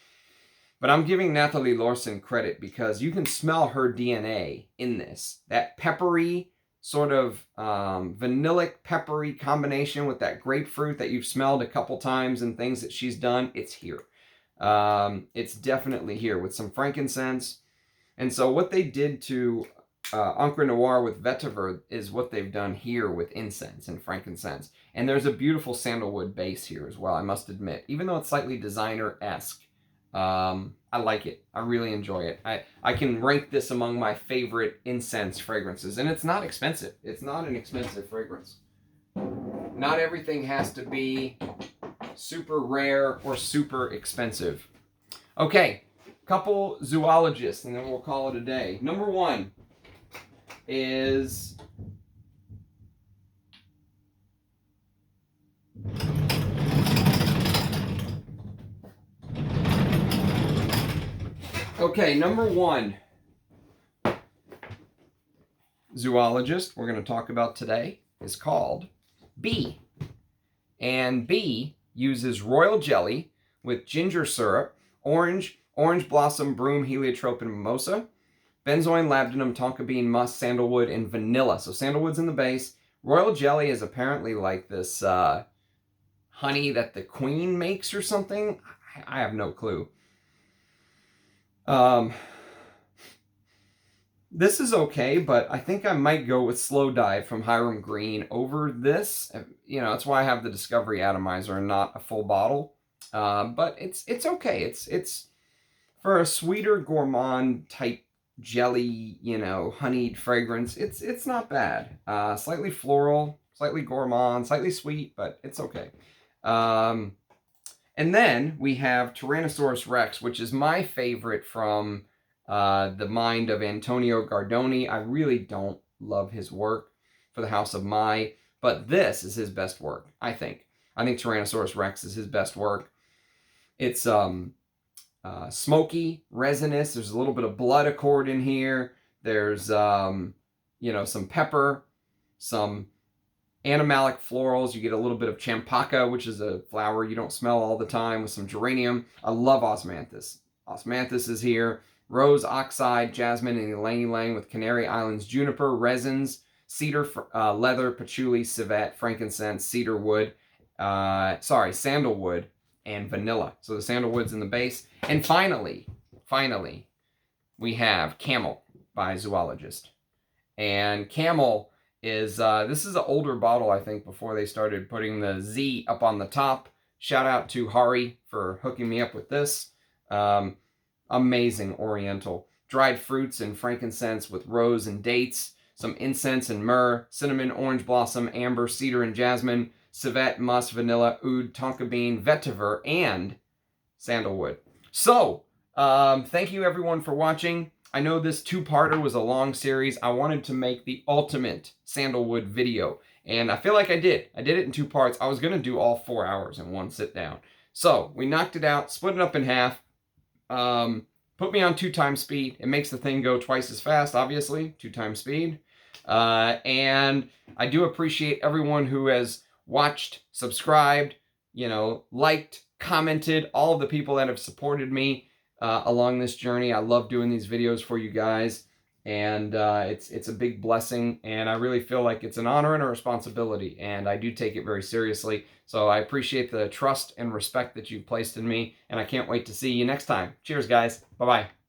But I'm giving Nathalie Laursen credit because you can smell her DNA in this. That peppery, sort of vanillic peppery combination with that grapefruit that you've smelled a couple times and things that she's done, it's here. It's definitely here with some frankincense. And so what they did to Encre Noire with Vetiver is what they've done here with incense and frankincense. And there's a beautiful sandalwood base here as well, I must admit. Even though it's slightly designer-esque, I like it. I really enjoy it. I can rank this among my favorite incense fragrances. And it's not expensive. It's not an expensive fragrance. Not everything has to be super rare or super expensive. Okay, couple zoologists, and then we'll call it a day. Number one is number one zoologist we're going to talk about today is called B. And B uses royal jelly with ginger syrup, orange blossom, broom, heliotrope, and mimosa, benzoin, labdanum, tonka bean, musk, sandalwood, and vanilla. So sandalwood's in the base. Royal jelly is apparently like this honey that the queen makes or something. I have no clue. This is okay, but I think I might go with Slow Dive from Hiram Green over this. That's why I have the Discovery Atomizer and not a full bottle. But it's okay. It's for a sweeter gourmand type jelly, honeyed fragrance. It's not bad. Slightly floral, slightly gourmand, slightly sweet, but it's okay. And then we have Tyrannosaurus Rex, which is my favorite from the mind of Antonio Gardoni. I really don't love his work for the House of Mai, but this is his best work, I think. I think Tyrannosaurus Rex is his best work. It's smoky, resinous. There's a little bit of blood accord in here. There's, some pepper, some animalic florals. You get a little bit of champaca, which is a flower you don't smell all the time, with some geranium. I love osmanthus. Osmanthus is here. rose oxide, jasmine, and ylang ylang with Canary Islands juniper, resins, cedar, leather, patchouli, civet, frankincense, cedar wood, sandalwood, and vanilla. So the sandalwood's in the base. And finally, we have Camel by Zoologist. And Camel is, this is an older bottle, I think, before they started putting the Z up on the top. Shout out to Hari for hooking me up with this. Amazing Oriental. Dried fruits and frankincense with rose and dates, some incense and myrrh, cinnamon, orange blossom, amber, cedar, and jasmine, civet, musk, vanilla, oud, tonka bean, vetiver, and sandalwood. So, thank you everyone for watching. I know this two-parter was a long series. I wanted to make the ultimate sandalwood video, and I feel like I did. I did it in 2 parts. I was going to do all 4 hours in one sit down. So, we knocked it out, split it up in half, put me on 2 times speed. It makes the thing go twice as fast, obviously, 2 times speed. And I do appreciate everyone who has watched, subscribed, liked, commented, all of the people that have supported me along this journey. I love doing these videos for you guys, and it's a big blessing, and I really feel like it's an honor and a responsibility, and I do take it very seriously. So I appreciate the trust and respect that you've placed in me, and I can't wait to see you next time. Cheers, guys. Bye-bye.